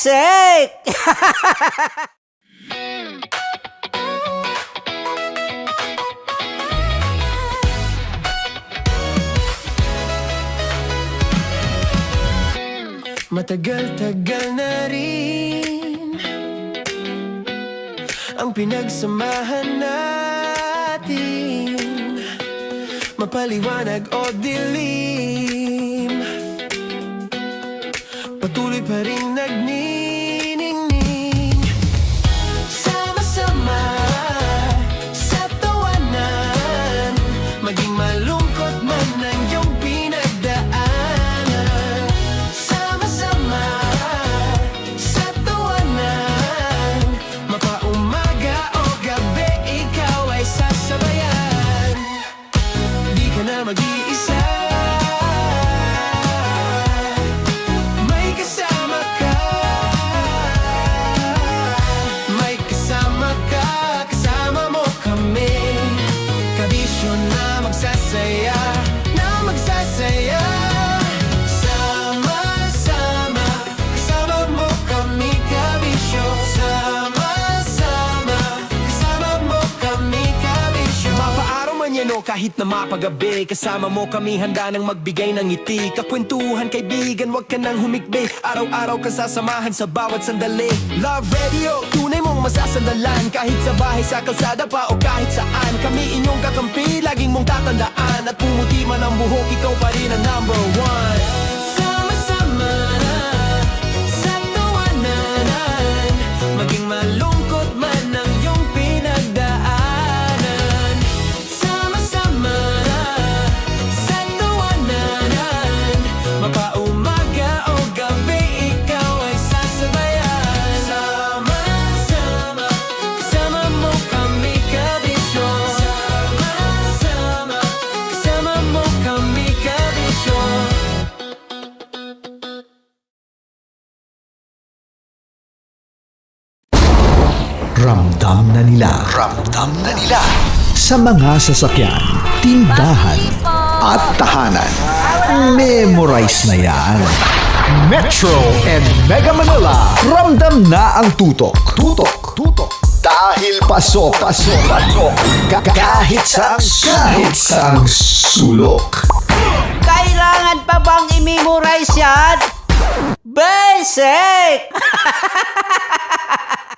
Basic! Matagal-tagal na rin ang pinagsamahan natin, mapaliwanag o dilim, patuloy pa rin nagniningning. Sama-sama sa tawanan, maging malungkot man ang iyong pinagdaanan. Sama-sama sa tawanan, mapaumaga o gabi, ikaw ay sasabayan. Di ka na mag-iisa, may kasama ka. May kasama ka, kasama mo kami. Kabisyo na magsasaya, na magsasaya. Sama-sama, kasama mo kami, kabisyo. Sama-sama, kasama mo kami, kabisyo. Mapaaraw man yan o kahit na mapagabi, kasama mo kami, handa nang magbigay ng ngiti. Kakwentuhan, kaibigan, wag ka nang humikbi. Araw-araw ka sasamahan sa bawat sandali. Love Radio, tunay mong masasandalan. Kahit sa bahay, sa kalsada pa o kahit saan, kami inyong kakampi, laging mong tatandaan. At pumuti man ang buhok, ikaw pa rin ang number one. Sama-sama na sa tawanan, maging malungkot man ang iyong pinagdaanan. Sama-sama na sa tawanan, mapaumaga o gabi, ikaw ay sasabayan. Sama-sama, kasama mo kami, kabisyo. Sama-sama, kasama mo kami, kabisyo. Ramdam na nila sa mga sasakyan, tindahan at tahanan. Memorize na yan. Metro and Mega Manila, ramdam na ang tutok. Dahil pasok. Kahit saang sulok. Kailangan pa bang i-memorize yan? Basic!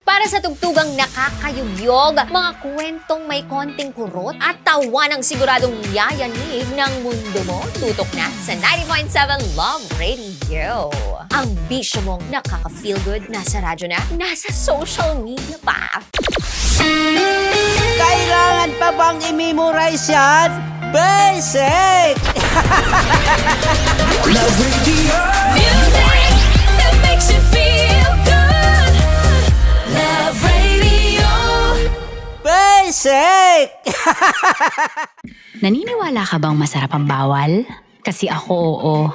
Para sa tugtugang nakakayugyog, mga kwentong may konting kurot at tawanang siguradong yayanig ng mundo mo, tutok na sa 90.7 Love Radio. Ang bisyo mong nakaka-feel good, nasa radyo na, nasa social media pa. Kailangan pa bang i-memorize yan? Basic! Love Radio. Music that makes you feel good. Love Radio. Basic! Naniniwala ka bang masarap ang bawal? Kasi ako oo.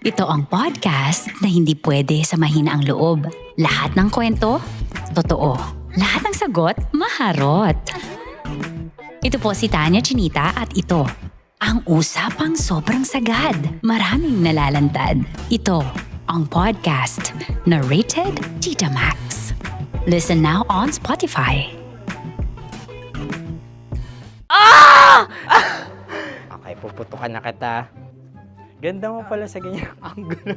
Ito ang podcast na hindi pwede sa mahina ang loob. Lahat ng kwento, totoo. Lahat ng sagot, maharot. Ito po si Tanya Chinita at ito, ang usapang sobrang sagad. Maraming nalalantad. Ito, ang podcast na Rated Tita Max. Listen now on Spotify. Okay, puputukan na kita. Ganda mo pala sa ganyang angulo.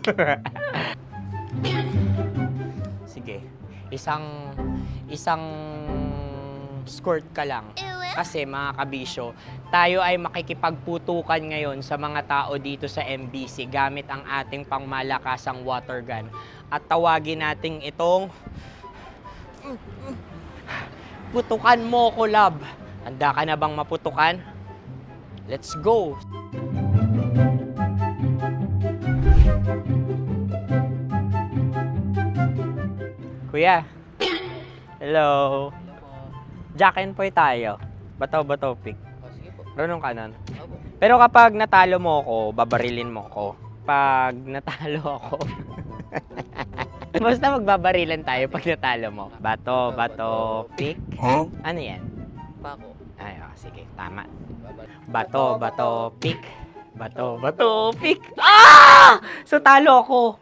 Sige, isang skirt ka lang. Kasi mga kabisyo, tayo ay makikipagputukan ngayon sa mga tao dito sa MBC gamit ang ating pangmalakasang water gun. At tawagin natin itong putukan mo ko, love. Handa ka na bang maputukan? Let's go! Kuya. Hello. Jack and Poy tayo. Bato-bato pick. Sige po. Runong kanan. Pero kapag natalo mo ako, babarilin mo ako. Pag natalo ako, basta magbabarilan tayo pag natalo mo. Bato, pick. Huh? Ano yan? Pako. Ay, sige, tama. Bato, pick. Bato, pick. Ah! So talo ako.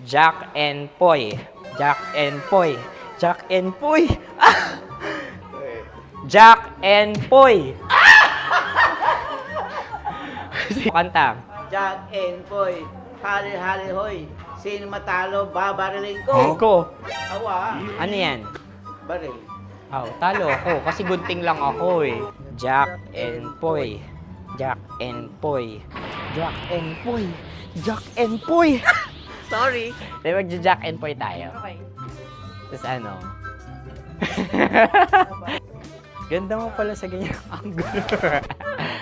Jack and Poy. Jack and Poy. Jack and Poy. Ah! Jack and Poy. Kanta. Jack and Poy, hali-hali hoy. Sino matalo, babariling ko. Ko. Awa, Ano yan? baril. Oh, talo ako kasi gunting lang ako eh. Jack and Poy. Jack and Poy. Jack and Poy. Jack and Poy. Sorry. Di magja-Jack and Poy tayo. Okay. Tapos ano? Ganda mo pala sa ganyan angle.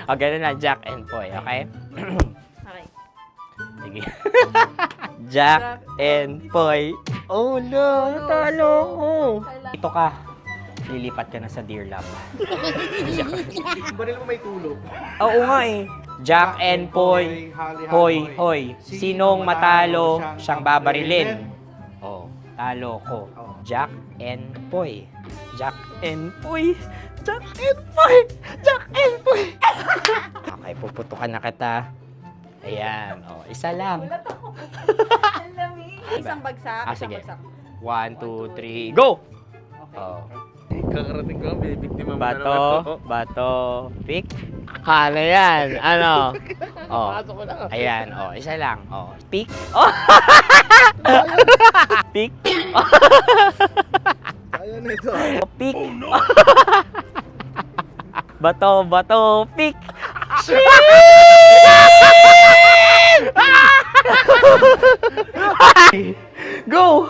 O, ganun na, Jack and Poy, okay? Okay. Sige. Jack and Poy. Oh no, natalo ko. Ito ka. Lilipat ka na sa Deer Lab. Baril mo may tulog. Oo nga eh. Jack and Poy. Hoy, hoy. Sinong matalo, siyang babarilin. Oh, talo ko. Jack and Poy. Jack and Poy. Jack and Poy. Jack and Poy. Okay, puputukan na kita. Ayan. Oh, isa lang. Ang lamig. Isang bagsak. isang Sige. bagsak. 1, 2, 3, go! Oh. Kakarating ko, binibiktima mo Bato, bato, pick. Ano yan? Ano? Oh. Ayan, oh, isa lang. Oh, pick. Oh. Pick. Ayan ito. Oh, pick. Bato, bato, pick. Go!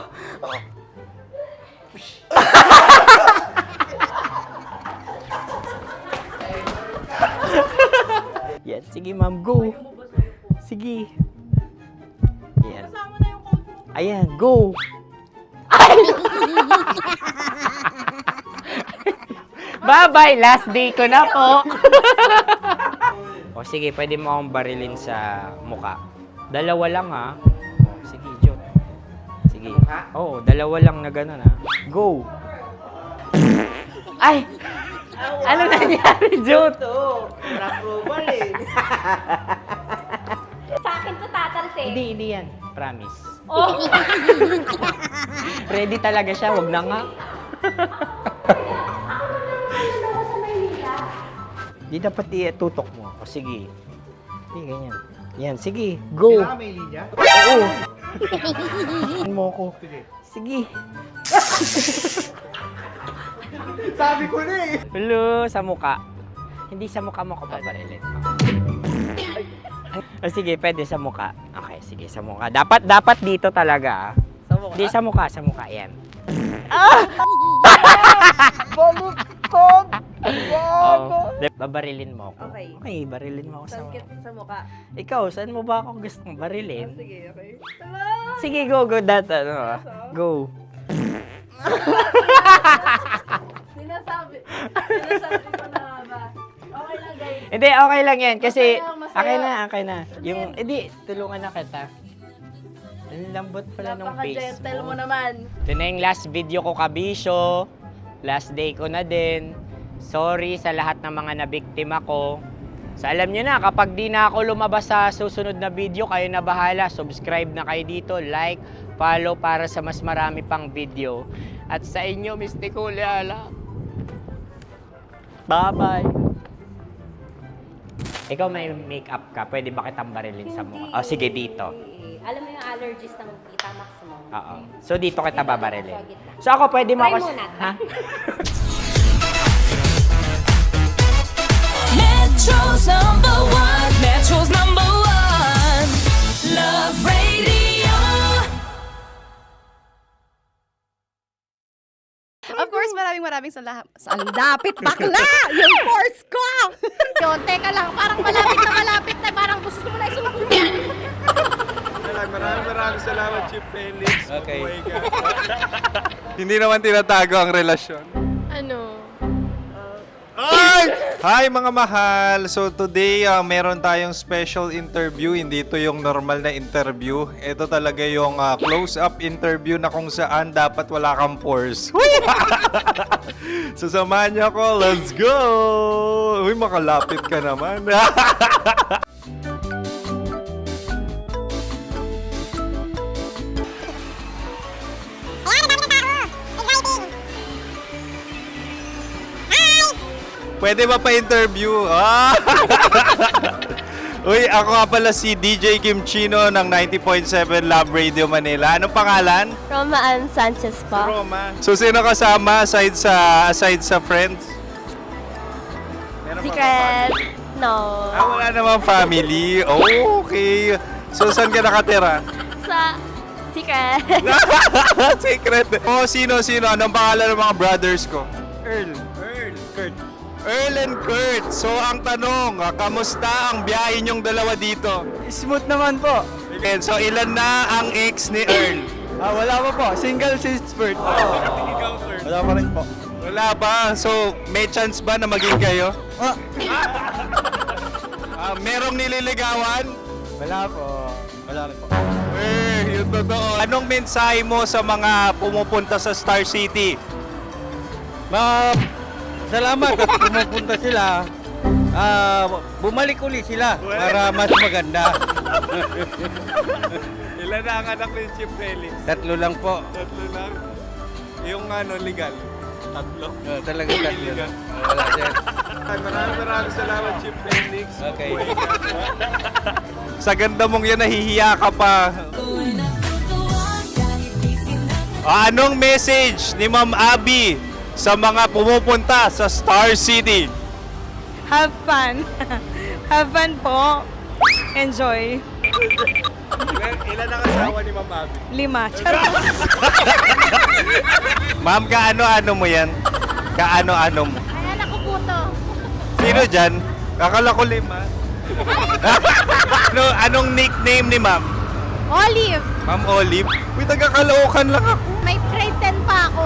Yan, sige ma'am, go. Sige. Ayan. Ayan, go. Bye-bye, last day ko na po. O sige, pwede mo akong barilin sa muka. Dalawa lang ha. O, sige, Jot. Sige. Oo, dalawa lang na gano'n ha. Go. Ay! Ano nangyari, Jot? Ito, approval eh. Sa akin to tatalsik. Hindi yan. Promise. Oh. Ready talaga siya, wag na nga. Di dapat tutok mo. O sige. Hindi, ganyan. Yan, sige. Go. May linya? Oo. mo ko. Sige. Sabi ko na eh. Hello, sa muka. Hindi sa muka mo ko paparilin. O sige, pwede sa muka. Okay, sige, sa muka. Dapat dito talaga. Sa mukha. Hindi, sa muka, yan. Baluktot! Oh, babarilin mo ako. Okay. Okay, barilin mo ako sa Sakit sa mukha. Ikaw, saan mo ba ako gustong barilin? Sige, okay. Sige, go, ano, go. Sinasabi ko na ba? Okay lang, guys. Hindi, okay lang yan. Kasi, Masaya. okay na. Yung, hindi, tulungan na kita. Ang lambot pala ng face Napaka-gentle mo mo. naman. Ito na yung last video ko, kabisyo. Last day ko na din. Sorry sa lahat ng mga nabiktima ko. So alam nyo na, kapag di na ako lumabas sa susunod na video, kayo na bahala. Subscribe na kayo dito, like, follow para sa mas marami pang video. At sa inyo, Mistiko Leala. Bye-bye. Ikaw may makeup ka, pwede ba kitang barilin sa mukha? Oh, sige, dito. Alam mo yung allergies ng Tita Max mo? Oo. So dito kita babarilin. So ako pwede mo Try ako... muna. Ha? Metro's number one. Metro's number one. Love Radio. Of course, maraming salamat. Ang lapit bakla! Yung force ko! Yun, teka lang, parang malapit na, parang gusto mo na isulat. Maraming salamat, Chief Felix. Okay. Oh my God. Hindi naman tinatago ang relasyon. Ano? Ay! Hi mga mahal! So today, meron tayong special interview. Hindi ito yung normal na interview. Ito talaga yung close-up interview na kung saan dapat wala kang pores. So samahan niyo ako. Let's go! Uy, makalapit ka naman. Pwede ba pa-interview? Ah! Uy, ako nga pala si DJ Kim Chino ng 90.7 Love Radio Manila. Anong pangalan? Roma Ann Sanchez po. Roma. So, sino kasama aside sa friends? Meron pa ba Secret. family? No. Wala namang family. Oh, okay. So, saan ka nakatira? Sa Secret. Secret. Oh, sino? Anong pangalan ng mga brothers ko? Earl. Kurt. Earl and Kurt. So, ang tanong, kamusta ang biyahe niyong dalawa dito? Smooth naman po. Okay, so, ilan na ang ex ni Earl? Wala pa po. Single since birth. Wala pa rin po. Wala ba? So, may chance ba na maging kayo? Merong nililigawan? Wala po. Wala rin po. Yung totoo. Anong mensahe mo sa mga pumupunta sa Star City? Salamat at pumupunta sila. Bumalik ulit sila para mas maganda. Ilan na ang anak ni Chief Felix? 3 lang po. 3 lang. Yung legal? 3. Talaga 3 lang. Wala sir. Maraming salamat, Chief Felix. Okay. Sa ganda mong yan, nahihiya ka pa. Anong message ni Ma'am Abby sa mga pumupunta sa Star City? Have fun. Have fun po. Enjoy. Ilan ang asawa ni Ma'am Abby? 5. Charot. Ma'am, kaano-ano mo yan? Kaano-ano mo? Ay, anak ko po to. Sino dyan? Kakala ko 5. Anong nickname ni Ma'am? Olive. Ma'am Olive? Uy, taga-Caloocan lang ako. May grade 10 pa ako.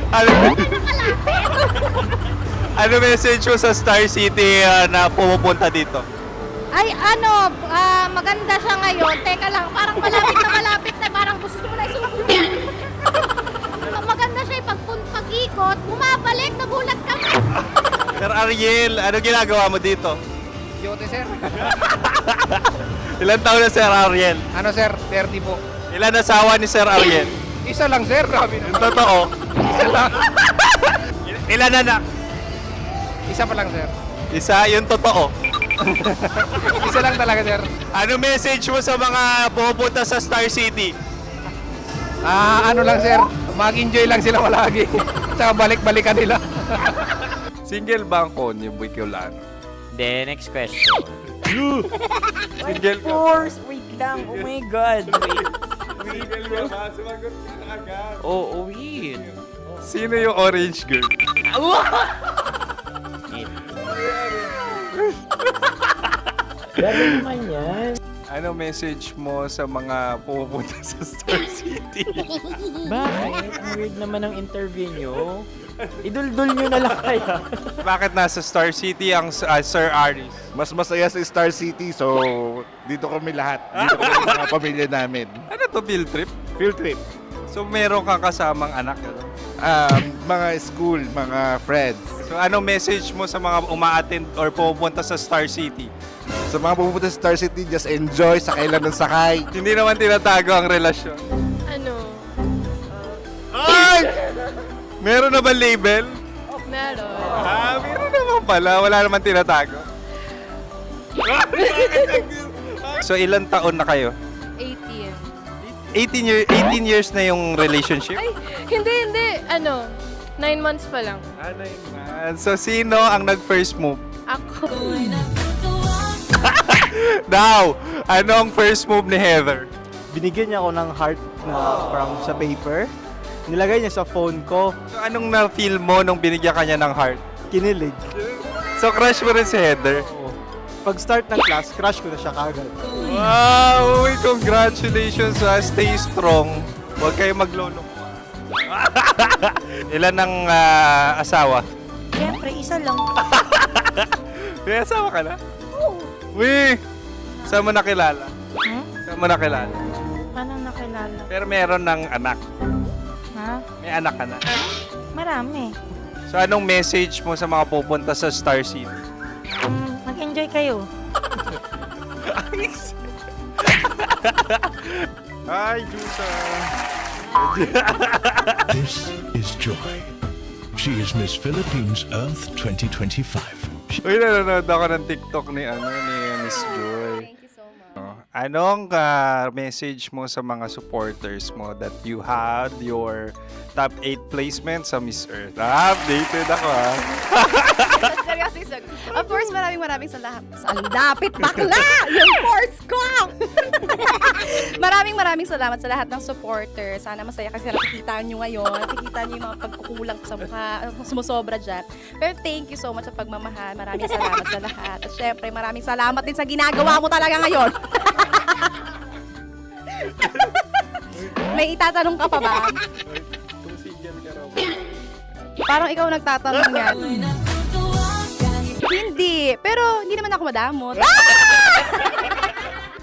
Ano, Nakalapit. ano message mo sa Star City na pumupunta dito? Ay, maganda siya ngayon. Teka lang, parang malapit na. Parang gusto mo na isusunod. Maganda siya pag-ikot. Bumabalik, nagulat kami. Sir Ariel, ano ginagawa mo dito? Yote sir. Ilan taon na Sir Ariel? Ano sir? 30 po. Ilan asawa ni Sir Ariel? Isa lang sir. Grabe Yung totoo. Isa lang. Ilan anak? Isa pa lang sir. Isa, yung totoo. Isa lang talaga sir. Ano message mo sa mga pumupunta sa Star City? Ano lang sir. Mag-enjoy lang sila palagi. Tsaka balik-balikan nila. Single ba ang Konyo, Boy Kiolano? Then, next question. Single ka? Wait lang. Oh my God. Single ka ba? Sumagot ka na agad. Oh, wait. Sino yung orange girl? Gano'n naman yan. Ano message mo sa mga pumupunta sa Star City? Bakit? Ang weird naman ang interview nyo. Idul-dul nyo na lang kaya. Bakit nasa Star City ang Sir Aris? Mas masaya sa Star City, so dito kami lahat. Dito kami mga pamilya namin. Ano to, field trip? Field trip. So meron kang kasamang anak? Ano? Mga school, mga friends. So anong message mo sa mga uma-attend or pumupunta sa Star City? Sa mga pupunta sa Star City, just enjoy, sakay lang ng sakay. Hindi naman tinatago ang relasyon. Ano? Ay! Meron na ba label? Meron. Meron naman pala. Wala naman tinatago. So ilan taon na kayo? 18. 18 years na yung relationship? Ay, hindi. 9 months pa lang. 9 months. So sino ang nag-first move? Ako. Now, ano ang first move ni Heather? Binigyan niya ako ng heart na from sa paper. Nilagay niya sa phone ko. So anong na-feel mo nung binigyan ka niya ng heart? Kinilig. So crush mo rin si Heather? Pag-start ng class, crush ko na siya kagad. Wow! Uy, congratulations ha. Stay strong. Huwag kayo maglolo. Ilan ang asawa? Siyempre, isa lang. May asawa ka na? Oo. Uy! Saan mo nakilala? Saan mo nakilala? Paano nakilala? Pero meron ng anak. Ha? May anak ka na. Marami. So anong message mo sa mga pupunta sa Star City? Mag-enjoy kayo. Hi, Jusa! This is Joy. She is Miss Philippines Earth 2025. Uy, nanonood ako ng TikTok ni Miss Joy. Thank you so much. Anong message mo sa mga supporters mo that you had your top 8 placement sa Miss Earth? Updated ako Seryoso. Of course, maraming salamat. Ang dapit bakla! Yung force ko! maraming salamat sa lahat ng supporters. Sana masaya kasi nakikita nyo ngayon. Nakikita nyo yung mga pagkukulang sa mukha. Sumusobra dyan. Pero thank you so much sa pagmamahal. Maraming salamat sa lahat. At syempre, maraming salamat din sa ginagawa mo talaga ngayon. May itatanong ka pa ba? Parang ikaw nagtatanong yan. Hindi. Pero hindi naman ako madamot.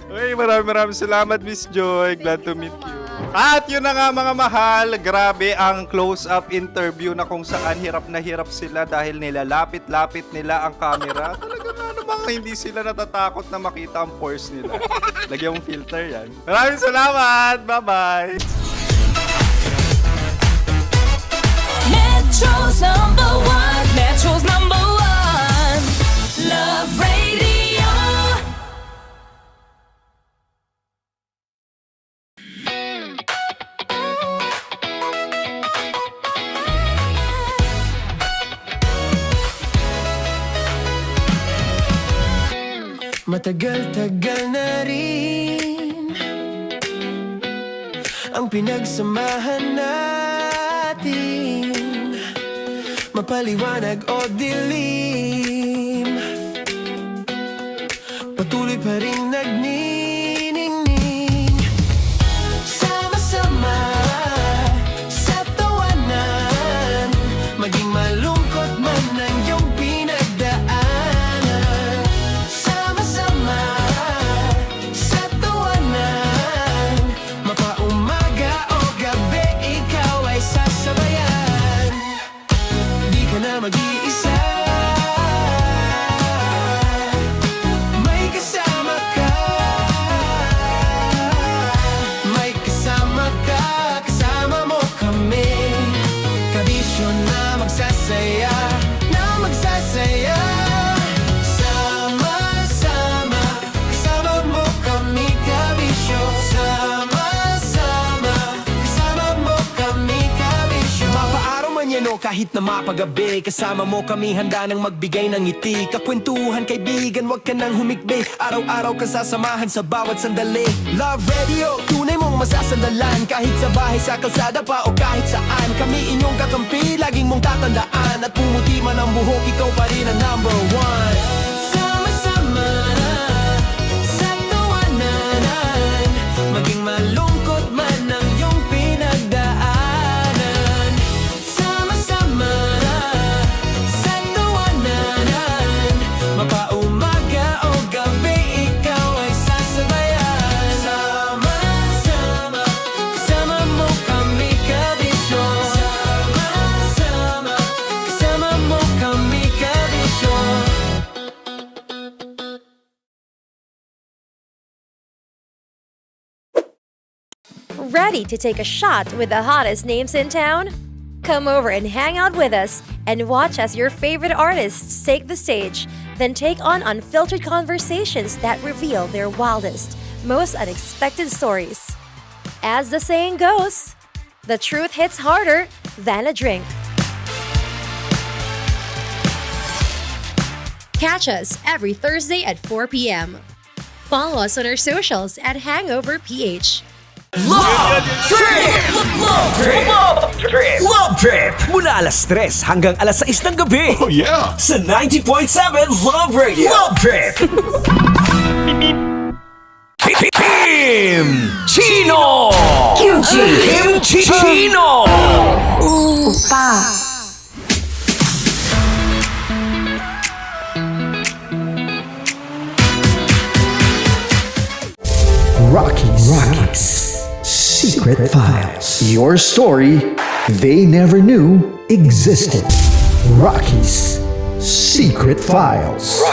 Uy, maraming salamat, Miss Joy. Glad to meet you. At yun na nga mga mahal, grabe ang close-up interview na kung saan hirap na hirap sila dahil nilalapit-lapit nila ang camera. Talagang ano bang hindi sila natatakot na makita ang pores nila. Lagyan mong filter yan. Maraming salamat! Bye-bye! Metro's #1, Metro's #1, Love Radio. Matagal-tagal na rin ang pinagsamahan natin, mapaliwanag o dilim, patuloy pa rin nagniningning. Sama-sama sa tawanan, maging malungkot man ang iyong pinagdaanan. Sama-sama sa tawanan, mapaumaga o gabi, ikaw ay sasabayan. Di ka na mag-iisa, may kasama ka. May kasama ka, kasama mo kami. Kabisyon na magsasaya, na magsasaya. Sama-sama, kasama mo kami, kabisyo. Sama-sama, kasama mo kami, kabisyo. Mapaaraw man yan o kahit na mapagabi, kasama mo kami, handa nang magbigay ng ngiti. Kakwentuhan, kaibigan, wag ka nang humikbi. Araw-araw ka sasamahan sa bawat sandali. Love Radio, tunay mong masasandalan. Kahit sa bahay, sa kalsada pa o kahit saan, kami inyong kakampi, laging mong tatandaan. At pumuti man ang buhok, ikaw pa rin ang #1. Sama-sama sa tawanan, maging malungkot man ang iyong pinagdaanan. Sama-sama sa tawanan, mapaumaga o gabi, ikaw ay sasabayan. Sama-sama, kasama mo kami, kabisyo. Sama-sama, kasama mo kami, kabisyo. Ready to take a shot with the hottest names in town? Come over and hang out with us and watch as your favorite artists take the stage, then take on unfiltered conversations that reveal their wildest, most unexpected stories. As the saying goes, the truth hits harder than a drink. Catch us every Thursday at 4 p.m. Follow us on our socials at Hangover PH. Love Trip! Love Trip! Love Trip! Love Trip! Mula alas 3 hanggang alas 6 ng gabi. Oh yeah! Sa 90.7 Love Radio. Love Trip! Kim Chino! Kim Chino! Opa! Rockies Secret Files. Your story they never knew existed. Rockies Secret Files.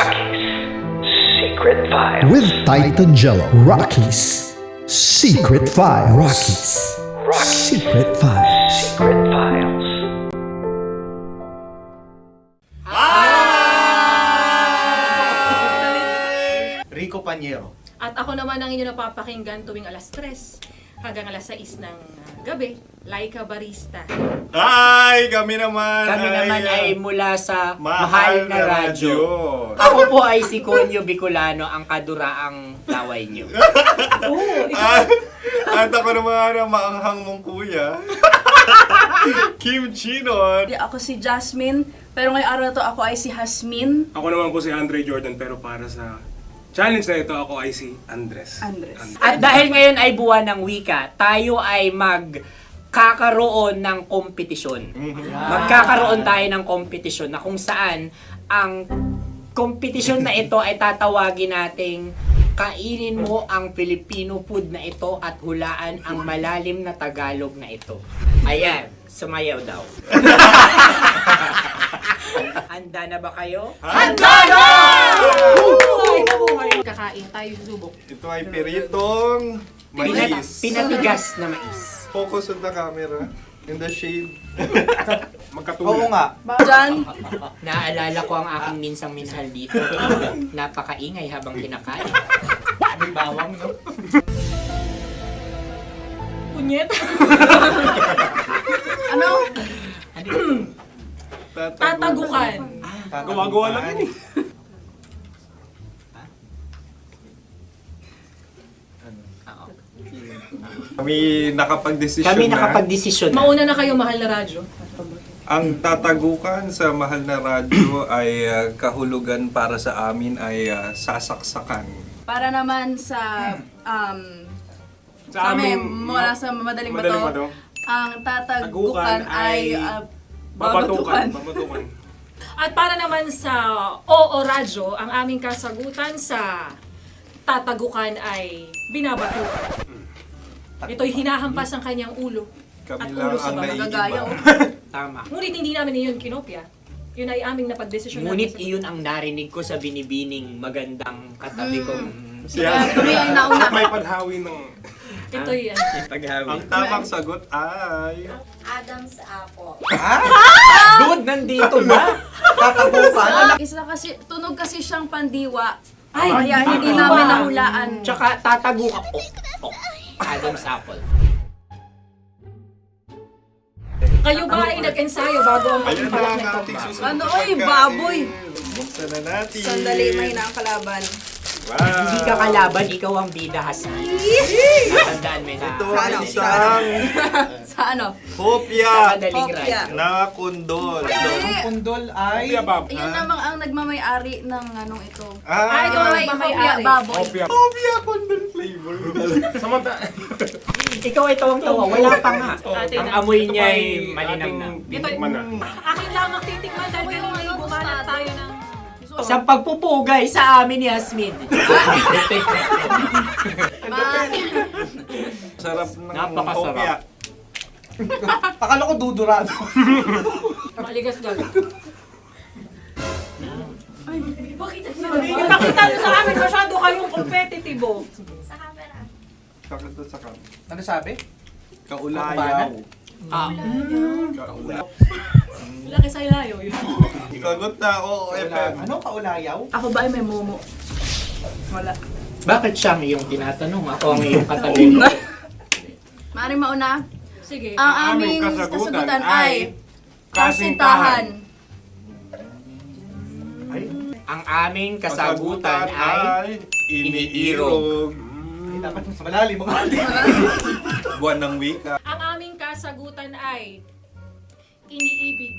Secret Files. With Titan Jello. Rockies Secret Files. Rockies Secret Files. Secret Files. Rico Panyero. At ako naman ang inyo napapakinggan tuwing alas 3 hanggang alas 6 ng gabi, Laika Barista. Ay, kami naman. Kami naman ay mula sa Mahal na Radyo. Ako po ay si Conyo Bicolano, ang kaduraang laway niyo. At ako naman ang maanghang mong kuya. Kim Chinon. Ako si Jasmine, pero ngayong araw na to ako ay si Hasmin. Ako naman po si Andre Jordan, pero para sa challenge na ito, ako ay si Andres. At dahil ngayon ay buwan ng wika, tayo ay magkakaroon ng kompetisyon. Magkakaroon tayo ng kompetisyon na kung saan ang kompetisyon na ito ay tatawagin nating kainin mo ang Filipino food na ito at hulaan ang malalim na Tagalog na ito. Ayan, sumayaw daw. Handa na ba kayo? Handa na! Kakain tayo subok. Ito ay piritong mais. Pinatigas na mais. Focus on the camera. In the shade. Oo nga. Diyan, Naaalala ko ang aking minsang minahal dito. Napakaingay habang kinakain. May bawang, no? Punyet. ano? Tatagukan. Gawa-gawa lang yun eh. Kami nakapag-desisyon Kami na. nakapag-desisyon na. Mauna na kayo, Mahal na Radyo. Ang tatagukan sa Mahal na Radyo ay kahulugan para sa amin ay sasaksakan. Para naman sa Sa amin, mula sa madaling madaling bato, bato, ang tatagukan tagukan ay babatukan. babatukan. At para naman sa Oo Radyo, ang aming kasagutan sa tatagukan ay binabatukan. Ito'y hinahampas ang kanyang ulo. Kami At lang ulo sa ang Nagagaya. naiiba. Tama. Ngunit hindi namin iyon kinopya. Yun ay aming napagdesisyon Ngunit iyon ang narinig ko sa binibining magandang katabi kong Kami ay nauna. May panhawi ng... Ito'y Ang tamang sagot ay... Adam's apple. Dude, nandito na! Tatagukan. Isa kasi, tunog kasi siyang pandiwa. Ay, Kaya hindi namin nahulaan. Tsaka tatago ka. Adam's apple. Kayo ba ay nag-ensayo bago ang Ayan na pagpalat ang nito? ating susunod Ano, na oy, pagkain. baboy. Buksan na natin. Sandali, may na ang kalaban. Wow. Hindi ka kalaban, ikaw ang bida, Hasmin. Natandaan mo na. Ito ang isang Sa ano? hopya Madaling Hopya. ride. na kundol. Ang pundol ay... Yun namang ang nagmamayari ng anong ito. Ah, Ito ay Nagmamayari. baboy. hopya kundol flavor. Ikaw ay tawang-tawa, wala pa nga. Atin Ang na. amoy niya ay malinam na. Titikman na. Akin lamang titikman dahil kayo ay bumalat tayo ng... Sa pagpupugay sa amin ni Hasmin. Sarap ng Napakasarap. hopya. Akala ko dudurado. Maligas gal. Yung nakita nyo sa amin, masyado kayong competitive. Sakit to sakit. Ano sabi? Kaulayaw. Laki sa ilayo yun. Sagot na, oo, FM. Ano? Kaulayaw? Ako ba ay may momo? Wala. Bakit siya ang iyong tinatanong? Ako ang iyong katabi. Maaaring mauna. Sige. Ang aming kasagutan ay kasintahan. Ang aming kasagutan ay iniirog. Dapat mas malalim mga Buwan ng wika. Ang aming kasagutan ay iniibig.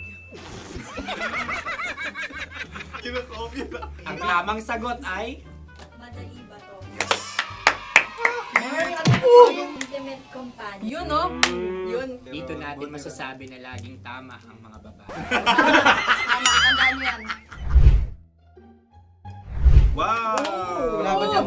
Kinakopya na. ang tamang sagot ay Madali ba to? Intimate companion. Yun, no? Yun. dito natin masasabi na laging tama ang mga babae. Tama, tandaan nyo yan. Wow! Wala ba dyan?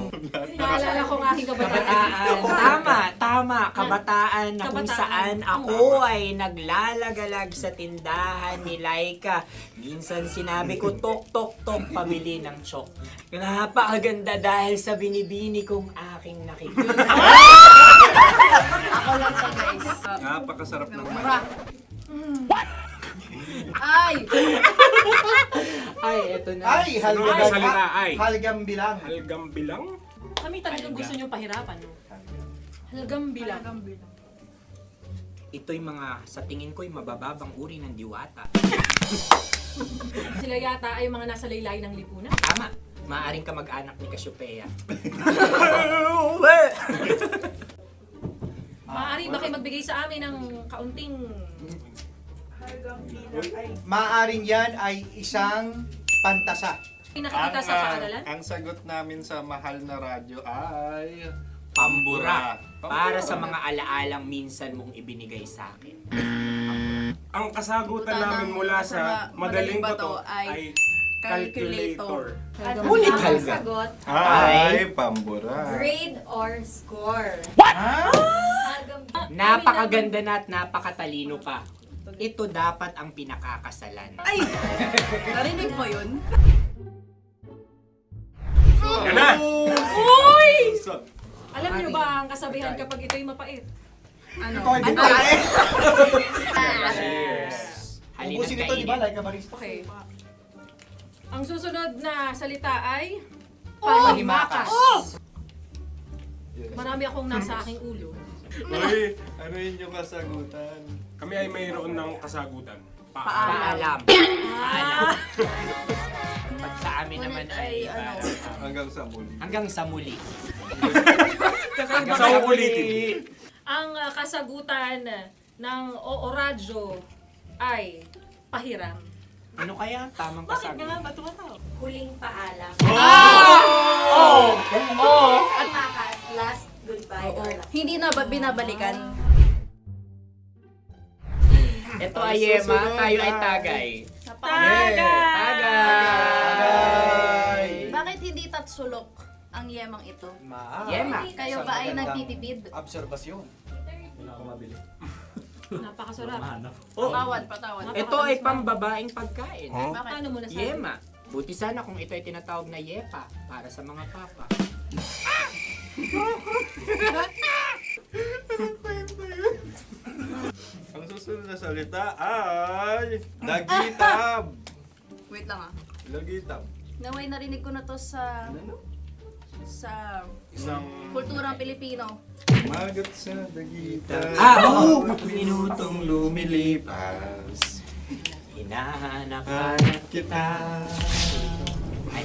Naalala ko ang aking kabataan. Kabataan. Tama. Kabataan na kung Kabataan. saan ako ay naglalagalag sa tindahan ni Laika. Minsan sinabi ko, tok, tok, tok, pabili ng chok. Napakaganda dahil sa binibini kong aking nakikita. Ako lang siya, guys. Napakasarap ng Mura. Ay! Ay, eto na. Ay, Sunod na salita ay. halgam bilang. Halgam bilang? Kami talagang gusto niyong pahirapan. No? Halagang bilang. Ito'y mga, sa tingin ko'y mabababang uri ng diwata. Sila yata ay mga nasa laylay ng lipunan. Tama. Maaring ka mag-anak ni Cassiopeia. Maaari ba kayo magbigay sa amin ng kaunting... Maaring yan ay isang pantasa. Nakikita sa paaralan? Ang sagot namin sa mahal na radyo ay... Pambura. Para sa mga alaalang minsan mong ibinigay sa akin. Ang kasagutan namin mula sa madaling bato ay calculator. Ulit Ang halga. sagot, Ay, pambura. grade or score. Napakaganda na at napakatalino pa. Ito dapat ang pinakakasalan. Ay! Narinig mo yun? Yan na! Uy! Alam niyo ba ang kasabihan kapag ito'y mapait? Ano? Ito ay babae. Cheers! Halina't Ubusin ito, di ba? kainin. Like a barista. Okay. Ang susunod na salita ay... Panghimakas. Marami akong nasa aking ulo. Uy, ano yun yung kasagutan? Kami ay mayroon ng kasagutan. Paalam. Paalam. Pag sa amin naman ay... Hanggang sa muli. Hanggang sa muli. Sa uulitin. Ang kasagutan ng Oo Radyo ay pahiram. Ano kaya ang tamang kasagutan? ba tumatawa? Huling paalam. Oh! At makas, last goodbye or last. Hindi na ba binabalikan? Ito ay Yema, tayo ay Tagay. Tagay! Bakit hindi tatsulok ang yemang ito? Yema. Kayo ba ay nagtitipid? Obserbasyon. Napakasarap. Patawan. Ito ay pambabaeng pagkain. Bakit? Paano mo nasabi? Yema. Buti sana kung ito ay tinatawag na yepa para sa mga papa. Ang susunod na salita ay... Dagitab! Wait lang ah. Dagitab. Naway narinig ko na to sa Isang... kulturang Pilipino. Magat sa dagitab. Oo! Minutong lumilipas. Hinahanap-hanap kita. Ay.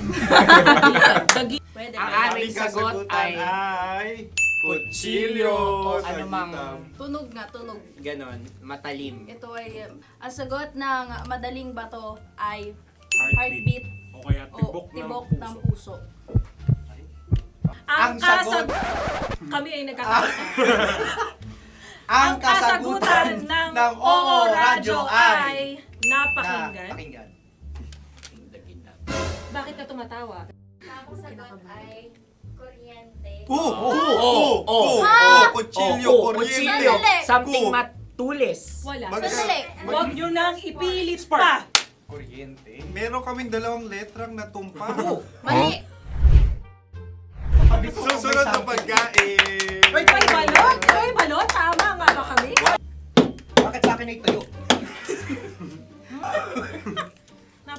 Pwede Ang ba? aming sagot ay kutsilyo o anumang Tunog nga, tunog. ganon, matalim. Ito ay, ang sagot ng madaling bato ay Heartbeat. heartbeat O kaya o tibok ng puso. Ang Ang sagot. Kami ay nagkakasa. Ang kasagutan ng Oo Radyo ay napakinggan. Napakinggan. Bakit ka tumatawa? Ang sagot ay kuryente. Kutsilyo, kuryente. Sandali. Something matulis. Wala. Sandali. Huwag nyo nang ipilit pa. Kuryente. Meron kaming dalawang letrang natumpa. Mali. Susunod na pagkain. May balot? May balot? Tama nga ba kami? Bakit sa akin ay tuyo?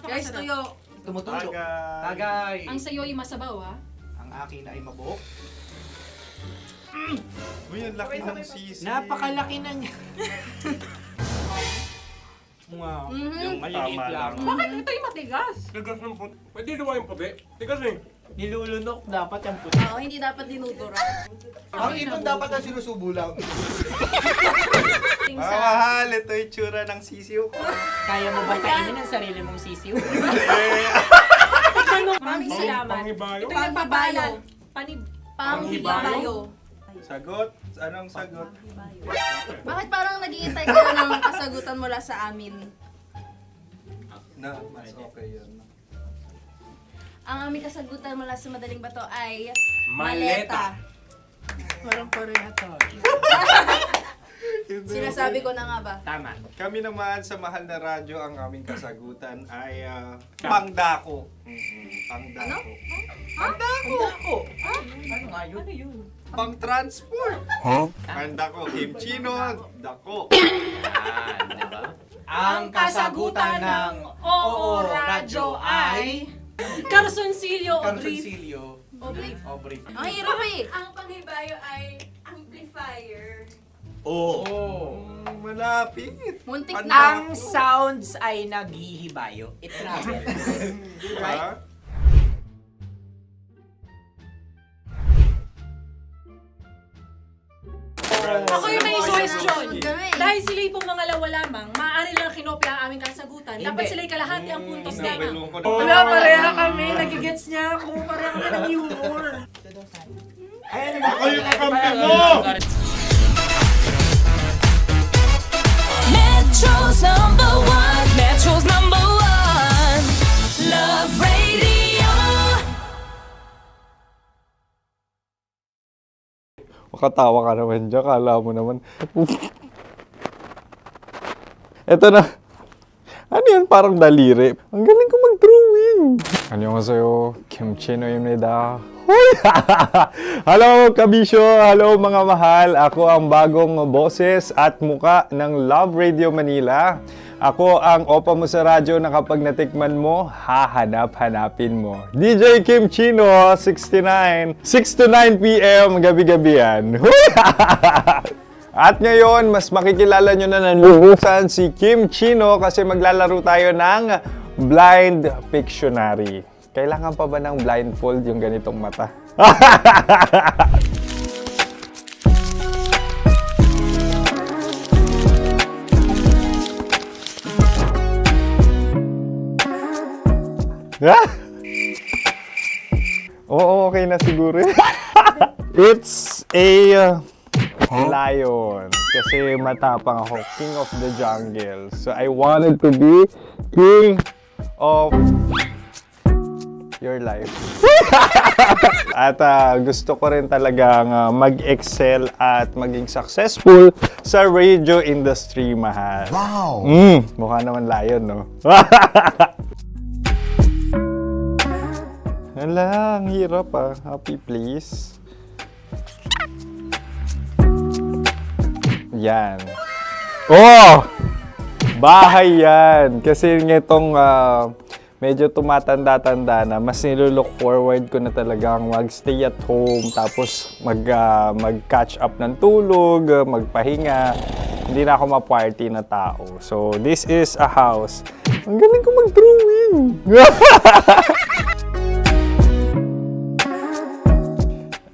Guys, Napakasarap. tuyo. Tumutulo. Tagay. Tagay. Ang sayo ay masabaw ha. Ang akin ay mabuhok. Uy, ang laki ng sisi. Napakalaki na niya. Wow. Yung maliliit Tama lang. lang. Bakit ito'y matigas? Tigas ng puti. Pwede naman yung puti. Tigas eh. Nilulunok dapat yung puti. Oo, hindi dapat dinudura. Ang ibon dapat ang sinusubo lang. Mga mahal, ito yung tsura ng sisiw ko. Kaya mo ba kainin ang sarili mong sisiw? Maraming salamat. Panghibayo. Ito'y nagpapaalam. Panghibayo. Sagot? Anong sagot? Bakit parang nag-iintay ka na ng kasagutan mula sa amin? Na, mas okay yun. Ang aming kasagutan mula sa madaling bato ay Maleta. Parang pareha to. Sinasabi ko na nga ba? Tama. Kami naman sa mahal na radyo, ang aming kasagutan ay pangdako. Pangdako. Pangdako. Ano nga yun? Ano yun? Pang-transport. Pangdako. Kimchino, dako. Yan, diba? Ang kasagutan ng Oo Radyo ay... Carsoncillo Aubrey. Ang hirap eh. Ang panghibayo ay amplifier. Malapit. Muntik Ano? na. Ang sounds ay naghihibayo. It travels. Right? Ako yung may question. Kami. Dahil sila'y pong mga lawa lamang, maaari lang kinopya ang aming kasagutan. Dapat sila'y kalahati ang puntos lamang. Wala, pareha kami. Nagigets niya ako. Pareha kami ng humor. Ako yung kakampi mo! Metro's number one. Metro's number one. Love Radio. Makatawa ka naman dyan. Kala mo naman. Eto na. Ano yan? Parang daliri. Ang galing ko mag-drawing. 안녕하세요. 김치노입니다. Hello, kabisyo! Hello, mga mahal! Ako ang bagong boses at muka ng Love Radio Manila. Ako ang opa mo sa radyo na kapag natikman mo, hahanap-hanapin mo. DJ Kim Chino, 69. 6 to 9 p.m. gabi-gabi yan. At ngayon, mas makikilala nyo na ng luhusan si Kim Chino kasi maglalaro tayo ng Blind Pictionary. Kailangan pa ba ng blindfold yung ganitong mata? Oo, okay na siguro. It's a lion. Kasi matapang ako. King of the jungle. So I wanted to be king of your life. At gusto ko rin talagang mag-excel at maging successful sa radio industry, mahal. Wow! Mukha naman lion, no? Hala, ang hirap Happy, please. Yan. Oh! Bahay yan. Kasi itong medyo tumatanda-tanda na, mas nilook forward ko na talagang mag-stay at home, tapos mag-catch up ng tulog, magpahinga. Hindi na ako ma-party na tao. So, this is a house. Ang galing ko mag-drawing!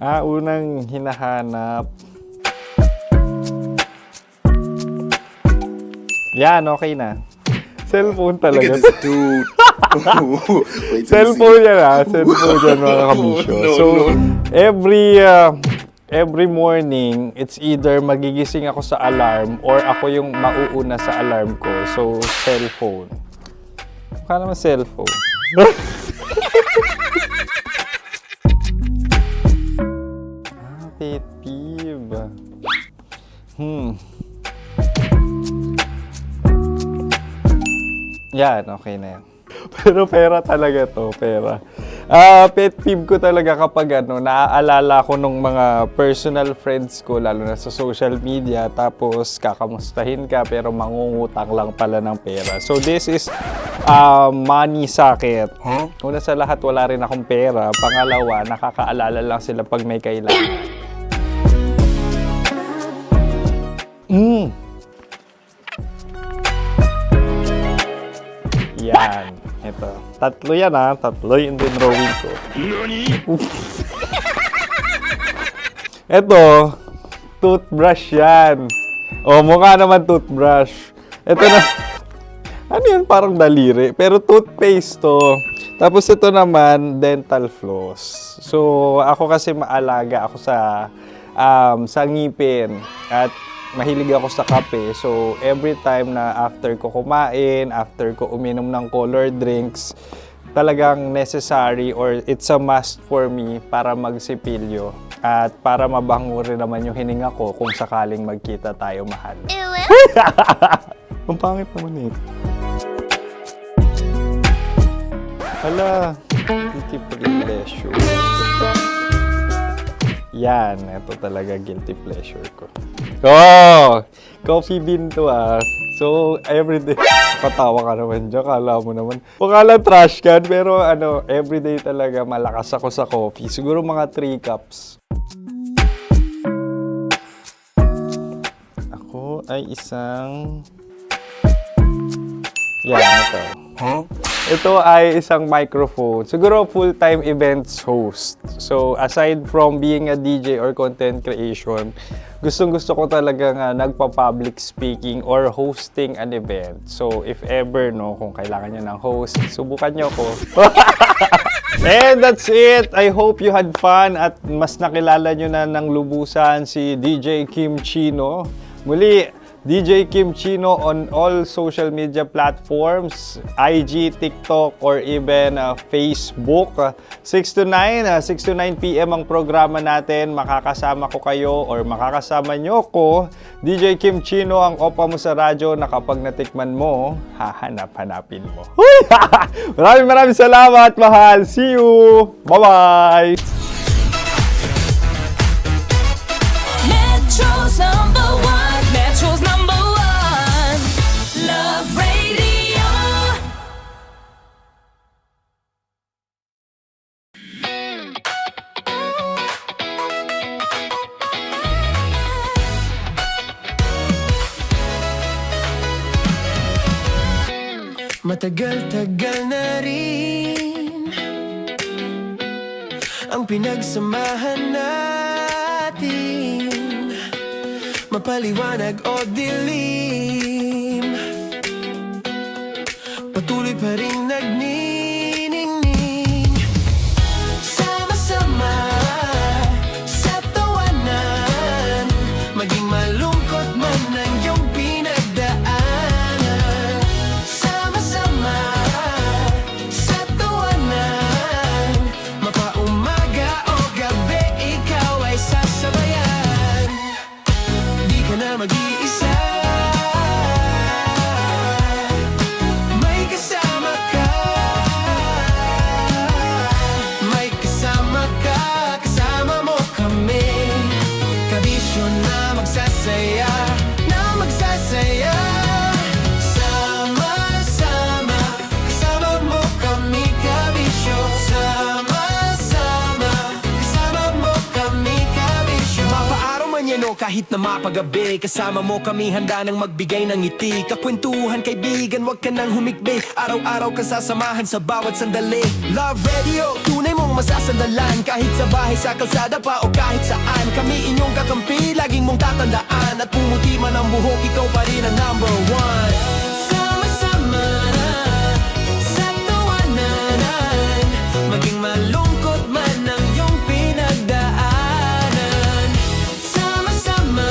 Unang hinahanap. Yan, okay na. Cellphone talaga. Look at this dude. Wait till you Cellphone see. yan Cellphone yan, mga kabisyo. So, every morning, it's either magigising ako sa alarm or ako yung mauuna sa alarm ko. So, cellphone. Mukha naman cellphone. Pet peeve. Yan, okay na yan. Pero pera talaga to, pera. Pet peeve ko talaga kapag naaalala ko nung mga personal friends ko, lalo na sa social media, tapos kakamustahin ka pero mangungutang lang pala ng pera. So this is money sakit. Una sa lahat, wala rin akong pera. Pangalawa, nakakaalala lang sila pag may kailangan. Yan. Ito. Tatlo yan Tatlo yung dinrawing ko. Ito. Toothbrush yan. Mukha naman toothbrush. Ito na. Ano yan? Parang daliri. Pero toothpaste to. Tapos ito naman, dental floss. So, ako kasi maalaga ako sa ngipin. At mahilig ako sa kape. So, every time na after ko kumain, after ko uminom ng colored drinks, talagang necessary or it's a must for me para magsipilyo. At para mabango rin naman yung hininga ko kung sakaling magkita tayo, mahal. Ang pangit naman ito. Hala, guilty pleasure. Yan, ito talaga guilty pleasure ko. Coffee bean to So, everyday. Katawa ka naman dyan. Kala mo naman. Pakala trash can. Pero everyday talaga malakas ako sa coffee. Siguro mga 3 cups. Ako ay isang... Yan, ito. Ito ay isang microphone. Siguro full-time events host. So, aside from being a DJ or content creation, gustong-gusto ko talaga nga nagpa-public speaking or hosting an event. So, if ever, kung kailangan nyo ng host, subukan nyo ko. And that's it. I hope you had fun at mas nakilala nyo na ng lubusan si DJ Kim Chino. Muli, DJ Kim Chino on all social media platforms, IG, TikTok, or even Facebook. 6 to 9 p.m. ang programa natin. Makakasama ko kayo or makakasama nyo ko. DJ Kim Chino, ang opa mo sa radyo na kapag natikman mo, hahanap-hanapin mo. Maraming salamat, mahal. See you! Bye-bye! Metro's number one. Metro's number one. Love Radio. Matagal-tagal na rin ang pinagsamahan natin, mapaliwanag o dilim, patuloy pa rin nagniningning. Sama-sama sa tawanan, maging malungkot man ang iyong pinagdaanan. Sama-sama sa tawanan, mapaumaga o gabi, ikaw ay sasabayan. Di ka na mag-iisa, may kasama ka. May kasama ka, kasama mo kami. Kabisyo na magsasaya, na magsasaya. Sama-sama, kasama mo kami, kabisyo. Sama-sama, kasama mo kami, kabisyo. Mapaaraw man yan o kahit na mapagabi, kasama mo kami, handa nang magbigay ng ngiti. Kakwentuhan, kaibigan, wag ka nang humikbi. Araw-araw ka sasamahan sa bawat sandali. Love Radio, tunay mong masasandalan. Kahit sa bahay, sa kalsada pa o kahit saan, kami inyong kakampi, laging mong tatandaan. At pumuti man ang buhok, ikaw pa rin ang number one. Sama-sama sa tawanan, maging malungkot man ang iyong pinagdaanan. Sama-sama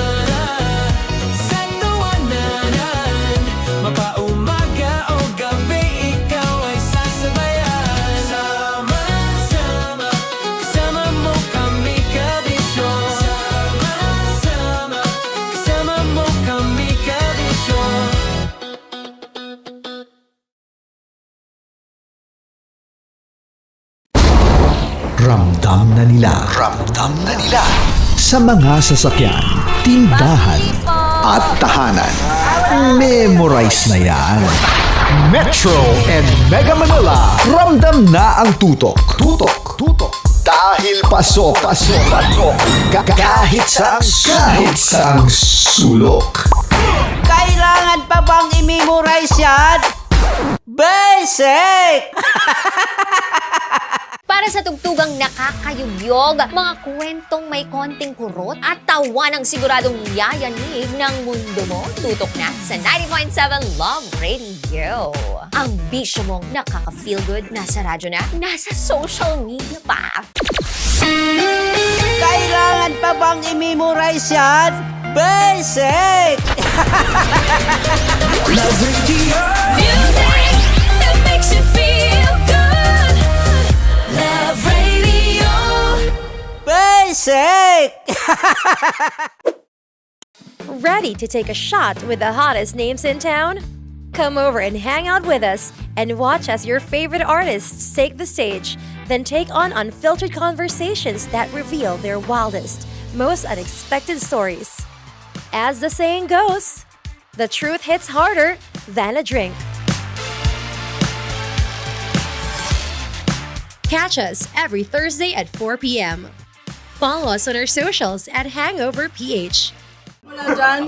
sa tawanan, mapaumaga o gabi, ikaw ay sasabayan. Sama-sama, kasama mo kami, kabisyo. Sama-sama, kasama mo kami, kabisyo. Ramdam na nila sa mga sasakyan, tindahan at tahanan. Memorize na yan. Metro and Mega Manila, ramdam na ang tutok. Dahil pasok. Kahit saang sulok. Kailangan pa bang i-memorize yan? Basic! Para sa tugtugang nakakayugyog, mga kwentong may konting kurot at tawa ng siguradong yayanig ng mundo mo, tutok na sa 90.7 Love Radio. Ang bisyo mong nakaka-feel good, nasa radyo na, nasa social media pa. Kailangan pa bang i-memorize yan? Basic! Love Radio. Music that makes you feel good. Love Radio. Basic! Ready to take a shot with the hottest names in town? Come over and hang out with us and watch as your favorite artists take the stage, then take on unfiltered conversations that reveal their wildest, most unexpected stories. As the saying goes, The truth hits harder than a drink. Catch us every Thursday at 4 p.m. Follow us on our socials at Hangover PH. Wala dyan.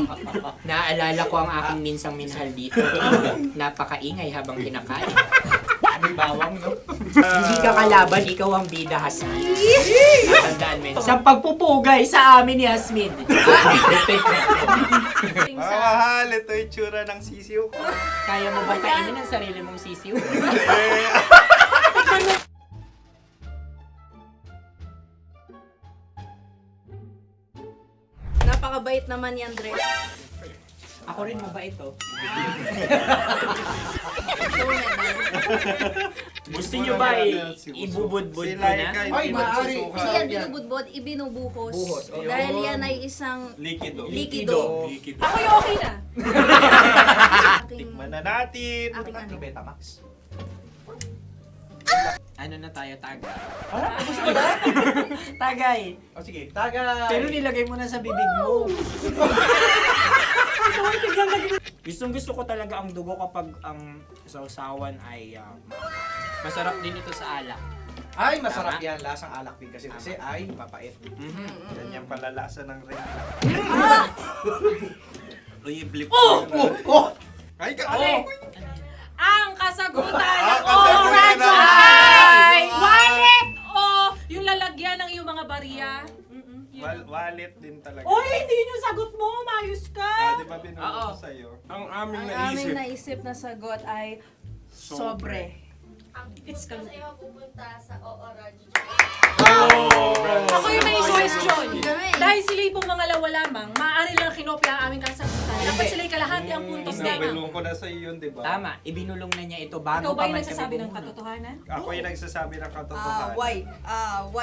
Naaalala ko ang aking minsang minahal dito. Napakaingay habang kinakain. May bawang, no? Hindi ka kalaban, ikaw ang bida, Hasmin. Tandaan mo. Sa pagpupugay sa amin ni Hasmin. Mahal, ito yung tsura ng sisiw ko. Kaya mo ba kainin ang sarili mong sisiw? Napakabait naman ni Andres. Ako rin mabait, oh. Gusto nyo ba ibubudbud ko na? Ay, maaari. Kasi yan binubudbod, ibinubuhos. Buhos, oh. Dahil yan ay isang Likido. likido. Ako yung okay na. Tikman na natin. Aking ano. Betamax. Ano na tayo, Tagay? Gusto mo na? Tagay! O sige, tagay. Pero nilagay mo na sa bibig mo. Gustong gusto ko talaga ang dugo kapag ang sausawan ay masarap din ito sa alak. Ay, masarap yan. Lasang alak din kasi ay mapait. Ganyan pala lasa ng rin. Uy, blip. Oh! Ay, Ang kasagutan Ang o kasagutan radyo ay wallet o yung lalagyan ng iyong mga barya. Wallet din talaga. Oy, hindi yun yung sagot mo. Mayos ka. Di ba binulong ko sa'yo? Ang aming Ang naisip. aming naisip na sagot ay sobre. It's kang... pupunta sa OORAD. Ako yung may question. Dahil sila pong mga lawa lamang, maaari lang kinopya ang aming kasagutan. Dapat sila'y kalahati ang puntos lamang. Binulong ko na sa'yo yun, di ba? Tama, ibinulong na niya ito bago Ikaw ba pa yung man nagsasabi kami ng bumulong. katotohanan? Ako yung nagsasabi ng katotohanan. Why?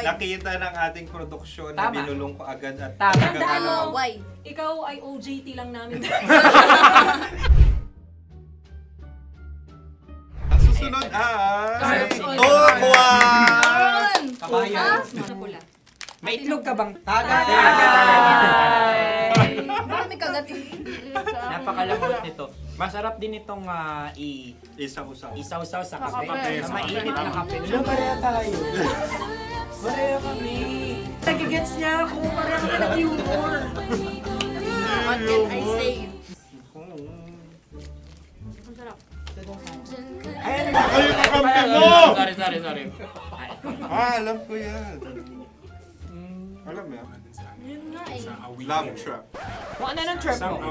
Nakita ng ating produksyon na Tama. binulong ko agad at Tama. Tandaan mo, Why? ikaw ay OJT lang namin. Ang susunod ay... Carbs on Tokwa! Kabayan. Pula. May itlog ka bang? Tagay! Marami kagat. Napakalambot nito. Masarap din itong Isa-usaw. isaw-saw sa kape. kape, Sa sa mainit kape. na kape. Ano, pareha tayo. Pareha kami. Nagigets niya ako. Parang ka ng humor. What can I say? Ay, Ay, kakampi mo! Sorry. Alam ko yan. Alam mo yan? Yun nga eh. Love trap. Kung ano ng trap mo?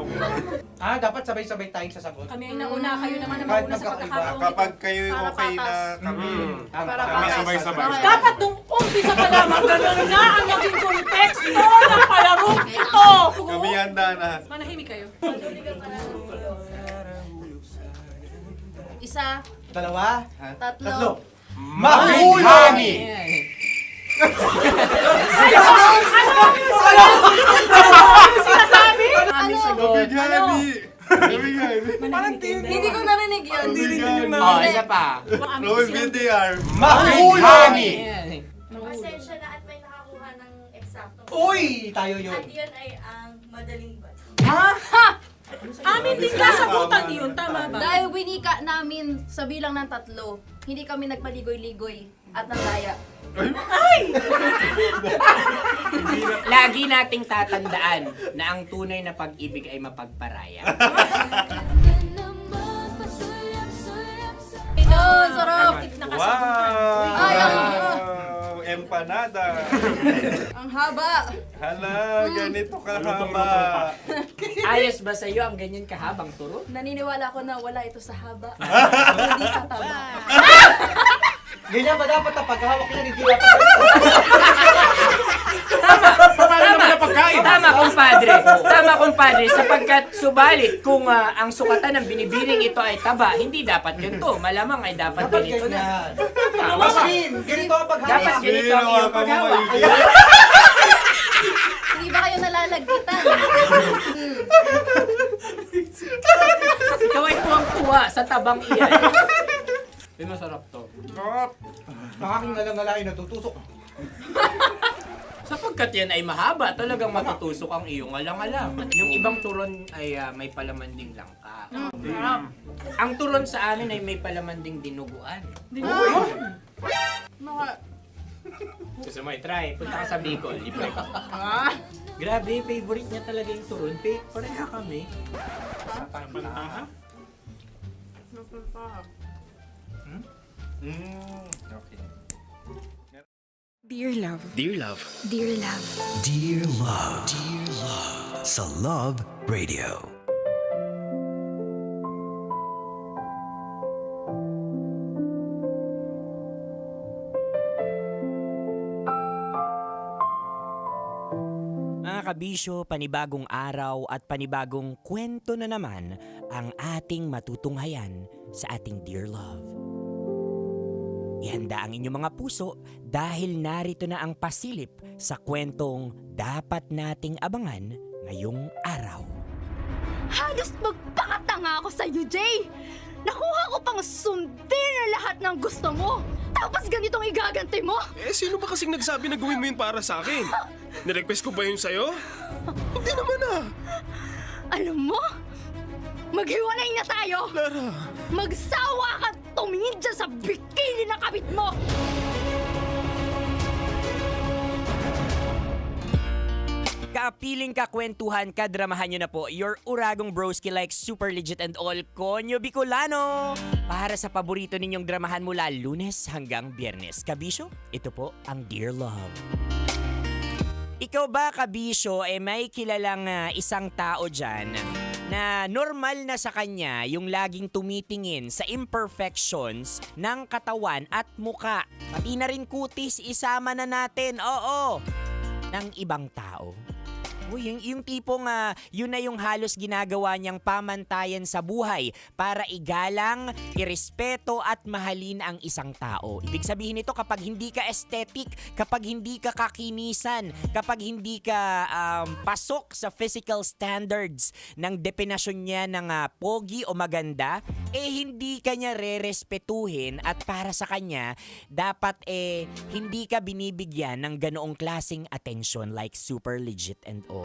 Dapat sabay-sabay tayong sasagot. Kami ang nauna, kayo naman ang Kahit mauna sa magkakaiba. pagkakataon. Kapag kayo Para okay na patas. kami, Tama. kami sabay-sabay. Dapat nung umpisa pa lamang ganun na ang naging konteksto ng palarong ito. Kami handa na. Manahimik kayo. Isa, Dalawa. tatlo. Mahulami! Sinasabi? Ano? Mabigani! Hindi ko narinig yun. Oh, isa pa. Roll VTR. Mahulami! Pasensya na at may nakakuha ng eksakto. Uy! Tayo yun. At yun ay ang madaling bato. Amin din kasagutan yun, tama ba? Dahil winika namin sa bilang ng 3, hindi kami nagpaligoy-ligoy at nandaya. Lagi nating tatandaan na ang tunay na pag-ibig ay mapagparaya. Ayun, sarap! Nakasagutan. Ay, Wow! Empanada! ang haba! Hala, ganito kahaba. Ayos ba sa'yo ang ganyan kahabang turo? Naniniwala ko na wala ito sa haba, hindi sa taba. Ganyan ba dapat ang paghahawak niya? Hindi dapat Tama, kumpadre. Sapagkat subalit kung ang sukatan ng binibining ito ay taba, hindi dapat ganito. Malamang ay dapat ganito na. Tama ba? Ganito ang paghahawak. Dapat ganito ang iyong paghawak. Hindi ba kayo nalalagkitan? Ikaw ay tuwang-tuwa sa tabang iyan. Ay, masarap to. Nakaking nalang nalain, natutusok. Sa Sapagkat yan ay mahaba, talagang matutusok ang iyong alang-alang. Yung ibang turon ay may palaman ding langka. Ang turon sa amin ay may palaman ding dinuguan. Gusto mo i-try? Punta ka sa Bicol, libre ka. Grabe, favorite niya talaga yung turon. Pareha kami. Okay. Dear love. Dear love. Dear love. Dear Love. Dear Love. Sa Love Radio. Mga kabisyo, panibagong araw at panibagong kwento na naman ang ating matutunghayan sa ating Dear Love. Ihanda ang inyong mga puso dahil narito na ang pasilip sa kwentong dapat nating abangan ngayong araw. Halos magpakatanga ako sa iyo, Jay! Nakuha ko pang sundin na lahat ng gusto mo! Tapos ganitong igaganti mo? Sino ba kasing nagsabi na gawin mo yun para sa akin? Nirequest ko ba yun sa'yo? Hindi naman Alam mo, maghiwalay na tayo! Lara! Magsawa ka tumingin dyan sa bikini na kabit mo! Kaapiling kakwentuhan, kadramahan nyo na po your uragong broski like Super Legit and all Konyo Bicolano. Para sa paborito ninyong dramahan mula Lunes hanggang Biyernes. Kabisyo, ito po ang Dear Love. Ikaw ba, kabisyo, may kilalang isang tao dyan na normal na sa kanya yung laging tumitingin sa imperfections ng katawan at muka. Pati na rin kutis, isama na natin, oo, ng ibang tao. Uy, yung tipong yun na yung halos ginagawa niyang pamantayan sa buhay para igalang, irespeto at mahalin ang isang tao. Ibig sabihin nito, kapag hindi ka aesthetic, kapag hindi ka kakinisan, kapag hindi ka pasok sa physical standards ng definasyon niya ng pogi o maganda, hindi ka niya re-respetuhin at para sa kanya, dapat hindi ka binibigyan ng ganoong klaseng atensyon like Super Legit and all.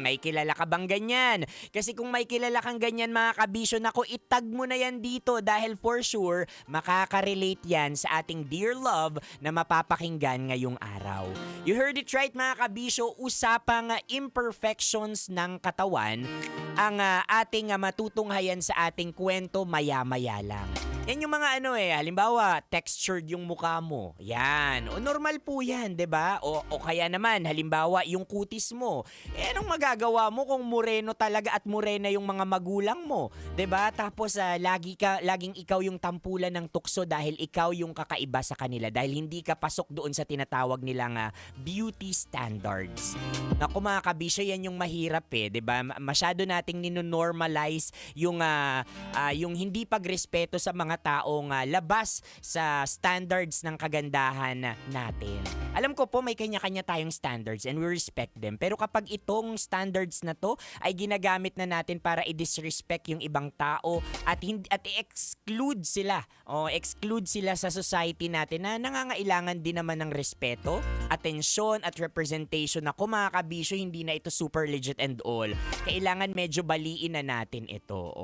May kilala ka bang ganyan? Kasi kung may kilala kang ganyan mga kabisyo, nako, itag mo na yan dito dahil for sure makaka-relate yan sa ating Dear Love na mapapakinggan ngayong araw. You heard it right mga kabisyo, usapang imperfections ng katawan ang ating matutunghayan sa ating kwento maya-maya lang. Yan yung mga halimbawa, textured yung mukha mo. Yan. O normal po yan, 'di ba? O kaya naman, halimbawa, yung kutis mo. Anong magagawa mo kung moreno talaga at morena yung mga magulang mo? 'Di ba? Tapos laging ikaw yung tampulan ng tukso dahil ikaw yung kakaiba sa kanila dahil hindi ka pasok doon sa tinatawag nilang beauty standards. Naku mga kabisyo, yan yung mahirap 'di ba? Masyado nating nino-normalize yung hindi pagrespeto sa mga taong labas sa standards ng kagandahan natin. Alam ko po may kanya-kanya tayong standards and we respect them. Pero kapag itong standards na to ay ginagamit na natin para i-disrespect yung ibang tao at i-exclude sila exclude sila sa society natin na nangangailangan din naman ng respeto, atensyon at representation. Ako mga kabisyo, hindi na ito Super Legit and all. Kailangan medyo baliin na natin ito.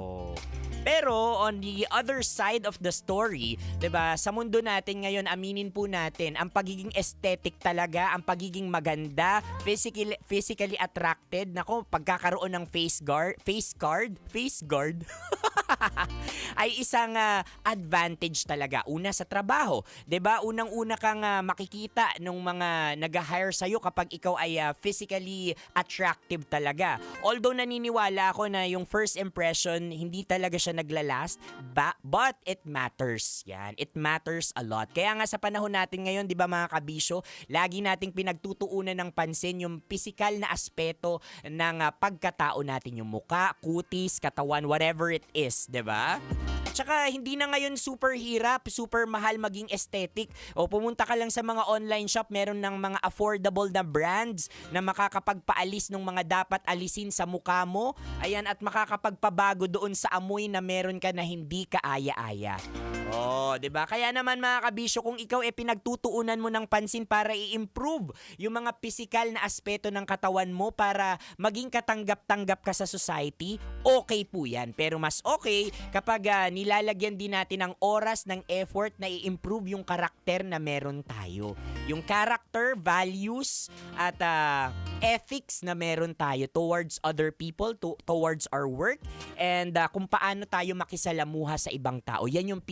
Pero on the other side of the story, 'di ba? Sa mundo natin ngayon, aminin po natin, ang pagiging aesthetic talaga, ang pagiging maganda, physically attracted, nako, pagkakaroon ng face guard ay isang advantage talaga. Una sa trabaho, 'di ba? Unang-una kang makikita nung mga nag-hire sa iyo kapag ikaw ay physically attractive talaga. Although naniniwala ako na yung first impression hindi talaga siya naglalast, but it matters. Yan, it matters a lot. Kaya nga sa panahon natin ngayon, 'di ba mga kabisyo, lagi nating pinagtutuunan ng pansin yung physical na aspeto ng pagkatao natin, yung muka, kutis, katawan, whatever it is, 'di ba? Tsaka hindi na ngayon super hirap, super mahal maging aesthetic. O pumunta ka lang sa mga online shop, meron ng mga affordable na brands na makakapagpaalis ng mga dapat alisin sa mukha mo. Ayan, at makakapagpabago doon sa amoy na meron ka na hindi kaaya-aya. 'di ba? Kaya naman mga kabisyo, kung ikaw pinagtutuunan mo ng pansin para i-improve yung mga physical na aspeto ng katawan mo para maging katanggap-tanggap ka sa society, okay po 'yan. Pero mas okay kapag nilalagyan din natin ng oras, ng effort na i-improve yung karakter na meron tayo. Yung character, values at ethics na meron tayo towards other people, towards our work, and kung paano tayo makisalamuha sa ibang tao. Yan yung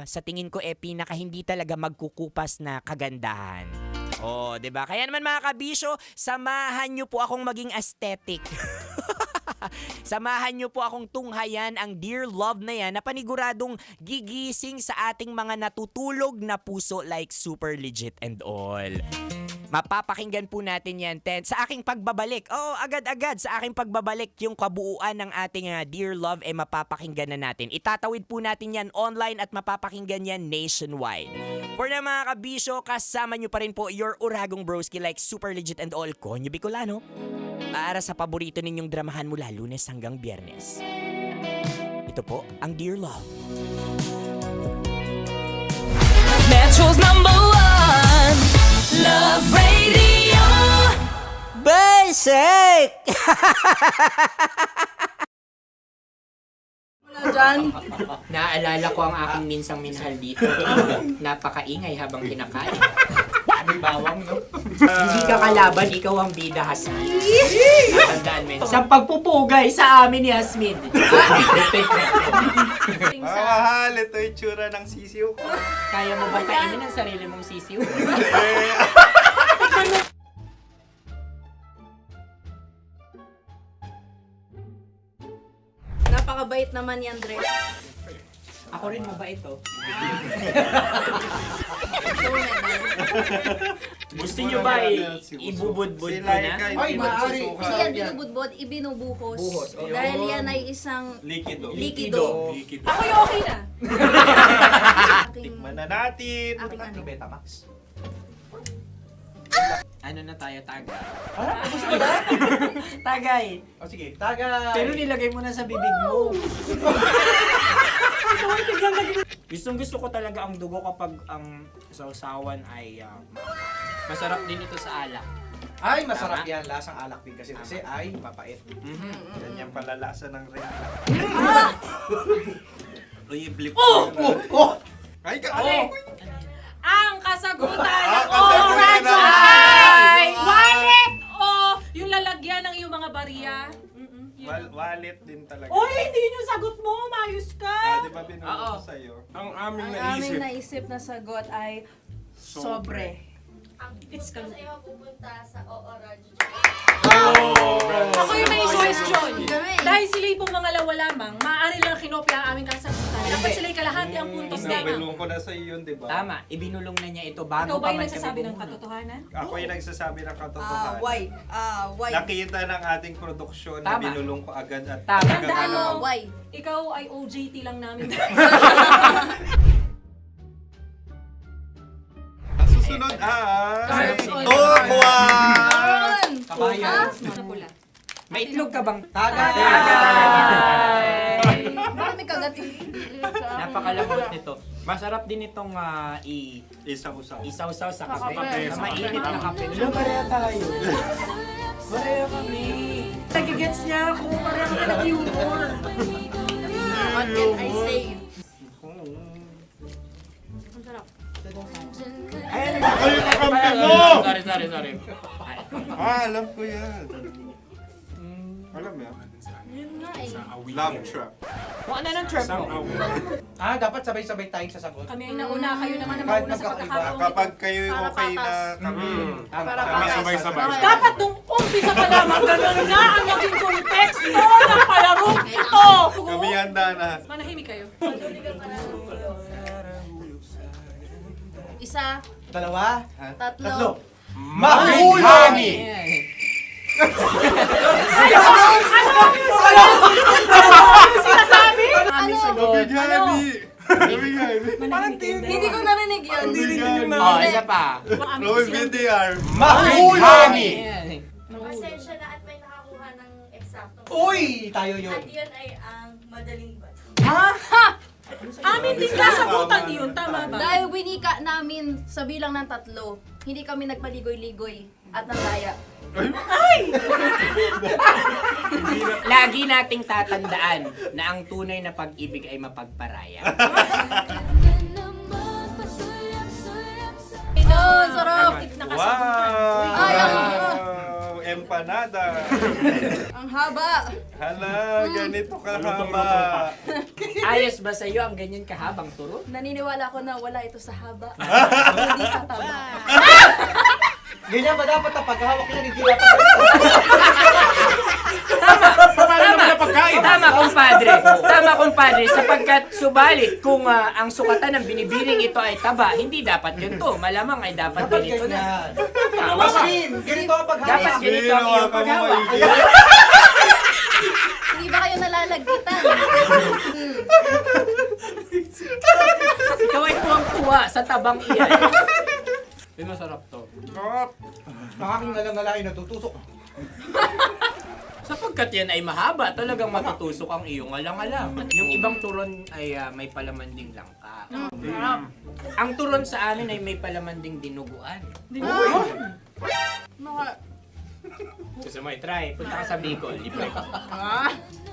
sa tingin ko pinaka hindi talaga magkukupas na kagandahan. Oh, 'di ba? Kaya naman mga kabisyo, samahan niyo po akong maging aesthetic. Samahan niyo po akong tunghayan ang Dear Love na yan na paniguradong gigising sa ating mga natutulog na puso like super legit and all. Mapapakinggan po natin yan sa aking pagbabalik. Oo, agad-agad sa aking pagbabalik yung kabuuan ng ating Dear Love mapapakinggan na natin. Itatawid po natin yan online at mapapakinggan yan nationwide. For na mga kabisyo, kasama nyo pa rin po your Uragong Broski like super legit and all, Konyo Bicolano. Para sa paborito ninyong dramahan mula Lunes hanggang Biyernes. Ito po ang Dear Love. Metro's #1 Love Radio. Basic! Naaalala ko ang aking minsang minahal dito. Napakaingay habang kinakain. May bawang, no? Hindi ka kalaban, ikaw ang bida, Hasmin. Natandaan mo yun. Sa pagpupugay sa amin ni Hasmin. Mahal, ito yung tsura ng sisiw ko. Kaya mo ba kainin ang sarili mong sisiw? Napakabait naman yan, Dre. Ako rin mabait, oh. Gusto nyo ba ibubudbud ko na? Ay, maaari. Hindi yan binubudbod, ibinubuhos. Buhos, oh. Dahil yan ay isang Likido. likido. Ako yung okay na. Tikman na natin. Aking ano? Betamax. Ano na tayo, Tagay? Gusto mo na? Tagay! O sige, tagay. Pero nilagay mo na sa bibig mo. Gustong-gusto ko talaga ang dugo kapag ang sausawan ay masarap din ito sa alak. Ay, masarap yan. Lasang alak din kasi ay mapait. Yan yung palalasa ng rin. Uy, blip. Ay, Ang kasagutan Ang ng kasagutan oras ay wallet o yung lalagyan ng iyong mga bariya. Wallet din talaga. Oy, hindi yun yung sagot mo. Mayos ka. Di ba binulong ko sa'yo? Ang aming Ang aming naisip na sagot ay sobre. It's kalu. pupunta sa OORAJ. Ako yung may suggestion. Dahil sila'y pong mga lawa lamang, maaari lang kinopya ang aming kasagutan. Dapat sila'y kalahati ang puntos lamang. Binulong ko na sa'yo yun, di ba? Tama, ibinulong na niya ito bago Ikaw ba pa yung man nagsasabi kami ng bumulong. katotohanan? Ako yung nagsasabi ng katotohanan. Why? Nakita ng ating produksyon na Tama. binulong ko agad at Tama. Tandaan mo, Why? ikaw ay OJT lang namin. Ang susunod ay... Ay, Tokwa! Kabayan. Sa pula. May itlog ka bang? Tagay! Marami kagat Napakalamot nito. Masarap din itong Isaw-usaw. isaw-saw sa kape. kape. Na mainit na kape. Pareha tayo. Pareha kami. Nagigets niya ako. Pareho kami ng humor. What can I say? Ang sarap. Ay, kakampi mo! Sorry. Alam ko yan. Alam mo yan? Yun nga eh. Love trap. Kung ano ng trap mo? Dapat sabay-sabay tayong sasagot. Kami ay nauna, kayo naman ang Kahit mauna sa magkakaiba. pagkakataon. Kapag kayo okay na kami, Para kami patas. sabay-sabay. Dapat nung umpisa pa lamang, gano'n na ang naging konteksto ng palarong ito. Kami handa na. Manahimik kayo. Isa, Dalawa. tatlo. Mahulog! Sinasabi? Ano? Hindi ko narinig yun. Oh, isa pa. Roll VTR. Mahulog! Pasensya na at may nakakuha ng eksaktong. Uy! Tayo yun. At yun ay ang madaling bato. Ha? Amin din kasagutan yun, tama ba? Dahil winika namin sa bilang ng 3, hindi kami nagpaligoy-ligoy at nandaya. Lagi nating tatandaan na ang tunay na pag-ibig ay mapagparaya. Sarap! Wow! Empanada! Ang haba! Hala, ganito kahaba. Ayos ba sa'yo ang ganyan kahabang turo? Naniniwala ko na wala ito sa haba, hindi sa taba. Ganyan ba dapat ang paghahawak niya, hindi dapat Tama, kumpadre. Tama, kumpadre. Sapagkat subalit kung ang sukatan ng binibining ito ay taba, hindi dapat ganito. Malamang ay dapat ganito na. Ganito ang paghahawak. Dapat ganito ang iyong paghawak. Hindi ba kayo nalalagkitan? Ikaw ay tuwang-tuwa sa tabang iyan. Masarap to. Ang aking nalang natutusok. Sapagkat yan ay mahaba, talagang matutusok ang iyong alang-alang. Yung ibang turon ay may palaman ding langka. Ang turon sa amin ay may palaman ding dinuguan. Gusto mo i-try? Punta ka sa Bicol, libre ka.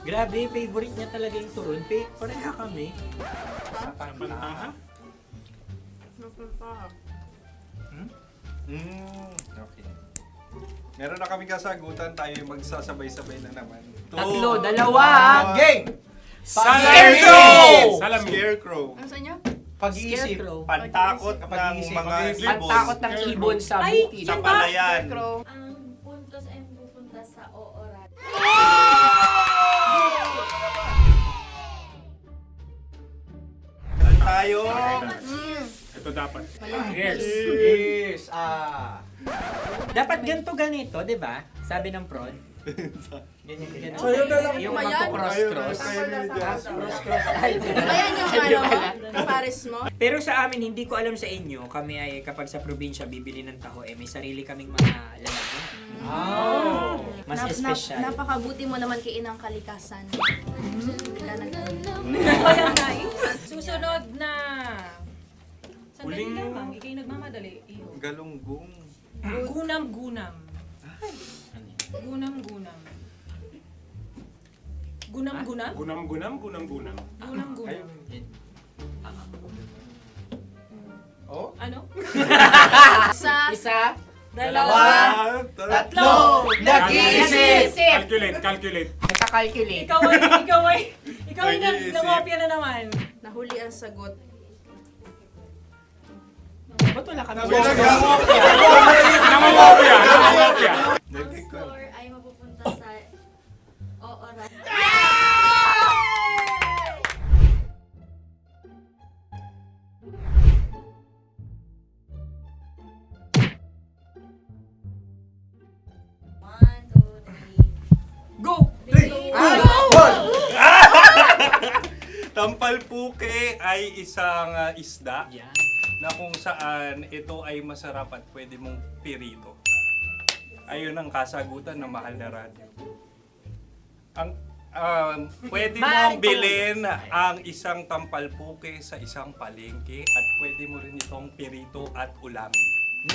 Grabe, favorite niya talaga yung turon. Pareha kami. Okay. Meron na kami kasagutan, tayo yung magsasabay-sabay na naman. 3, 2, Game! Scarecrow! Scarecrow. Ano sa inyo? Pag-iisip. Pantakot ng mga ibon. Pantakot ng ibon sa bukid. Sa palayan. Ang puntos ay pupunta sa oorat. Tayo. Ito dapat. Yes. Dapat ganito, di ba? Sabi ng prod. Ganyan. Yung magko-cross-cross. Cross-cross. Ayan yung pares mo. Pero sa amin, hindi ko alam sa inyo, kami ay kapag sa probinsya bibili ng taho, may sarili kaming mga lalagyan. Mas espesyal. Napakabuti mo naman kay Inang Kalikasan. Susunod na. Sandali lamang, ikay nagmamadali. Galunggong. Gunam-gunam. Gunam-gunam. Gunam-gunam? Gunam-gunam. Gunam-gunam. Oh? Ano? Isa. Dalawa. Tatlo. Nag-iisip! Calculate. Nagka-calculate. Ikaw ay nangopya na naman. Nahuli ang sagot. Ba't wala kami? Nangongopya. Ang score ay mapupunta sa oorat. Go! Tampalpuke ay isang isda na kung saan ito ay masarap at pwede mong pirito. Ayun ang kasagutan ng Mahal na Radyo. Pwede mong bilhin ang isang tampalpuke sa isang palengke at pwede mo rin itong pirito at ulamin.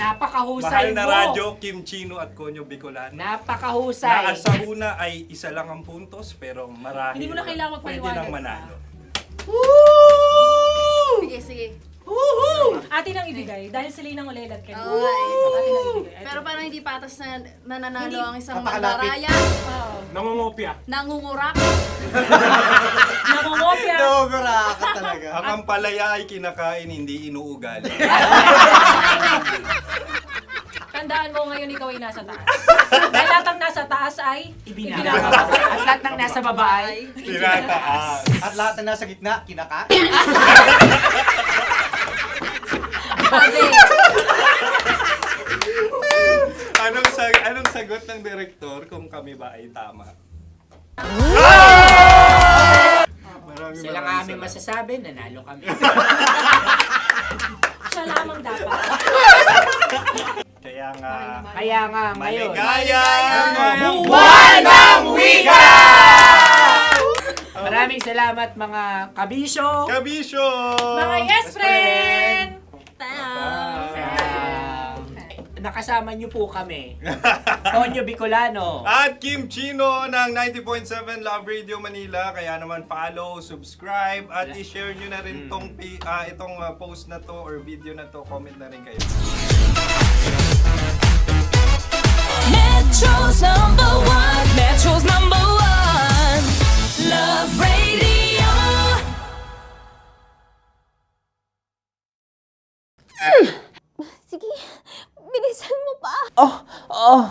Napakahusay Mahal na mo! Radyo, Kim Chino at Konyo Bicolano. Napakahusay! Na sa una ay isa lang ang puntos pero marahil Hindi mo na kailangan pwede magpaliwanag nang manalo. Sige. Atin ang ibigay dahil sila yung ulelat kayo. Oo nga Atin ang ibigay. Pero parang hindi patas na nananalo ang isang Napakalapit. mandaraya. Nangongopya. Nangungurak. Nangungopya. Nogura ka talaga. Ang ampalaya ay kinakain, hindi inuugali. Tandaan mo ngayon ikaw ay nasa taas. Dahil lahat ng nasa taas ay Ibinababa. At lahat ng nasa baba ay Tinataas. At lahat na nasa gitna, kinaka. Anong sagot ng direktor kung kami ba ay tama? sila nga aming masasabi, nanalo kami. siya lamang dapat. Kaya nga ngayon. maligayang Buwan ng Wika! Maraming salamat mga kabisyo. Kabisyo! Mga yes friend! Nakasama niyo po kami. Tonyo Bicolano. At Kim Chino ng 90.7 Love Radio Manila. Kaya naman follow, subscribe, at i-share nyo na rin itong post na to or video na to. Comment na rin kayo. Metro's #1, Metro's #1, Love Radio. Sige, bilisan mo pa. Oh,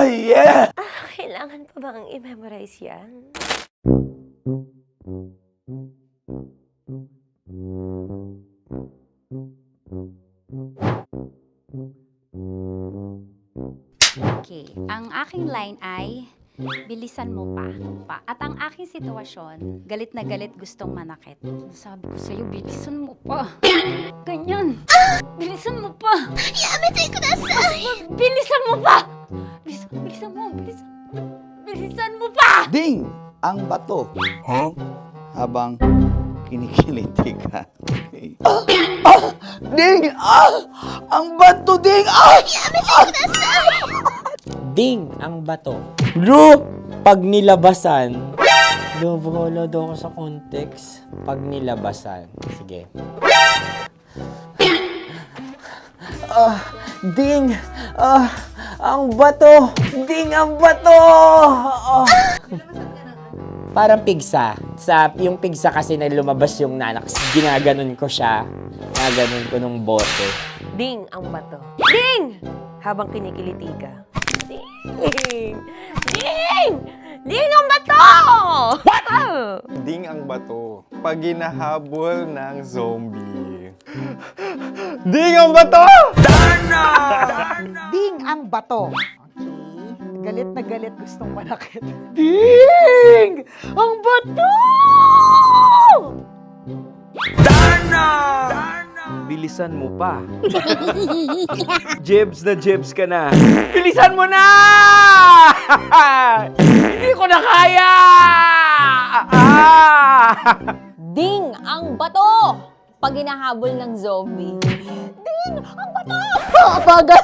yeah! Kailangan pa bang i-memorize yan? Okay, ang aking line ay, bilisan mo pa. At ang aking sitwasyon, galit na galit gustong manakit. Sabi ko sa'yo, bilisan mo pa. Ganyan. Bilisan mo pa. Yamitay ko na sa... Bilisan mo pa! Bilisan mo pa! Ding! Ang bato. Habang kinikiliti ka. Okay. Ding! Ang bato, Ding! Yamitay ko na sa... Ding ang bato. Bro, pag nilabasan. Wala daw ako sa context. Pag nilabasan. Sige. Ding! Ang bato! Ding ang bato! Parang pigsa. Yung pigsa kasi na lumabas yung nanak. Ginaganon ko siya. Ginaganon ko nung bote. Ding ang bato. Ding! Habang kinikiliti ka. Ding! Ding! Ding ang bato! What? Ding ang bato. Pag hinahabol ng zombie. Ding ang bato! Ding ang bato. Okay. Galit na galit gustong manakit. Ding! Ang bato! Bilisan mo pa. Jebs na jebs ka na. Bilisan mo na! Hindi ko na kaya! Ding ang bato! Pag hinahabol ng zombie. Ding ang bato! Bagal!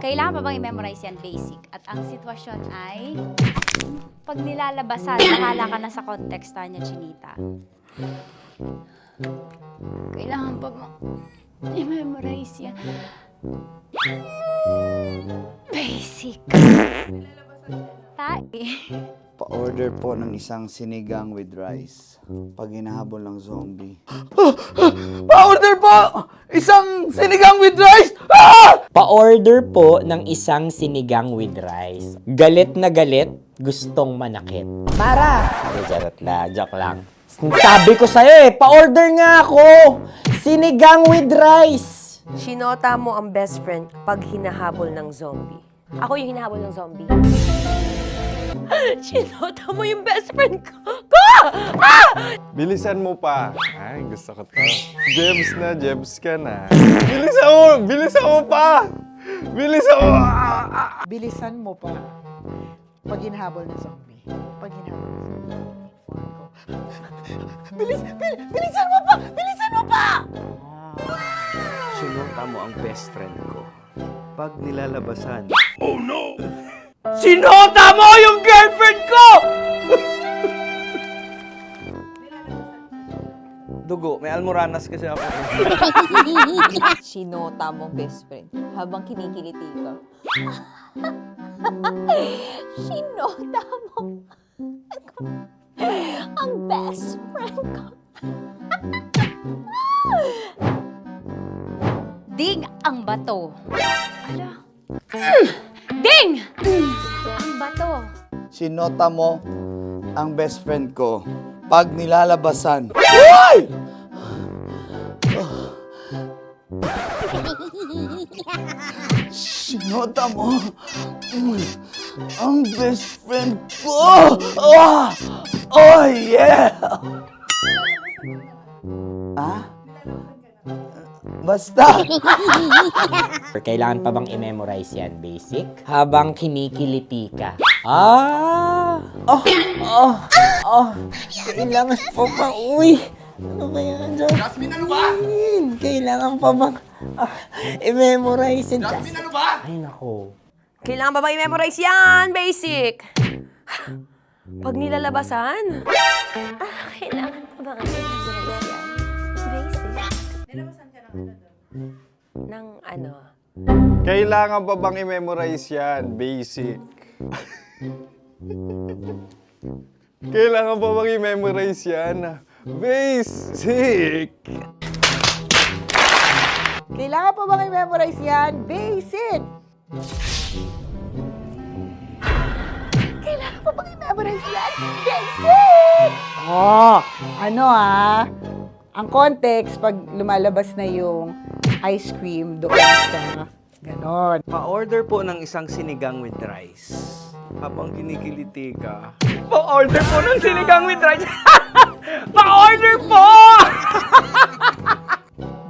Kailangan pa bang i-memorize yan basic? At ang sitwasyon ay, pag nilalabasan, bahala ka na sa konteksta niya, Chinita. Kailangan pa bang i-memorize yan? Basic. Pa-order po ng isang sinigang with rice. Pag hinahabol ng zombie. Pa-order po! Isang sinigang with rice! Pa-order po ng isang sinigang with rice. Galit na galit, gustong manakit. Para! Charot na, joke lang. Sabi ko sa'yo pa-order nga ako! Sinigang with rice! Sinota mo ang best friend pag hinahabol ng zombie. Ako yung hinahabol ng zombie. Sinota mo yung best friend ko! Bilisan mo pa. Ay, gusto ko to. Jebs na, jebs ka na. Bilisan mo pa! Bilisan mo! Bilisan mo pa. Pag hinahabol ng zombie. Pag hinahabol ng zombie. Bilisan mo pa! Bilisan mo pa! Sinota mo ang best friend ko. Pag nilalabasan. Oh no! Sinota mo yung girlfriend ko! Dugo, may almoranas kasi ako. Sinota mo best friend habang kinikiliti ka. Sinota mo ang best friend ko. Ding ang bato. Ala. Ding! Ang bato. Sinota mo ang best friend ko. Pag nilalabasan. Hoy! Sinota mo ang best friend ko. Oh yeah! Basta. Kailangan pa bang i-memorize yan, basic? Habang kinikiliti ka. Kailangan pa ba? Uy! Ano ba yan, Jasmine? Jasmine, ano ba? Kailangan pa bang i-memorize yan, Jasmine, ano ba? Ay, nako. Kailangan ba bang i-memorize yan? Basic. Pag nilalabasan? Kailangan pa bang i-memorize yan? Basic. Nilabasan ka ng ano? Kailangan pa bang i-memorize yan? Basic. Kailangan pa bang i-memorize yan? Basic. Kailangan pa bang i-memorize yan? Basic! Kailangan pa bang i-memorize yan? Basic! Ang context, pag lumalabas na yung ice cream doon sa ganon. Pa-order po ng isang sinigang with rice. Habang kinikiliti ka. Pa-order po ng sinigang with rice! Pa-order po!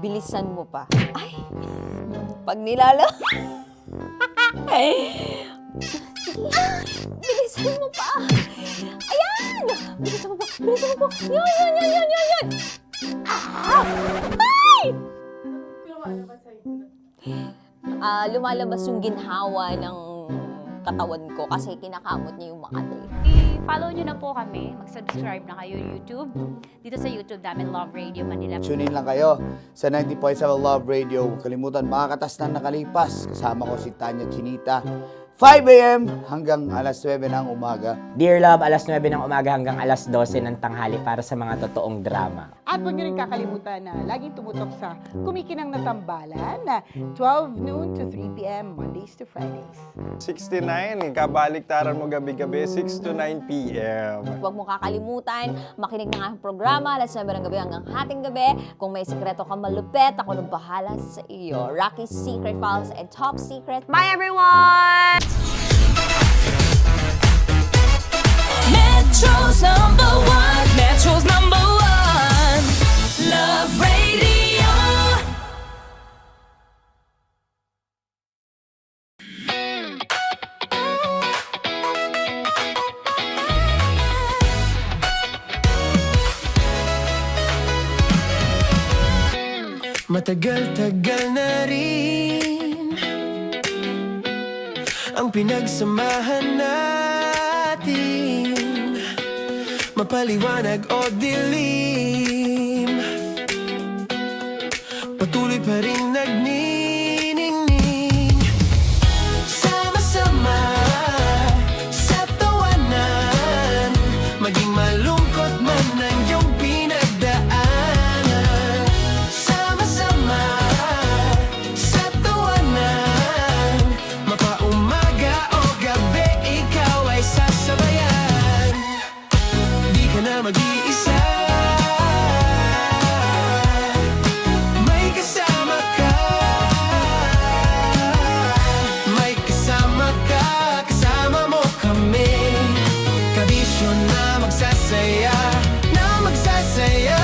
Bilisan mo pa. Ay! Pag nilala... Bilisan mo pa! Ayan! Bilisan mo pa! Bilisan mo pa! Yan! Ay! Lumalabas yung ginhawa ng katawan ko kasi kinakamot niya yung Makati. I-follow nyo na po kami. Mag-subscribe na kayo YouTube. Dito sa YouTube namin, Love Radio Manila. Tune in lang kayo sa 90.7 Love Radio. Huwag kalimutan, mga katas na nakalipas. Kasama ko si Tanya Chinita. 5 a.m. hanggang alas 9 ng umaga. Dear Love, alas 9 ng umaga hanggang alas 12 ng tanghali para sa mga totoong drama. At huwag nyo rin kakalimutan na laging tumutok sa Kumikinang na Tambalan na 12 noon to 3 p.m. Mondays to Fridays. 69, kabaliktaran mo gabi-gabi, 6 to 9 p.m. Huwag mo kakalimutan, makinig ng aking programa, alas 9 ng gabi hanggang hating gabi. Kung may sikreto ka malupet, ako nang bahala sa iyo. Rocky's Secret Files and Top Secret. Bye everyone! Metro's #1, Metro's #1, Love Radio. Matagal-tagal na rin ang pinagsamahan natin, mapaliwanag o dilim, patuloy pa rin nagniningning. Sama-sama sa tawanan, maging malungkot man ang iyong pinagdaanan. Sama-sama sa tawanan, mapaumaga o gabi, ikaw ay sasabayan. Di ka na mag-iisa, may kasama ka. May kasama ka, kasama mo kami. Kabisyo na magsasaya, na magsasaya.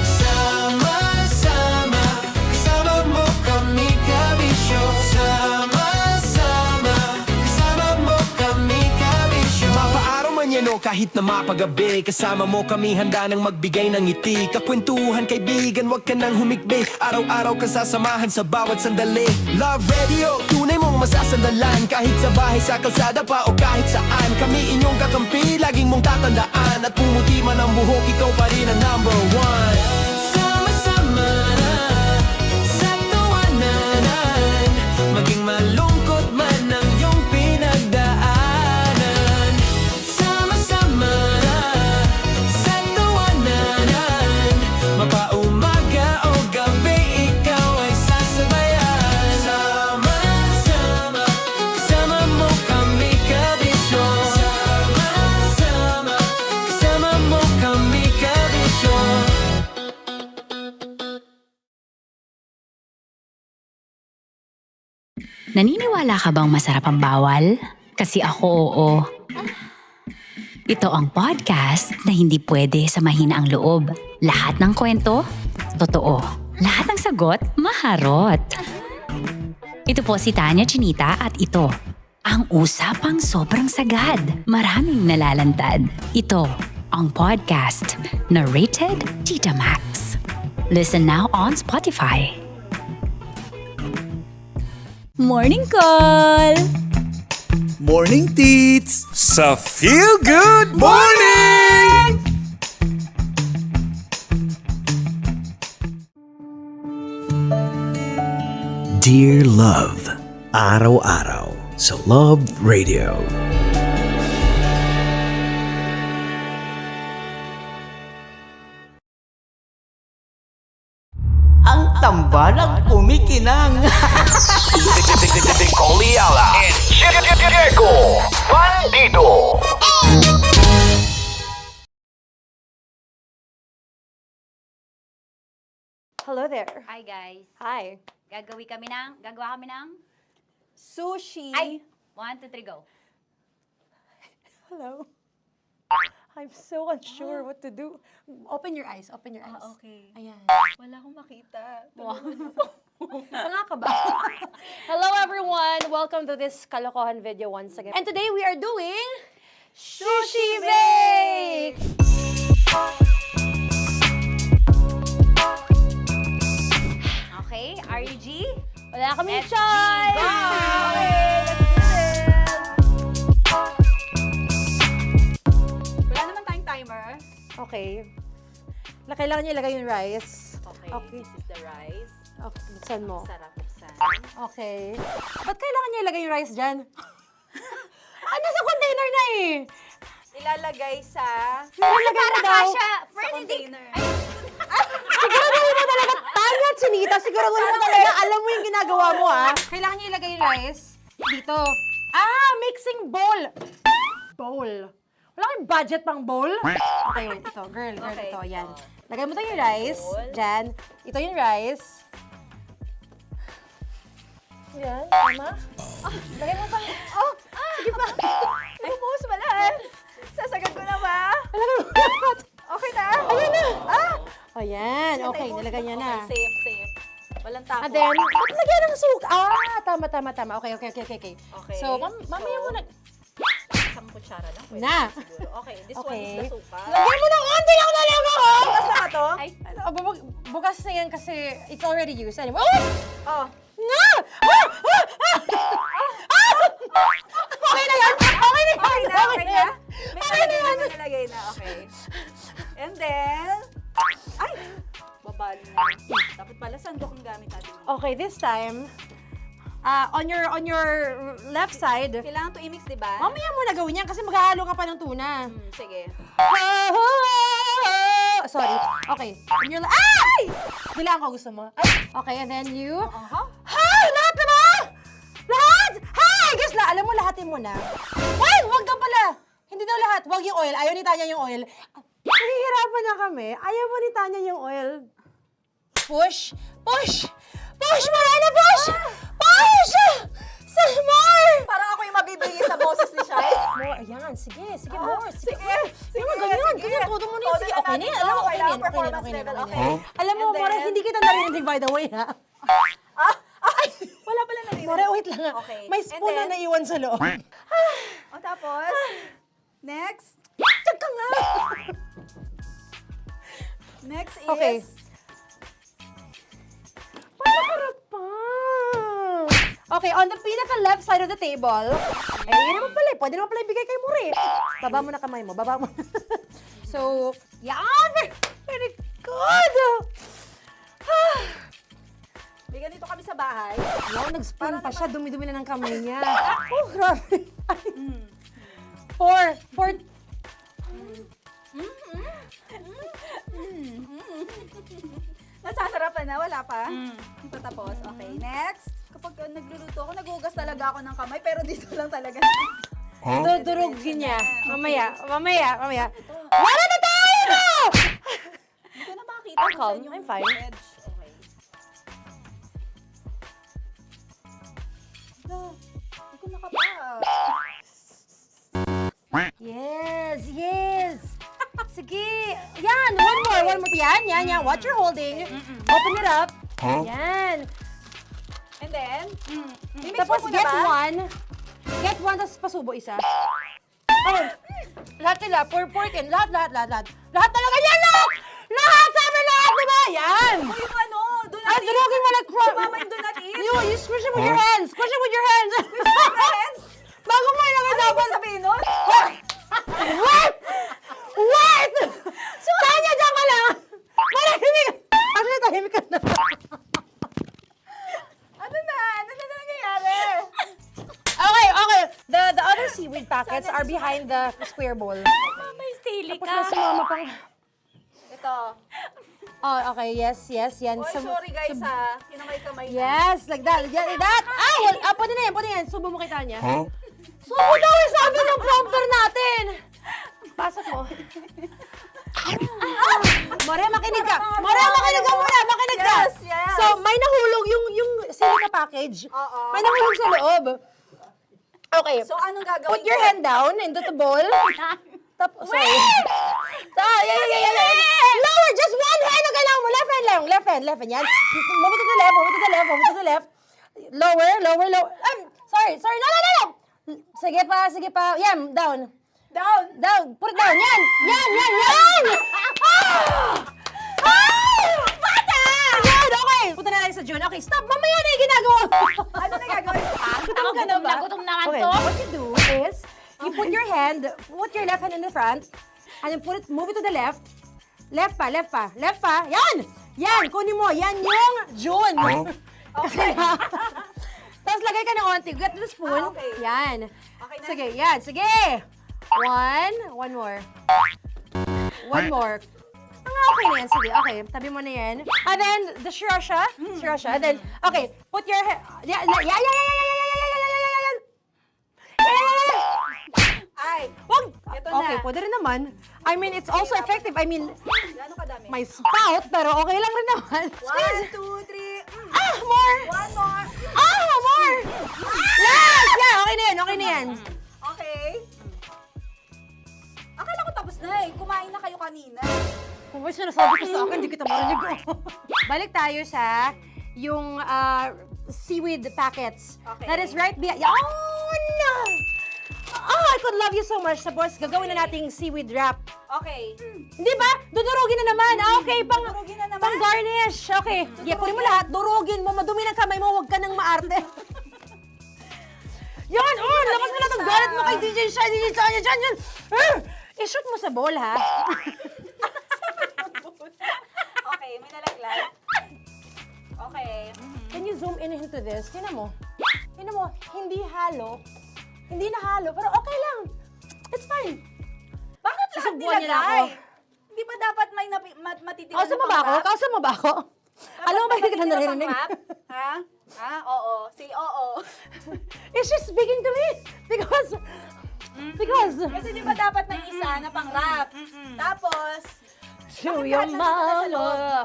Sama-sama, kasama mo kami, kabisyo. Sama-sama, kasama mo kami, kabisyo. Mapaaraw man yan o kahit na mapagabi, kasama mo kami, handa nang magbigay ng ngiti. Kakwentuhan, kaibigan, wag ka nang humikbi. Araw-araw ka sasamahan sa bawat sandali. Love Radio, tunay mong masasandalan. Kahit sa bahay, sa kalsada pa o kahit saan, kami inyong kakampi, laging mong tatandaan. At pumuti man ang buhok, ikaw pa rin ang #1. Sama-sama sa tawanan, maging malungkot man ang iyong pinagdaanan. Sama-sama sa tawanan, mapaumaga o gabi, ikaw ay sasabayan. Sama-sama, kasama mo kami, kabisyo. Sama-sama, kasama mo kami, kabisyo. Naniniwala ka bang masarap ang bawal? Kasi ako, oo. Ito ang podcast na hindi pwede sa mahina ang loob. Lahat ng kwento, totoo. Lahat ng sagot, maharot. Ito po si Tanya Chinita at ito, ang usapang sobrang sagad, maraming nalalantad. Ito, ang podcast na Rated Tita Max. Listen now on Spotify. Morning call! Morning, Tits! Sa Feel Good Morning! Dear Love, araw-araw sa Love Radio. Ang tambalang kumikinang. Nicole Ayala and Diego Bandido. Hello there. Hi guys. Hi. Gagawa kami ng Sushi. Ay! 1, 2, 3, go. Hello. I'm so unsure what to do. Open your eyes. Open your eyes. Okay. Ayan. Wala akong makita. Tanga ka ba? Hello everyone! Welcome to this kalokohan video once again. And today we are doing Sushi Bake! Okay, RG? Wala kami Let's choice! Go! Okay, let's do this! Wala naman tayong timer. Okay. Kailangan niyo ilagay yung rice. Okay, this is the rice. Okay, buksan mo. Sarap buksan. Okay. Ba't kailangan niya ilagay yung rice dyan? Nasa container na eh! Ilalagay sa... Ilalagay mo daw. container. Siguraduhin mo talaga, Tanya Chinita, siguraduhin mo talaga, alam mo yung ginagawa mo Kailangan niya ilagay yung rice dito. Mixing bowl. Bowl. Wala kayong budget pang bowl? Okay, wait, ito, girl, Okay, ito, yan. Lagay mo tayo yung rice, dyan. Ito yung rice. Yan, tama? Lagay mo pang, sige pa. Bumuhos mo lahat. Sasagad ko na ba? Lagay mo lahat. Okay na? Ayun na. Ayan, okay, nilagay niya na. Okay, safe. Walang tapon. And then, ba't lagyan ng suka? Tama. Okay. Okay. So, mamaya mo na. Isang kutsara lang. Pwede Na. siguro. Okay, this one Okay. is the suka. Lagyan mo ng konti lang talaga ko! Bukas na to? Ay, bukas na yan kasi it's already used. Anyway, Oh. Nga! Okay na yan! Okay na yan! Okay na? Okay na yan! May nalagay na. Okay. And then, ay! Babali na. Dapat pala sandok ang gamit natin. Okay, this time, on your left side, Kailangan to i-mix, di ba? mamaya mo na gawin yan kasi maghahalo ka pa ng tuna. Sige. Sorry. Okay. On your ay! Bilang ko gusto mo. Ay, okay, and then you... Lahat na ba? Lahat? Guess na. Alam mo, lahatin mo na. Wait, wag ka pala. Hindi daw lahat. Wag yung oil. Ayaw ni Tanya yung oil. Nahihirapan na kami. Ayaw mo ni Tanya yung oil. Push. Push mo na, push! Push! Some more! Parang ako yung mabibigay sa boses ni Shai. More, ayan. Sige, more. Sige. Sige, Ganyan. Todo mo na yun. Sige, okay na yan. Alam mo, okay na yan. Performance level, okay. Alam mo, And then- More, hindi kita narinig by the way, ha? Wala pala narinig. More, wait lang. Okay. May And spoon na then- naiwan sa loob. O tapos, next. Diyan ka nga! Next is... Okay. Panakarap pa! Okay, on the pinaka-left side of the table, yun naman pala, pwede naman pala ibigay kay More. Baba mo na kamay mo, baba mo. So, yan! Very good! Bigyan dito kami sa bahay. Wow, nag-spoon pa siya, dumi-dumi na ng kamay niya. Oh, grabe. Four. Nasasarapan na, wala pa? Patapos. Okay, next. Kapag nagluluto ako, naghugas talaga ako ng kamay, pero dito lang talaga. Dudurugin niya. Mamaya. Wala na tayo! Hindi ko na makita. I'm kung calm. saan yung I'm fine. edge. Okay. Hindi ko nakapa. Yes! Sige! Yan! One more! Yan! What you're holding. Open it up. Huh? Yan. And then, Tapos get one. Get one, tapos pasubo isa. Oh, lahat nila, porkin, lahat. Lahat talaga yan, lahat! Lahat! Sabi lahat, diba? Yan! o yung ano, do not Ah, eat. durugin mo like Si Mama yung do not eat. You squish it with your hands. Squish it with your hands. Bago mo ilagay Ano dapat. ibig sabihin nun? Wait! Wait! Tanya, dyan ka lang. Manahimik. Actually, tahimik ka na. Ano na nangyayari? Okay. The other seaweed packets are behind the square bowl. May sili Tapos na si Mama pang... Ito. Oh, okay. Yes. Yan. Oy, sorry guys ha. Kinamay-kamay na. Yes, like that. Like that. Ay, pwede na yan. Subo mo kay Tanya. Huh? Subo daw yung sabi ng prompter natin. Pasok mo. Maria, makinig ka. Maria, makinig ka muna. Makinig ka. Yes. So, may nahulog yung silica package. Oo. May nahulog sa loob. Okay. So, anong gagawin Put your ko? hand down into the bowl. Tapos, sorry. Yeah. Lower, just one hand ang kailangan mo. Left hand. Yan. Move it to the left. Lower. Sorry. No. Sige pa. Yan, down. Down. Put it down. Yan. Bata! Yan, okay. Punta na lang sa June. Okay, stop. Mamaya na yung ginagawa. Ano na gagawin ko? Gutom na nga Okay, to. what you do is, you put your left hand in the front, and then move it to the left. Left pa. Yan, kunin mo. Yan yung June. Okay. Tapos lagay ka ng onti. Get the spoon. Okay. Yan. Okay na. Sige, yan. Sige. One more. One more. Okay na yan. Sige, okay. Tabi mo na yan. And then, the sriracha. And then, okay. Put your head. Yan. Ay, Wag! Ito na. Okay, pwede rin naman. I mean, it's also effective. I mean, gano'ng kadami? may spout, pero okay lang rin naman. 1, 2, 3. More! One more. More! Yes! Yeah, okay na yan. Okay. Akala ko tapos na eh. Kumain na kayo kanina. Kung may sinasabi ko sa akin, hindi kita marinig. Balik tayo sa yung seaweed packets. Okay. That is right behind. Oh, no! Oh, I could love you so much. Tapos, gagawin na nating seaweed wrap. Okay. Hindi ba? Dudurugin na naman. Okay, Dudurugin na naman? pang garnish. Okay. Yeah, kunin mo lahat. Durugin mo. Madumi ng kamay mo. Huwag ka nang maarte. Yan! Oh, lakas mo lang ang galit mo kay DJ Shiny. Yan. I-shoot mo sa bowl, ha? Okay, may nalaglag. Okay. Can you zoom in into this? Tingnan mo. Hindi halo. Hindi na halo, pero okay lang. It's fine. Bakit lahat Susubuan niya na ako. nilagay? Hindi ba dapat may matitira Kausa mo ba ako? Alam mo ba hindi kita naririnig? Ha? Oo. Say oo. Is she speaking to me? Because... Kasi di ba dapat may isa na pang-rap? Tapos, Show bakit your lahat nandun na sa loob? mama.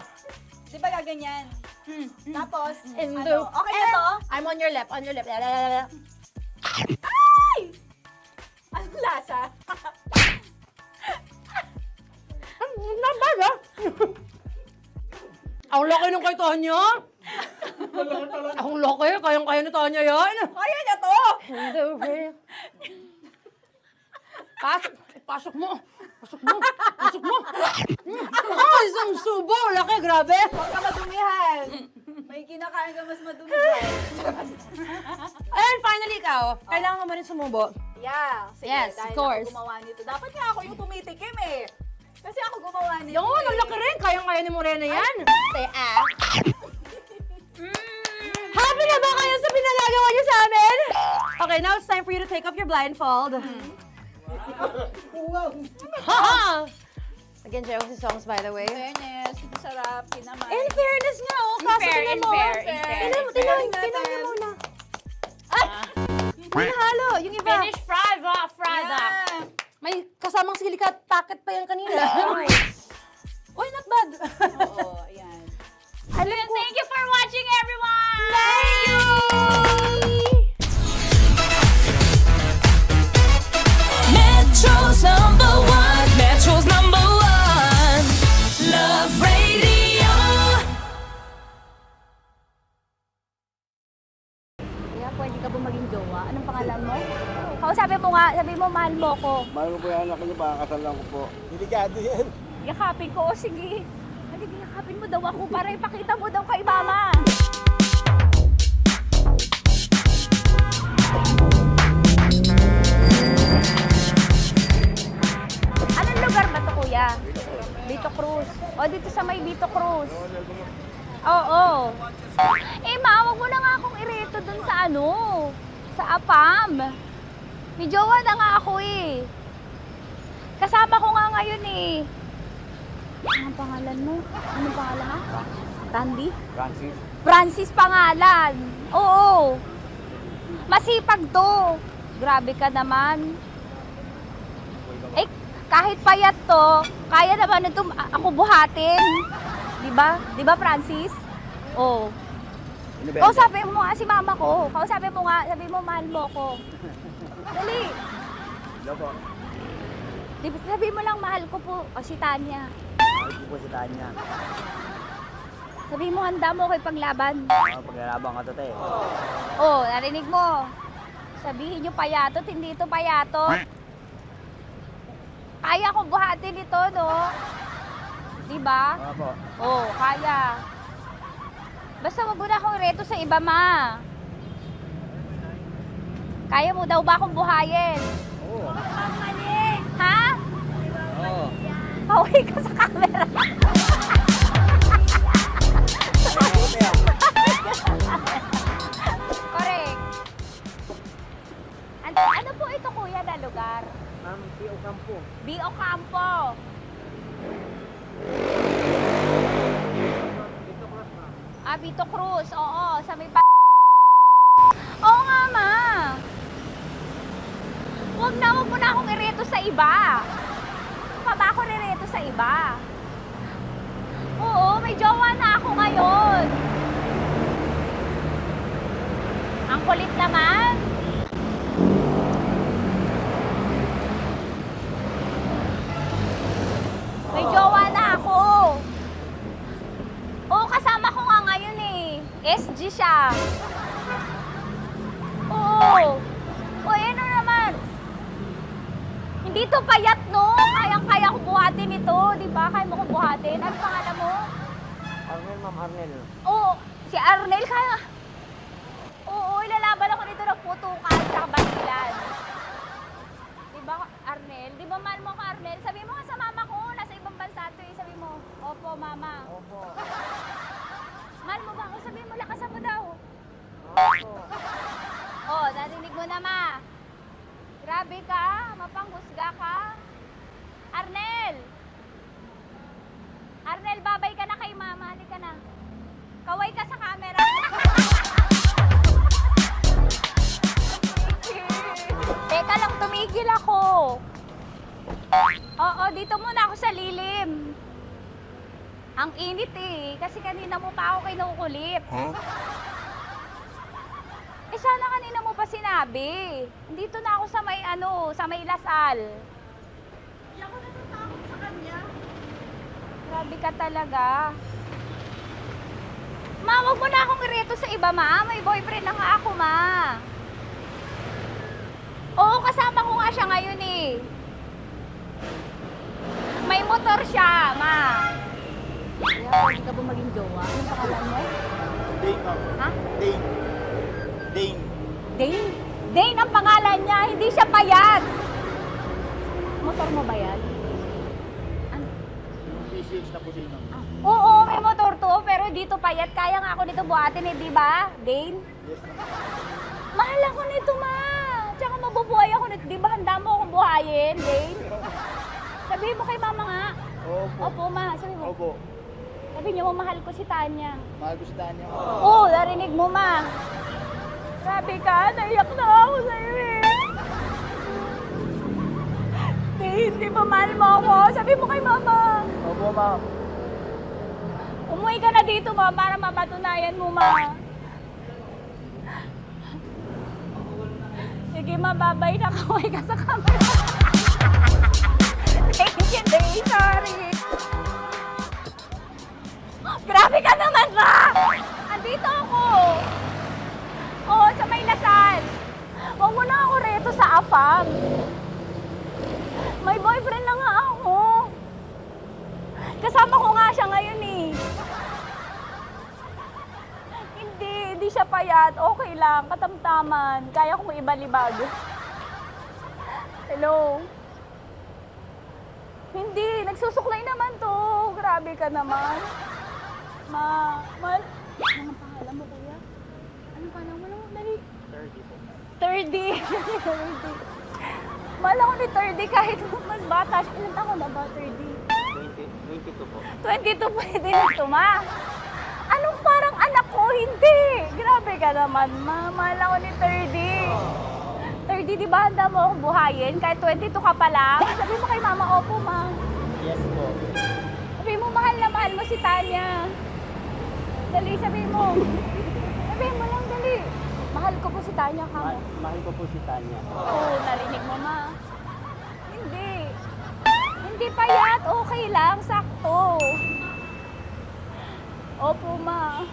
Di ba gaganyan? Tapos, In ano? the... Okay na to? I'm on your left. Ay! Anong lasa? Not bad, ha? Ang laki nung kay Tonya. Ang laki. Kayang-kaya ni Tonya yan. Kaya niya to! Pasok mo. Isang subo. Laki, grabe. Huwag ka madumihan. May kinakain ka mas madumi dyan. And finally, ikaw. Kailangan mo rin sumubo. Yeah. Sige, Yes, dahil of course. ako gumawa nito. Dapat nga ako yung tumitikim eh. Kasi ako gumawa nito. Yung, ang laki rin. Kayang-kaya ni Morena yan. Happy na ba kayo sa pinagagawa niyo sa amin? Okay, now it's time for you to take off your blindfold. Again, Jay, what's the songs, by the way? In fairness, ito sarap, kinamay. In fairness nga, oh. Kaso tingnan mo. Tingnan niyo muna. Hindi nahalo. Yung iba. Finish fried up. May kasamang silika at packet pa yan kanina. Uy, not bad. Oo, ayan. Thank you for watching, everyone! Thank you! Metro's number one, Love Radio. pwede ka ba maging jowa? Anong pangalan mo? Kausapin mo nga, sabi mo, mahal mo ko. Mahal ko po yung anak niyo, pakakasal lang ko po. Delikado yan. Yakapin ko, o sige. Halika, yakapin mo daw ako para ipakita mo daw kay mama. Anong lugar ba to, kuya? Vito Cruz. O, dito sa may Vito Cruz. Oo. Eh, ma, wag mo na nga akong ireto dun sa ano, sa APAM. May jowa na nga ako eh. Kasama ko nga ngayon eh. Anong pangalan mo? Anong pangalan ha? Randy? Francis. Francis pangalan. Oo. Masipag to. Grabe ka naman. Eh, kahit payat to, kaya naman ito ako buhatin. Diba? Diba, Francis? Oo. Kausapin mo nga si mama ko. Kausapin mo nga, sabi mo, mahal mo ko. Dali. Loko. Sabi mo lang, mahal ko po. O, si Tanya. Mahal ko po si Tanya. Sabi mo, handa mo kay paglaban. Paglalaban ka to, te. Oh, narinig mo. Sabihin nyo payatot, hindi ito payatot. Kaya kong buhatin ito, no? Diba? Opo. Oh, kaya. Basta wag mo na akong reto sa iba, ma. Kaya mo daw ba akong buhayin? Oo. Ha? Oo. Paway ka sa camera. Correct. Ano po ito, kuya, na lugar? B.O. Campo. B.O. Campo. Vito Cruz. Oo, sa may Oo nga, ma. Wag mo na akong ireto sa iba. Pa ba ako nireto sa iba? Oo, may jowa na ako ngayon. Ang kulit naman. May jowa na ako. Oo, kasama ko nga ngayon eh. SG siya. Oo. O, ano naman? Hindi to payat, no? Kayang-kaya ko buhatin ito. Di ba? Kaya mo kong buhatin. Ano pangalan mo? Arnel, ma'am, Arnel. Oo, si Arnel kaya. Oo, ilalaban ako nito ng putukan sa basilan. Di ba, Arnel? Di ba mahal mo ko, Arnel? Sabi mo nga sa mama ko, nasa ibang bansa to eh. Sabi mo, opo, mama. Opo. Mahal mo ba ako? Sabi mo, lakasan mo daw. Opo. Oh, narinig mo na, ma. Grabe ka, mapanghusga ka. Arnel! Arnel, babay ka na kay mama. Halika na. Kaway ka sa camera. Teka lang, tumigil ako. Oo, dito muna ako sa lilim. Ang init eh, kasi kanina mo pa ako kinukulit. Huh? Eh sana kanina mo pa sinabi. Dito na ako sa may sa may Lasal. Hindi ako natatakot sa kanya. Grabe ka talaga. Ma, wag mo na akong ireto sa iba, ma. May boyfriend na nga ako, ma. Oo, kasama ko nga siya ngayon eh. May motor siya, ma. Kaya pwede ka ba maging jowa? Anong pangalan mo? Dane, ma'am. Ha? Dane. Dane. Dane? Dane ang pangalan niya, hindi siya payat. Motor mo ba yan? Ano? PCX na po sila, ma'am. Oo, may motor to, pero dito payat. Kaya nga ako nito buhatin eh, di ba? Dane? Yes, ma'am. Mahal ako nito, ma. Tsaka mabubuhay ako nito. Di ba handa mo akong buhayin, Dane? Sabihin mo kay mama nga. Opo. Opo, ma. Sabi mo. Opo. Sabi niyo, mahal ko si Tanya. Mahal ko si Tanya, ma'am. Oo, narinig mo, ma. Grabe ka, naiyak na ako sa'yo eh. Hindi ba mahal mo ako? Sabi mo kay mama. Opo, ma'am. Umuwi ka na dito, ma, para mapatunayan mo, ma. Sige, ma, babay na. Kaway ka sa camera. Thank you, Day. Sorry. Grabe ka naman, ma! Andito ako. Oo, sa may Lasal. wag. May boyfriend na nga ako. Kasama ko nga siya ngayon eh. Hindi siya payat. Okay lang, katamtaman. Kaya kong ibalibag. Hello? Hindi, nagsusuklay naman to. Grabe ka naman. Anong pangalan mo, kuya? Anong pangalan mo? Dali. 30. 30. Mahal ako ni 30 kahit mas bata siya. Ilan taon na ba, 30? 22 po. 22 pwede na ito, ma. Anong parang anak ko? Hindi. Grabe ka naman, ma. Mahal ako ni 30. 30, di ba handa mo akong buhayin? Kahit 22 ka pa lang. Sabi mo kay mama, opo, ma. Yes po. Sabi mo, mahal na mahal mo si Tanya. Dali, sabi mo. Sabi mo lang, dali. Mahal ko po si Tanya, ka mo. Mahal ko po si Tanya. Oo, narinig mo, ma. Hindi. Hindi payat. Okay lang. Sakto. Opo, ma.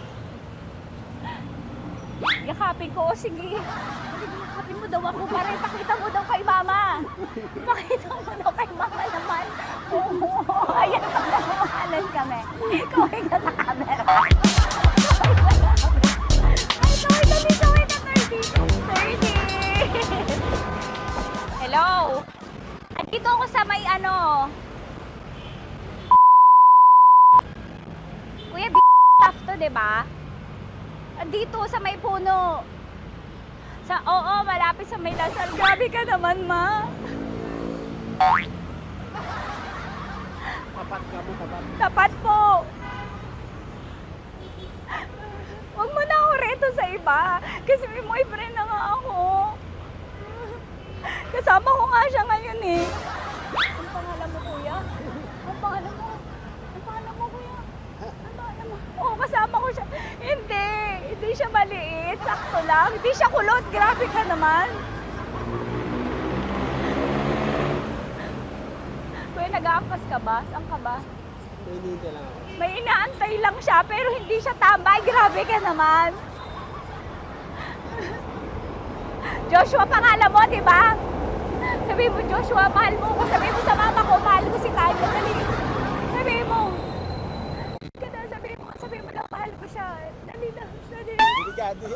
Yakapin ko. O, sige. Yakapin mo daw ako para ipakita mo daw kay mama. Ipakita mo daw kay mama naman. Oo. Ayan, nagmamahalan kami. Kaway ka sa camera. Ay, kaway ka 30. Hello? Andito ako sa may Kuya, tough to, diba? Andito sa may puno. Oo, malapit sa may Lasal. Grabe ka naman, ma. Tapat ka mo, tapat. Tapat po. Huwag mo na ako reto sa iba. Kasi may boyfriend na nga ako. Kasama ko nga siya ngayon eh. Ang pangalan mo, kuya? Ang pangalan mo? Ang pangalan mo, kuya? Ang pangalan mo? Oo, kasama ko siya. Hindi siya maliit. Sakto lang. Hindi siya kulot. Grabe ka naman. Kuya, nag-aangkas ka ba? Saan ka ba? Dito lang ako. May inaantay lang siya, pero hindi siya tambay. Grabe ka naman. Joshua, pangalan mo, di ba? Sabi mo, Joshua, mahal mo ko. Sabi mo sa mama ko, mahal ko si Tanya. Dali. Sabi mo. Sabi mo lang, mahal ko siya. Dali lang. Dali.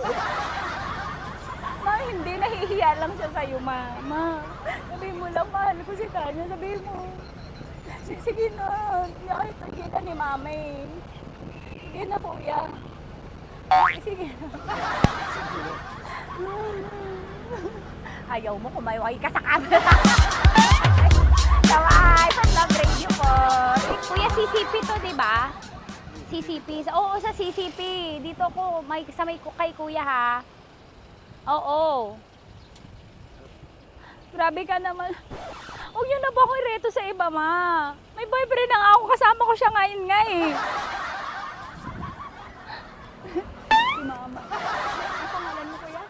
Ma, hindi. Nahihiya lang siya sa'yo, ma. Sabi mo lang, mahal ko si Tanya. Sabi mo. Sige na. Nakita kita ni mama eh. Sige na, kuya. Sige na. Ayaw mo, kumayaway ka sa camera. Taway, sa Love Radio po. Kuya, CCP to, di ba? CCP. Oo, sa CCP. Dito ko, kay kuya ha. Oo. Grabe ka naman. Huwag niyo na ba akong ireto sa iba, ma? May boyfriend na nga ako. Kasama ko siya ngayon nga eh. Si mama. Ang pangalan mo, kuya?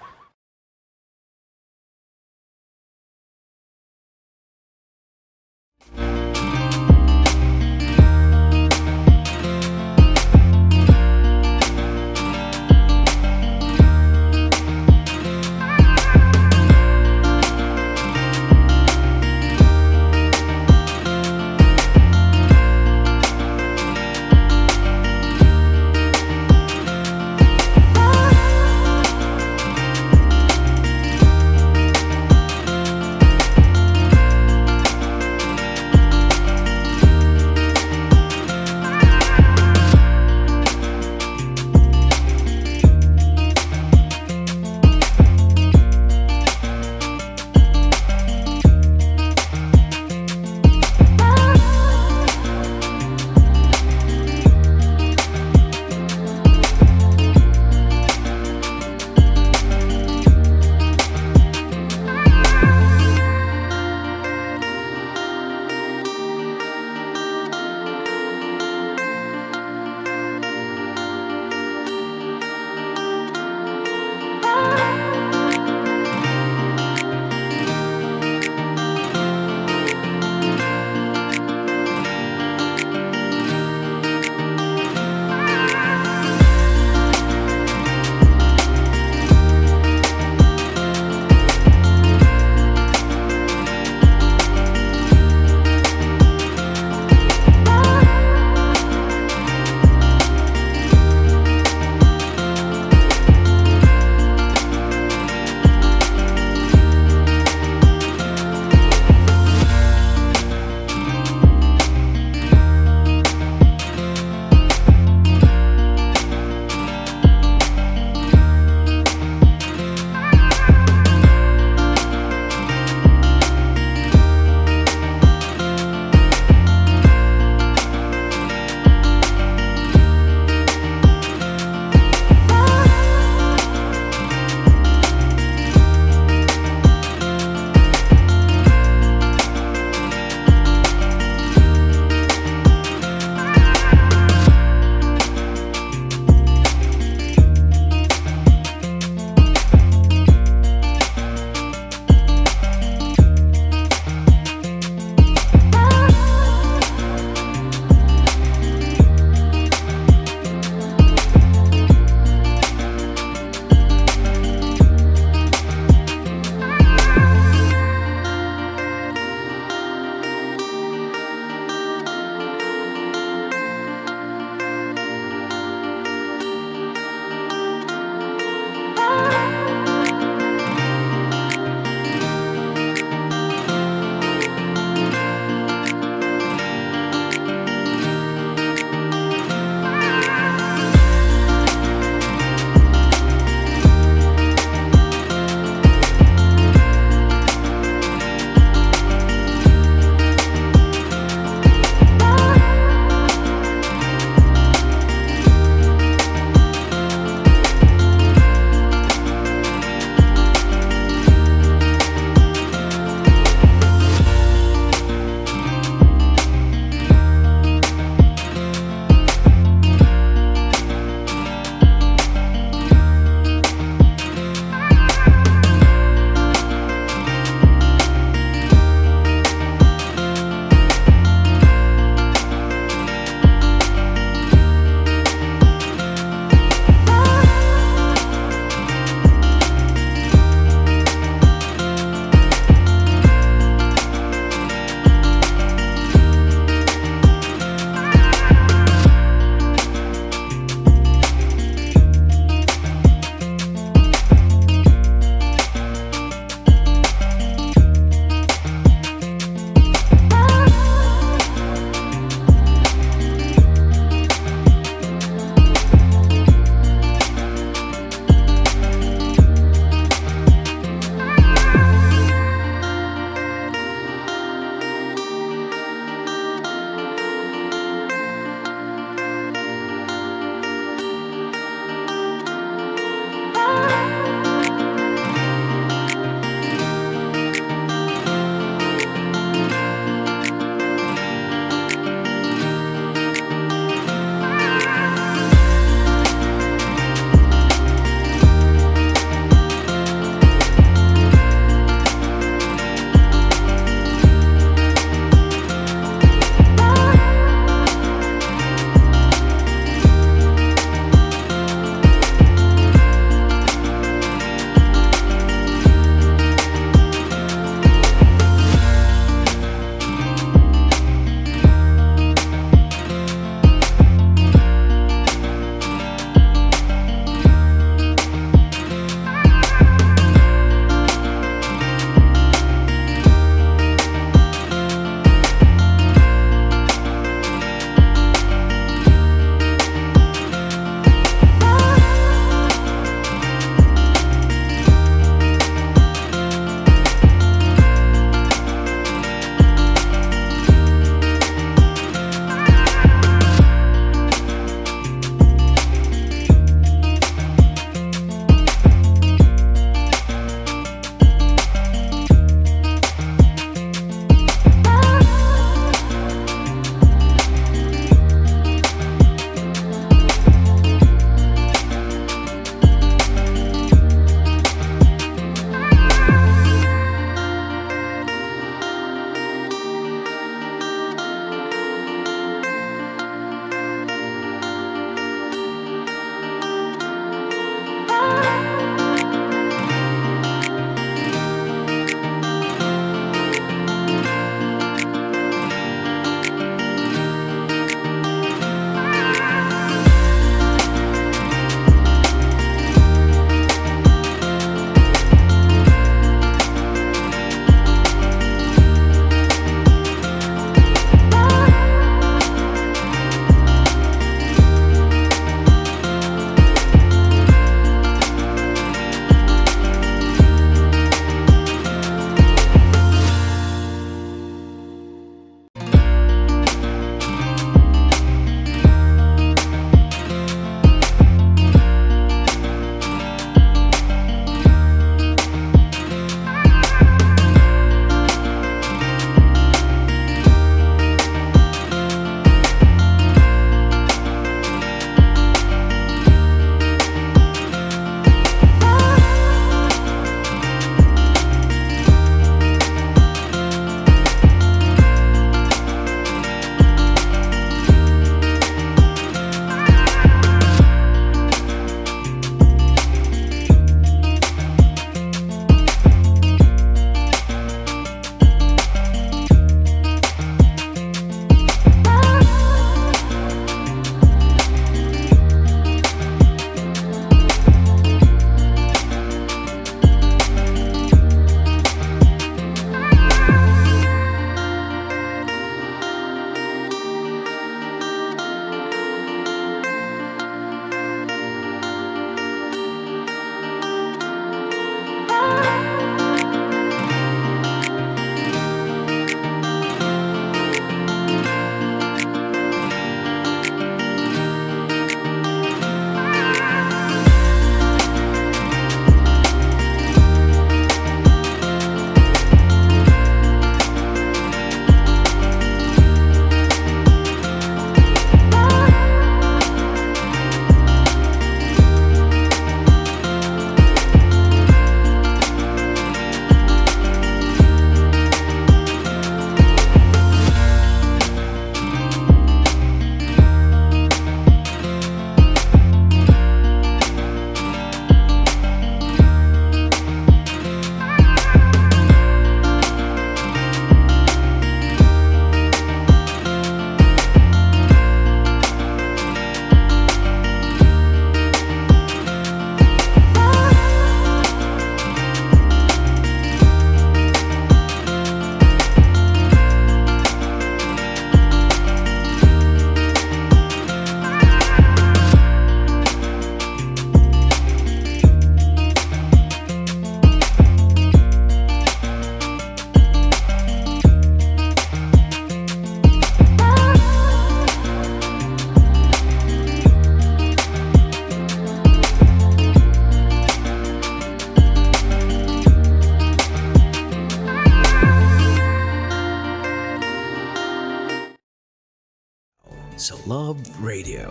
sa Love Radio.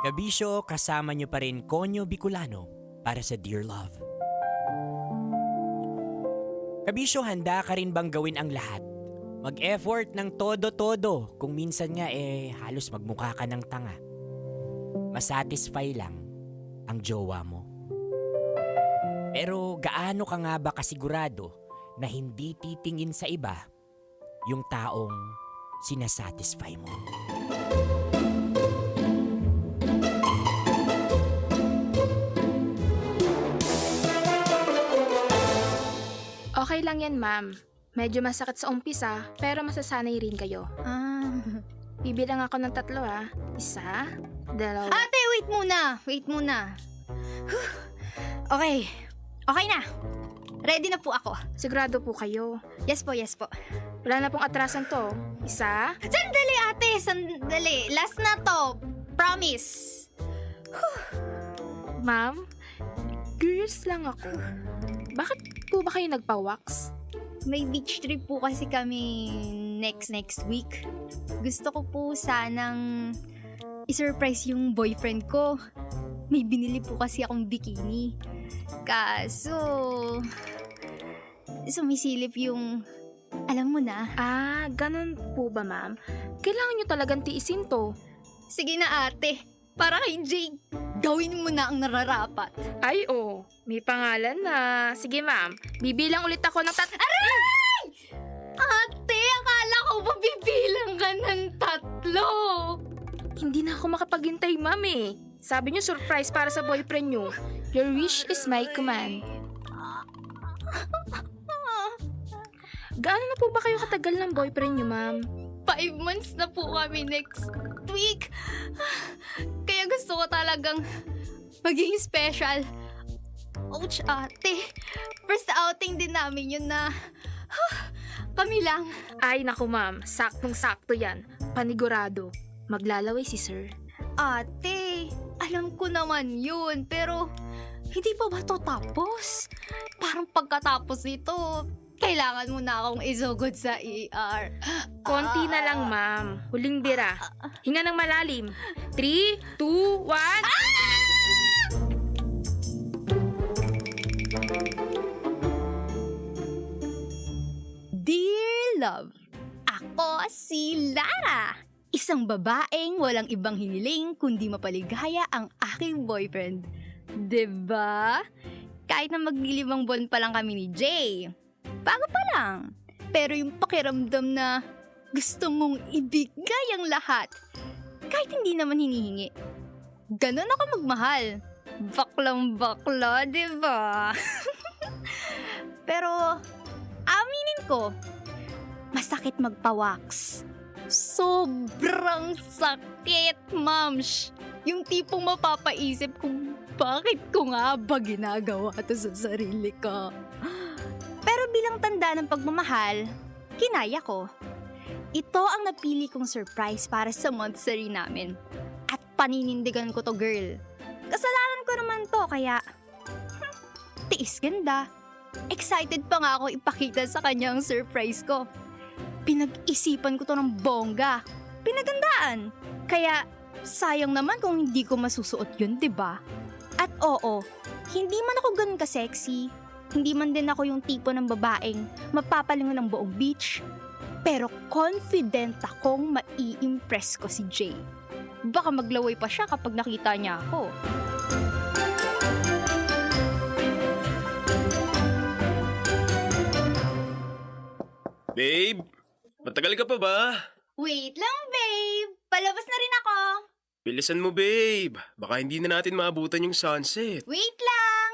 Kabisyo, kasama nyo pa rin Konyo Bicolano para sa Dear Love. Kabisyo, handa ka rin bang gawin ang lahat? Mag-effort ng todo-todo kung minsan nga halos magmukha ka ng tanga. Masatisfy lang ang jowa mo. Pero gaano ka nga ba kasigurado na hindi titingin sa iba yung taong sinasatisfy mo? Okay lang yan, ma'am. Medyo masakit sa umpisa, pero masasanay rin kayo. Bibilang ako ng 3 ah. 1, 2... Ate, wait muna. Okay. Okay na. Ready na po ako. Sigurado po kayo. Yes po. Wala na pong atrasan to. 1... Sandali, ate. Sandali. Last na to. Promise. Ma'am, curious lang ako. Bakit po ba kayo nagpa-wax? May beach trip po kasi kami next week. Gusto ko po sanang i-surprise yung boyfriend ko. May binili po kasi akong bikini. Kaso, sumisilip yung, alam mo na. Ganun po ba, ma'am? Kailangan nyo talagang tiisin to. Sige na, ate. Para kay Jake, gawin mo na ang nararapat. Ay, oo. May pangalan na. Sige, ma'am. Bibilang ulit ako ng Aray! Ate, akala ko ba bibilang ka ng 3? Hindi na ako makapaghintay, ma'am eh. Sabi niyo surprise para sa boyfriend niyo. Your wish is my command. Gaano na po ba kayo katagal ng boyfriend niyo, ma'am? 5 months na po kami next week. Kaya gusto ko talagang maging special. Ouch, ate. First outing din namin yun na kami lang. Ay, naku, ma'am. Saktong-sakto yan. Panigurado. Maglalaway si sir. Ate, alam ko naman yun. Pero, hindi pa ba to tapos? Parang pagkatapos nito, kailangan mo na akong isugod sa ER. Konti na lang, ma'am. Huling bira. Hinga ng malalim. 3, 2, 1... Dear Love, ako si Lara. Isang babaeng walang ibang hiniling kundi mapaligaya ang aking boyfriend. 'Di ba? Kahit na maglilimang buwan pa lang kami ni Jay. Bago pa lang. Pero yung pakiramdam na gusto mong ibigay ang lahat, kahit hindi naman hinihingi. Ganon ako magmahal. Baklang-bakla, diba? Pero, aminin ko, masakit magpa-wax. Sobrang sakit, mams. Yung tipong mapapaisip kung bakit ko nga ba ginagawa to sa sarili ko. Pero bilang tanda ng pagmamahal, kinaya ko. Ito ang napili kong surprise para sa monthsary namin. At paninindigan ko to, girl. Kasalanan ko naman to, kaya tiis ganda. Excited pa nga ako ipakita sa kanya ang surprise ko. Pinag-isipan ko to ng bongga. Pinagandaan. Kaya sayang naman kung hindi ko masusuot yun, diba? At oo, hindi man ako ganun ka-sexy. Hindi man din ako yung tipo ng babaeng mapapalingon ng buong beach. Pero confident akong mai-impress ko si Jay. Baka maglaway pa siya kapag nakita niya ako. Babe, matagal ka pa ba? Wait lang, babe. Palabas na rin ako. Bilisan mo, babe. Baka hindi na natin maabutan yung sunset. Wait lang.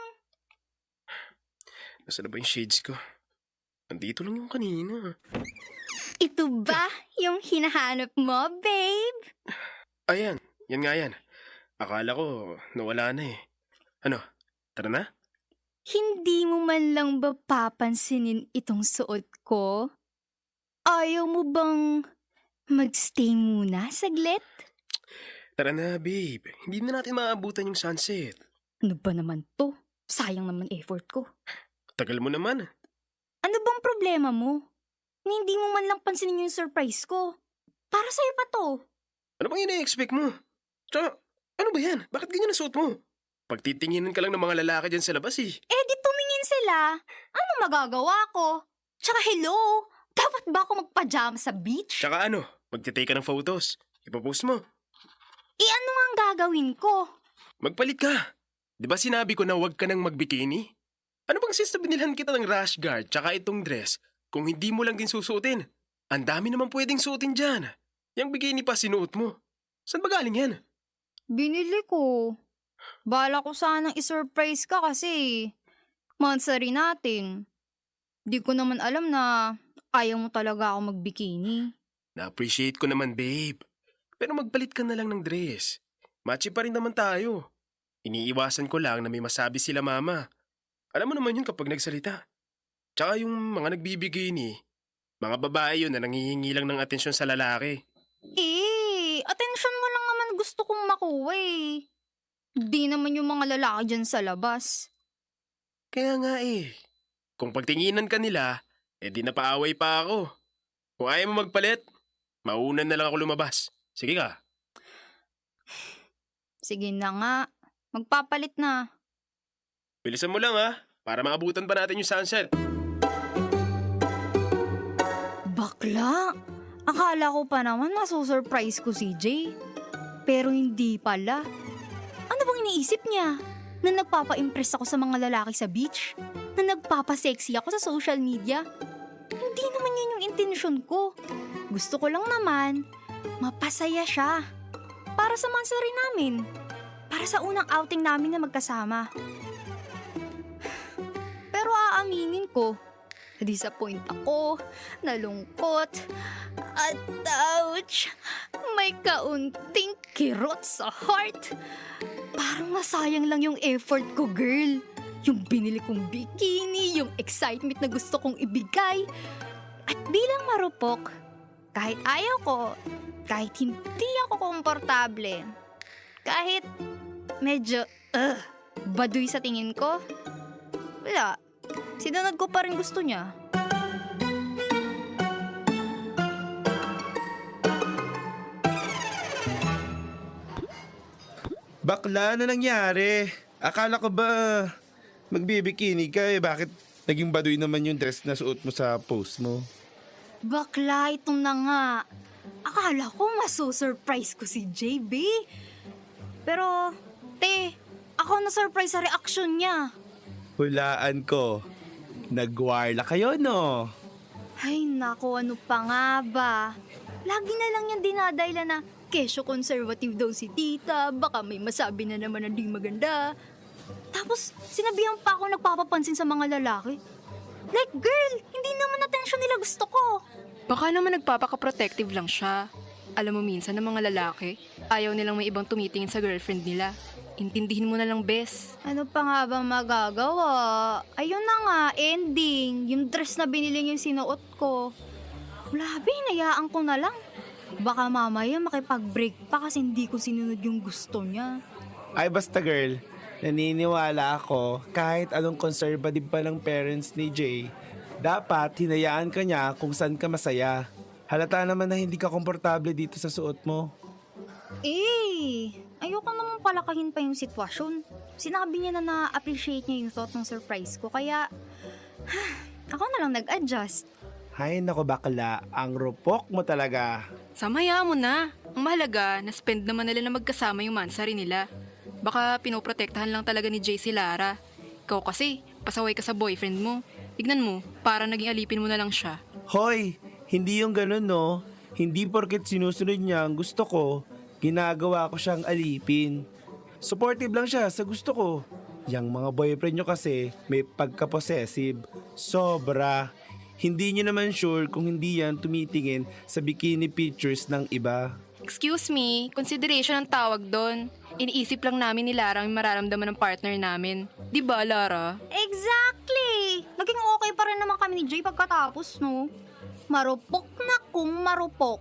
Nasaan na ba yung shades ko? Nandito lang yung kanina. Ito ba yung hinahanap mo, babe? Ayan, yan nga yan. Akala ko nawala na eh. Ano, tara na? Hindi mo man lang ba papansinin itong suot ko? Ayaw mo bang magstay muna saglit? Tara na, babe. Hindi na natin maabutan yung sunset. Ano ba naman to? Sayang naman effort ko. Tagal mo naman. Ano bang problema mo? Hindi mo man lang pansinin yung surprise ko. Para sa'yo pa to. Ano bang ina-expect mo? Tsaka, ano ba yan? Bakit ganyan ang suot mo? Pagtitinginan ka lang ng mga lalaki dyan sa labas eh. Eh di tumingin sila. Ano magagawa ko? Tsaka hello, dapat ba ako magpajama sa beach? Tsaka ano, magtitake ka ng photos. Ipopost mo. Ano nga ang gagawin ko? Magpalit ka. Di ba sinabi ko na huwag ka nang magbikini? Ano bang sis na binilhan kita ng rash guard tsaka itong dress kung hindi mo lang din susuotin? Ang dami naman pwedeng suotin dyan. Yung bikini pa sinuot mo. Saan ba galing yan? Binili ko. Bala ko sanang isurprise ka kasi monthsary natin. Di ko naman alam na ayaw mo talaga ako magbikini. Na-appreciate ko naman, babe. Pero magpalit ka na lang ng dress. Matchy pa rin naman tayo. Iniiwasan ko lang na may masabi sila mama. Alam mo naman yun kapag nagsalita. Tsaka yung mga nagbibikini, mga babae yun na nangihingi lang ng atensyon sa lalaki. Atensyon mo lang naman gusto kong makuha eh. Di naman yung mga lalaki dyan sa labas. Kaya nga eh. Kung pagtinginan ka nila, di napaaway pa ako. Kung ayaw mo magpalit, maunan na lang ako lumabas. Sige ka. Sige na nga. Magpapalit na. Bilisan mo lang para maabutan pa natin yung sunset. Bakla! Akala ko pa naman masusurprise ko si Jay. Pero hindi pala. Ano bang iniisip niya? Na nagpapa-impress ako sa mga lalaki sa beach? Na nagpapa-sexy ako sa social media? Hindi naman yun yung intensyon ko. Gusto ko lang naman, mapasaya siya. Para sa monthsary namin. Para sa unang outing namin na magkasama. Pero aaminin ko, na-disappoint ako, nalungkot, at ouch, may kaunting kirot sa heart. Parang nasayang lang yung effort ko, girl. Yung binili kong bikini, yung excitement na gusto kong ibigay. At bilang marupok, kahit ayaw ko, kahit hindi ako komportable, kahit medyo, baduy sa tingin ko, wala. Sinunod ko pa rin gusto niya. Bakla, ano nangyari? Akala ko ba magbibikini ka eh? Bakit naging baduy naman yung dress na suot mo sa post mo? Bakla, itong na nga. Akala ko masusurprise ko si JB. Pero, ako na-surprise sa reaction niya. Hulaan ko. Nagwarla kayo, no? Ay nako, ano pa nga ba? Lagi na lang yan dinadayla na kesyo conservative daw si tita, baka may masabi na naman na di maganda. Tapos, sinabihan pa ako nagpapapansin sa mga lalaki. Like, girl, hindi naman atensyon nila gusto ko. Baka naman nagpapaka-protective lang siya. Alam mo minsan ng mga lalaki, ayaw nilang may ibang tumitingin sa girlfriend nila. Intindihin mo na lang, bes. Ano pa nga bang magagawa? Ayun na nga, ending. Yung dress na binili niya yung sinuot ko. Labi, hinayaan ko na lang. Baka mamaya makipag-break pa kasi hindi ko sinunod yung gusto niya. Ay basta girl, naniniwala ako kahit anong conservative pa ng parents ni Jay, dapat hinayaan ka niya kung saan ka masaya. Halata naman na hindi ka komportable dito sa suot mo. Ayoko naman palakahin pa yung sitwasyon. Sinabi niya na na-appreciate niya yung thought ng surprise ko, kaya ako na lang nag-adjust. Hay nako bakla, ang rupok mo talaga. Samaya mo na. Ang mahalaga, na-spend naman nila na magkasama yung monthsary nila. Baka pinoprotektahan lang talaga ni Jay si Lara. Ikaw kasi, pasaway ka sa boyfriend mo. Tignan mo, para naging alipin mo na lang siya. Hoy, hindi yung ganun no. Hindi porket sinusunod niya ang gusto ko, ginagawa ko siyang alipin. Supportive lang siya sa gusto ko. Yang mga boyfriend nyo kasi may pagka-possessive. Sobra. Hindi nyo naman sure kung hindi yan tumitingin sa bikini pictures ng iba. Excuse me, consideration ang tawag doon. Iniisip lang namin ni Lara ang mararamdaman ng partner namin. Di ba, Lara? Exactly! Naging okay pa rin naman kami ni Jay pagkatapos, no? Marupok na kung marupok.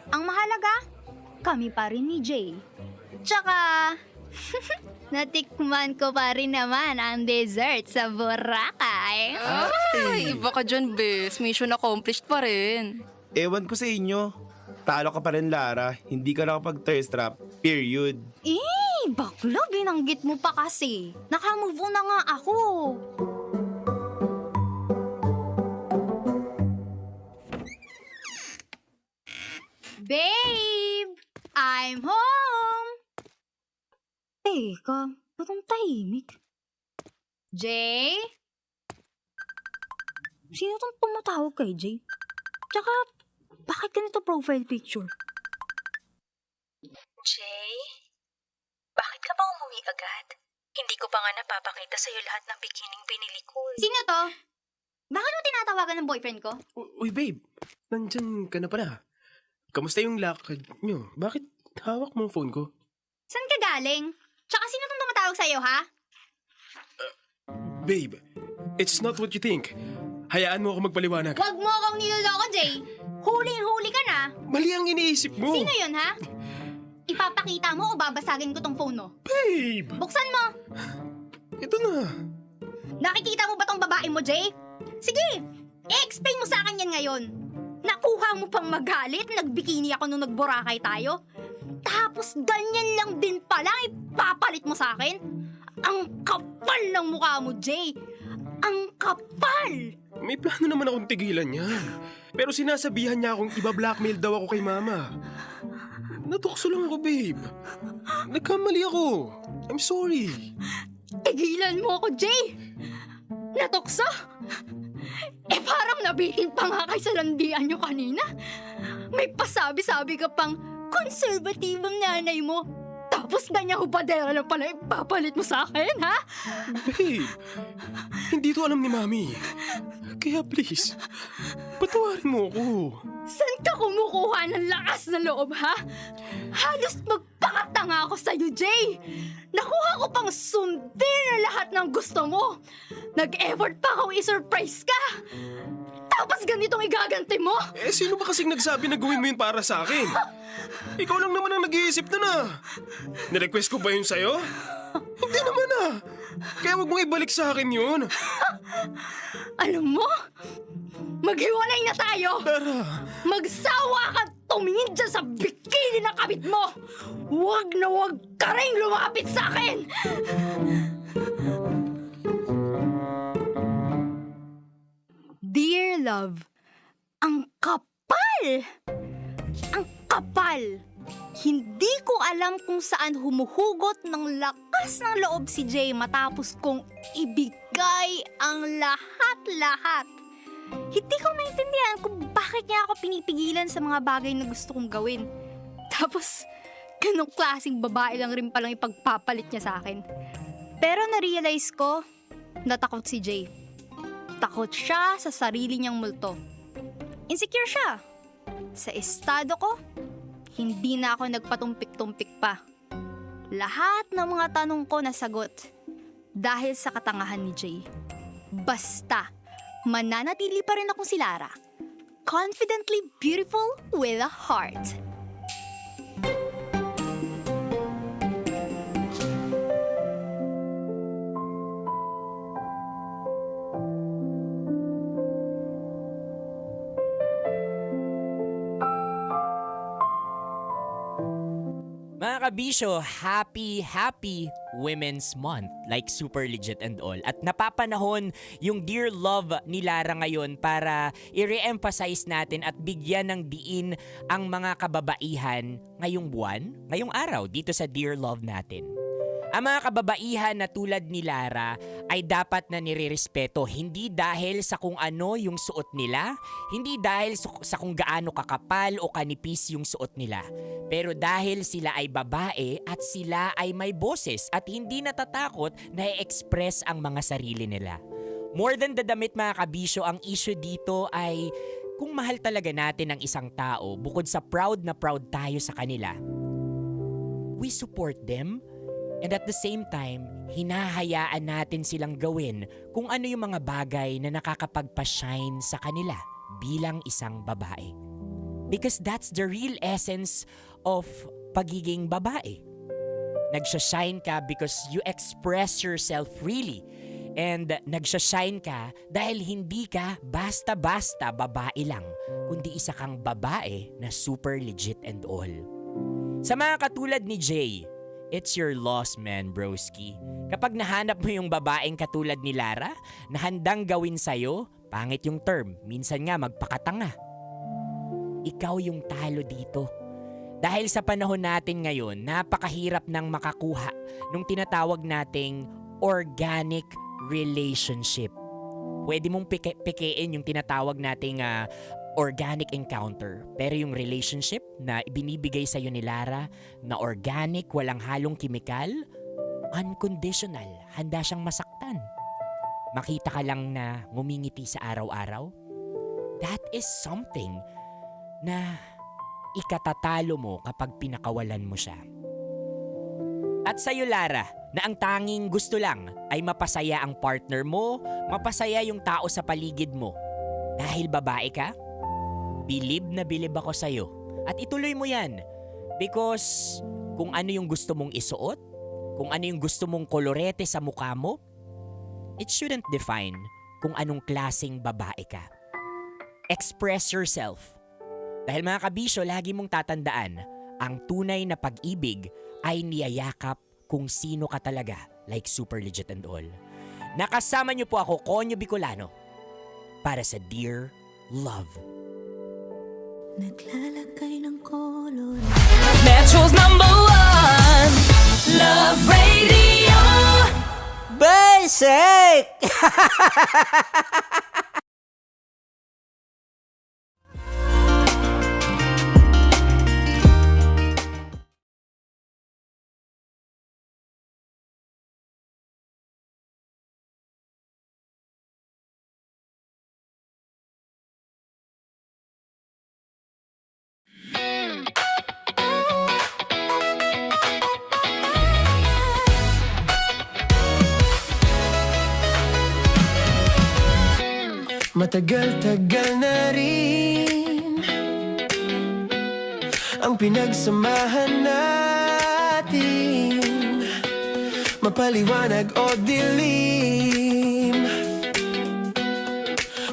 Ang mahalaga, kami pa rin ni Jay. Tsaka, natikman ko pa rin naman ang dessert sa Boracay. Ay, iba ka dyan, bes. Mission accomplished pa rin. Ewan ko sa inyo. Talo ka pa rin, Lara. Hindi ka nakapag-thirst trap. Period. Bakla, binanggit mo pa kasi. Nakamove on na nga ako. Babe! I'm home! Teka, ba't ang tahimik? Jay? Sino tong tumatawag kay Jay? Tsaka, bakit ganito profile picture? Jay? Bakit ka ba umuwi agad? Hindi ko pa nga napapakita sa'yo lahat ng bikining binili ko. Sino to? Bakit mo tinatawagan ng boyfriend ko? Uy, babe. Nandyan ka na pala. Kamusta yung lakad nyo? Bakit hawak mo ang phone ko? Saan ka galing? Tsaka sino tong tumatawag sa'yo, ha? Babe, it's not what you think. Hayaan mo ako magpaliwanag. Huwag mo akong niloloko, Jay. Huling-huli ka na. Mali ang iniisip mo. Sino yun, ha? Ipapakita mo o babasagin ko tong phone mo? Babe! Buksan mo! Ito na. Nakikita mo ba tong babae mo, Jay? Sige, i-explain mo sa akin yan ngayon. Nakuha mo pang magalit, nagbikini ako nung nagboracay tayo. Tapos ganyan lang din pala ipapalit mo sa akin? Ang kapal ng mukha mo, Jay. Ang kapal! May plano naman akong tigilan niya. Pero sinasabihan niya akong iba-blackmail daw ako kay mama. Natukso lang ako, babe. Nagkamali ako. I'm sorry. Tigilan mo ako, Jay! Natukso? Parang nabitin pa nga kay sa landian nyo kanina. May pasabi-sabi ka pang konserbatibang nanay mo. Tapos ganyan hupadera lang pala ipapalit mo sa akin, ha? Babe, hindi to alam ni mami. Kaya please, patawarin mo ako. Saan ka kumukuha ng lakas na loob, ha? Halos magpakatanga ako sa'yo, Jay! Nakuha ko pang sundin na lahat ng gusto mo! Nag-effort pa ako i-surprise ka! Tapos ganitong igaganti mo? Sino ba kasing nagsabi na gawin mo yun para sa akin? Ikaw lang naman ang nag-iisip na na. Nirequest ko ba yun sa'yo? Hindi naman ah. Kaya huwag mong ibalik sa akin yun. Alam mo, maghiwalay na tayo! Magsawa ka tumingin dyan sa bikini na kabit mo! Huwag na huwag ka rin lumapit sa akin! Dear love, ang kapal! Ang kapal! Hindi ko alam kung saan humuhugot ng lakas ng loob si Jay matapos kong ibigay ang lahat-lahat. Hindi ko maintindihan kung bakit niya ako pinipigilan sa mga bagay na gusto kong gawin. Tapos, ganong klaseng babae lang rin palang ipagpapalit niya sa akin. Pero na-realize ko, natakot si Jay. Takot siya sa sarili niyang multo. Insecure siya. Sa estado ko, hindi na ako nagpatumpik-tumpik pa. Lahat ng mga tanong ko nasagot dahil sa katangahan ni Jay. Basta, mananatili pa rin akong si Lara. Confidently beautiful with a heart. Mga kabisyo, happy Women's Month. Like super legit and all. At napapanahon yung Dear Love ni Lara ngayon para i-re-emphasize natin at bigyan ng diin ang mga kababaihan ngayong buwan, ngayong araw dito sa Dear Love natin. Ang mga kababaihan na tulad ni Lara ay dapat na nirerespeto hindi dahil sa kung ano yung suot nila, hindi dahil sa kung gaano kakapal o kanipis yung suot nila, pero dahil sila ay babae at sila ay may boses at hindi natatakot na i-express ang mga sarili nila. More than the damit mga kabisyo, ang issue dito ay kung mahal talaga natin ang isang tao, bukod sa proud na proud tayo sa kanila, we support them. And at the same time, hinahayaan natin silang gawin kung ano yung mga bagay na nakakapagpa-shine sa kanila bilang isang babae. Because that's the real essence of pagiging babae. Nagsashine ka because you express yourself freely. And nagsashine ka dahil hindi ka basta-basta babae lang, kundi isa kang babae na super legit and all. Sa mga katulad ni Jay, it's your loss, man, broski. Kapag nahanap mo yung babaeng katulad ni Lara na handang gawin sa'yo, pangit yung term, minsan nga magpakatanga. Ikaw yung talo dito. Dahil sa panahon natin ngayon, napakahirap nang makakuha nung tinatawag nating organic relationship. Pwede mong pikein yung tinatawag nating organic encounter. Pero yung relationship na ibinibigay sa'yo ni Lara na organic, walang halong kimikal, unconditional, handa siyang masaktan. Makita ka lang na ngumingiti sa araw-araw. That is something na ikatatalo mo kapag pinakawalan mo siya. At sa'yo, Lara, na ang tanging gusto lang ay mapasaya ang partner mo, mapasaya yung tao sa paligid mo. Dahil babae ka, bilib na bilib ako sa'yo. At ituloy mo yan. Because kung ano yung gusto mong isuot, kung ano yung gusto mong kolorete sa mukha mo, it shouldn't define kung anong klaseng babae ka. Express yourself. Dahil mga kabisyo, lagi mong tatandaan, ang tunay na pag-ibig ay niyayakap kung sino ka talaga, like super legit and all. Nakasama niyo po ako, Konyo Bicolano, para sa Dear Love. Naglalagay ng kolor. Metro's #1 Love Radio. Basic! Matagal-tagal na rin ang pinagsamahan natin, mapaliwanag o dilim,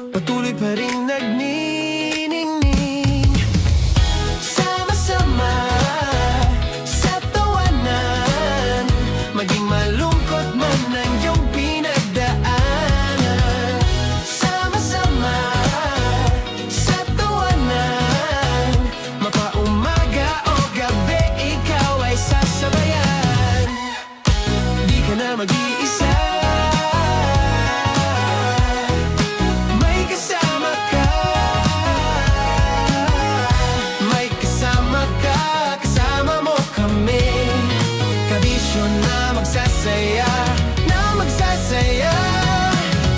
patuloy pa rin nagniningning. Sama-sama sa tawanan, maging malungkot man ang iyong pinagdaanan. Sama-sama sa tawanan, mapaumaga o gabi, ikaw ay sasabayan. Di ka na mag-iisa, may kasama ka. May kasama ka, kasama mo kami. Kabisyo na magsasaya, na magsasaya.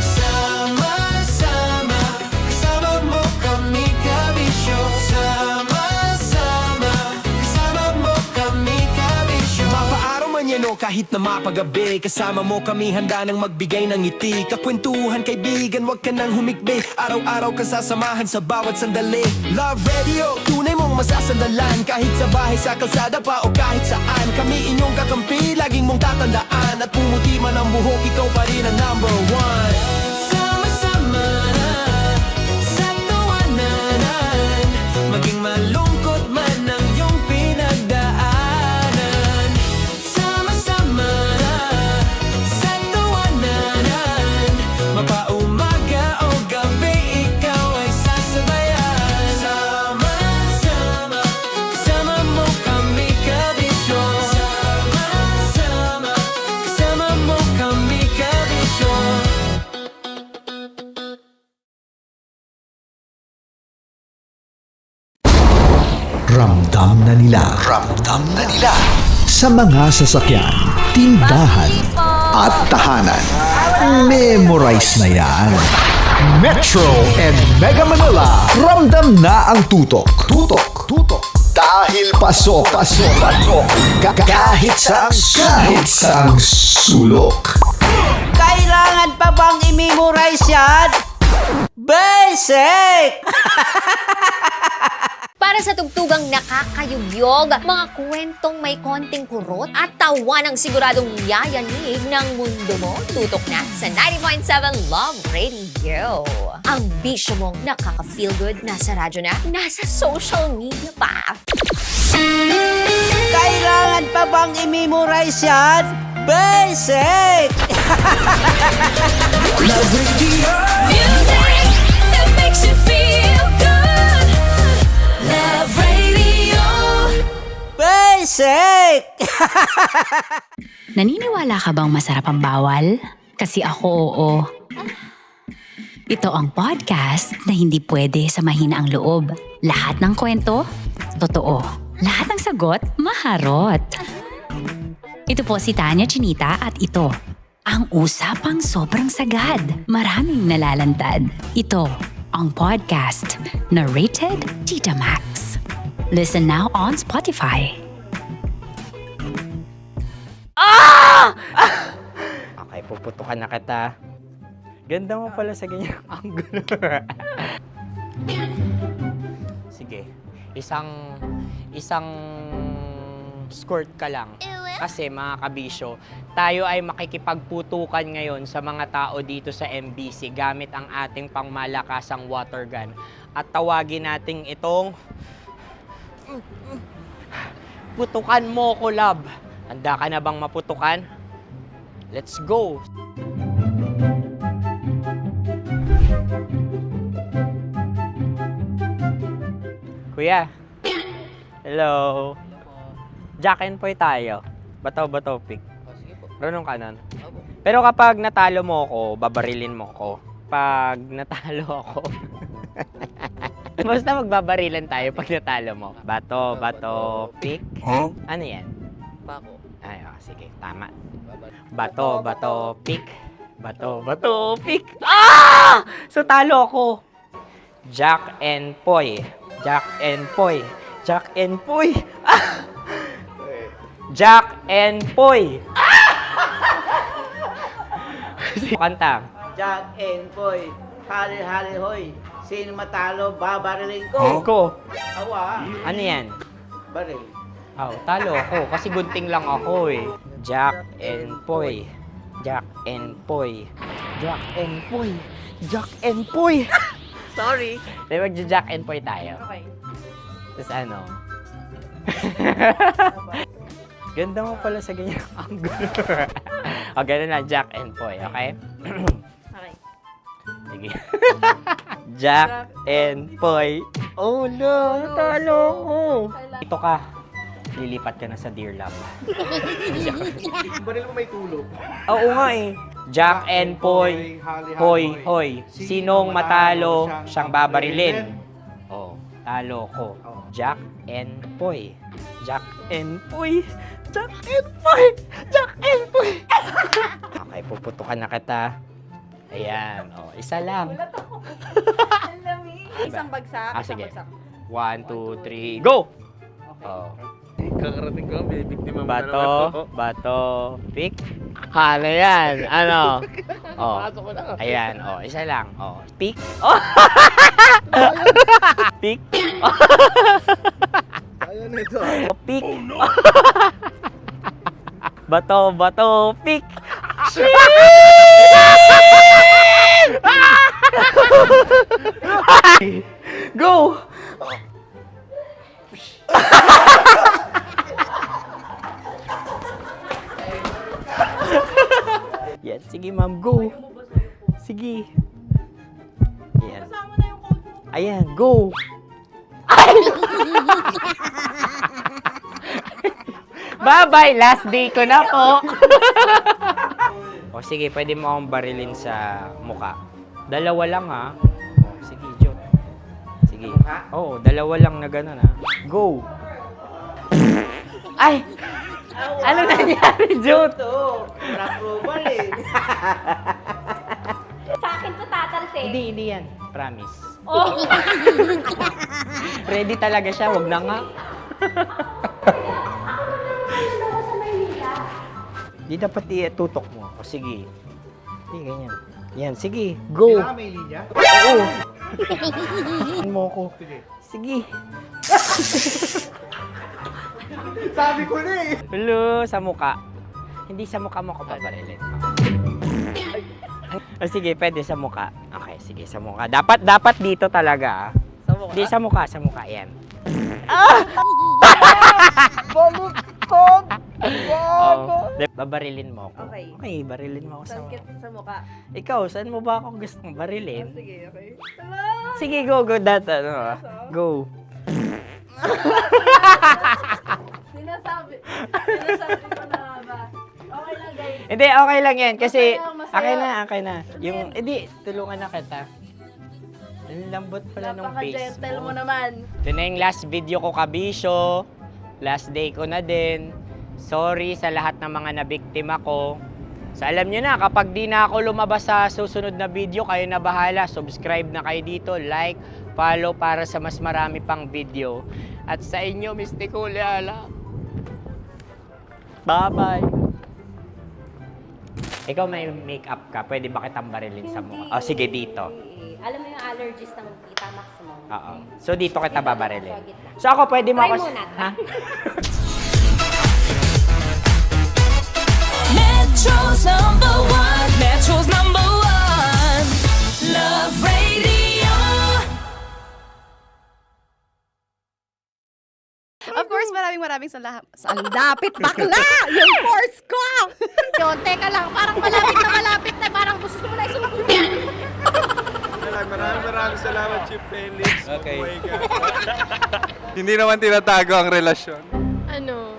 Sama-sama, kasama mo kami, kabisyo. Sama-sama, kasama mo kami, kabisyo. Mapaaraw man yan o kahit na mapagabi, kasama mo kami, handa nang magbigay ng ngiti. Kakwentuhan, kaibigan, wag ka nang humikbi. Araw-araw kasasamahan sa bawat sandali. Love Radio, tunay mong masasandalan. Kahit sa bahay, sa kalsada pa o kahit saan, kami inyong kakampi, laging mong tatandaan. At pumuti man ang buhok, ikaw pa rin ang #1. Sama-sama sa tawanan, maging malungkot man ang iyong pinagdaanan. Sama-sama sa tawanan, mapaumaga o gabi, ikaw ay sasabayan. Sama-sama, kasama mo kami, kabisyo. Sama-sama, kasama mo kami, kabisyo. Ramdam na nila sa mga sasakyan, tindahan at tahanan. Memorize na yan. Metro and Mega Manila, ramdam na ang tutok. Dahil pasok. Kahit sa sulok. Kailangan pa bang i-memorize yan? Basic! Para Para sa tugtugang nakakayugyog, mga kwentong may konting kurot at tawa ng siguradong yayanig ng mundo mo, tutok na sa 90.7 Love Radio. Ang bisyo mong nakaka-feel good, nasa radyo na, nasa social media pa. Kailangan pa bang i-memorize yan? Basic! Love Radio. Music that makes you feel good. Love Radio. Basic! Naniniwala ka bang masarap ang bawal? Kasi ako oo. Ito ang podcast na hindi pwede sa mahina ang loob. Lahat ng kwento, totoo. Lahat ng sagot, maharot. Ito po si Tanya Chinita at ito, ang usapang sobrang sagad. Maraming nalalantad. Ito, ang podcast na Rated Tita Max. Listen now on Spotify. Okay, puputukan na kita. Ganda mo pala sa ganyang angulo. Sige, isang skirt ka lang. Kasi mga kabisyo, tayo ay makikipagputukan ngayon sa mga tao dito sa MBC gamit ang ating pangmalakasang water gun. At tawagin natin itong putukan mo ko, love. Handa ka na bang maputukan? Let's go! Kuya. Hello. Jack and Poy tayo. Bato-bato pick. Runong kanan. Pero kapag natalo mo ako, babarilin mo ako. Pag natalo ako, basta magbabarilan tayo pag natalo mo. Bato, pick. Huh? Ano yan? Bako. Ay, sige, tama. Bato, pick. Bato, pick. Ah! So talo ako. Jack and Poy. Jack and Poy. Jack and Poy. Ah! Jack and Poy. Kanta. Jack and Poy, hali-hali hoy. Sino matalo, babarilin ko. Ko. Awa. Ano yan? Baril. Oh, talo ako kasi gunting lang ako eh. Jack and Poy. Jack and Poy. Jack and Poy. Jack and Poy. Sorry. Dahil magja-Jack and Poy tayo. Okay. Tapos ano? Ganda mo pala sa ganyang angulo. O, ganun lang, Jack and Poy, okay? Okay. Sige. Jack and Poy. Oh no, natalo ko. Ito ka. Lilipat ka na sa Dear Love. Baril mo may tulog. Oo nga eh. Jack and Poy. Hoy, hoy. Sinong matalo, siyang babarilin. Oh, talo ko. Jack and Poy. Jack and Poy. Jack and Poy. Jack and Poy. Okay, puputukan na kita. Ayan. Oh, isa lang. Isang bagsak. Ah, isang sige. bagsak. 1, 2, 3, go! Oh. Kakarating ko, bibiktima mo na naman Bato, bato, pick. Ano yan? Ano? Oh. Ayan, oh, isa lang. Oh, pick. Oh. Pick. Ayan na ito. Oh, pick. Bato, bato, pick. Go! Yan, sige ma'am, go. Sige. Ayan. Ayan, go. Bye-bye, last day ko na po. O sige, pwede mo akong barilin sa muka. Dalawa lang ha. O, sige, Jot. Sige. Oo, dalawa lang na gano'n ha. Go. Ay! Ano nangyari, Jot? Approval eh. Sa akin to tatalsik. Hindi yan. Promise. Oh. Ready talaga siya, wag na nga. Di dapat i-tutok mo. O sige. Hindi, ganyan. Yan, sige. Go. Kailangan may linya? Oo. Mo ko. Sige. Sabi ko na eh. Hello, sa muka. Hindi sa muka mo ko babarilin. Sige, pwede sa muka. Okay, sige, sa muka. Dapat dito talaga. Sa muka? Hindi, sa muka. Yan. Baluktot! Babarilin mo ako. Okay. Okay, barilin mo ako sa muka. Sa mukha. Ikaw, saan mo ba ako gustong barilin? Sige, okay. Sige, go. Go. Sinasabi ko na ba? Okay lang, guys. Hindi, okay lang yan. Kasi, Masaya. okay na. Yung, hindi, tulungan na kita. Ang lambot pala nung face Napaka-gentle mo mo. naman. Ito na yung last video ko, kabisyo. Last day ko na din. Sorry sa lahat ng mga nabiktima ko. So alam nyo na, kapag di na ako lumabas sa susunod na video, kayo na bahala. Subscribe na kayo dito, like, follow para sa mas marami pang video. At sa inyo, Mistiko Leala. Bye-bye. Ikaw may makeup ka, pwede ba kitang barilin sa mukha? Oh, sige, dito. Alam mo yung allergies ng Tita Max mo? Oo. So dito kita babarilin. So ako pwede mo Try ako... muna. Ha? Metro's number one, Love Radio. Of course, maraming salamat. Ang lapit bakla! Yung force ko! Yun, teka lang, parang malapit na, parang gusto mo na isumagot. Maraming salamat, Chief Felix. Okay. Mabuhay ka. Hindi naman tinatago ang relasyon. Ano?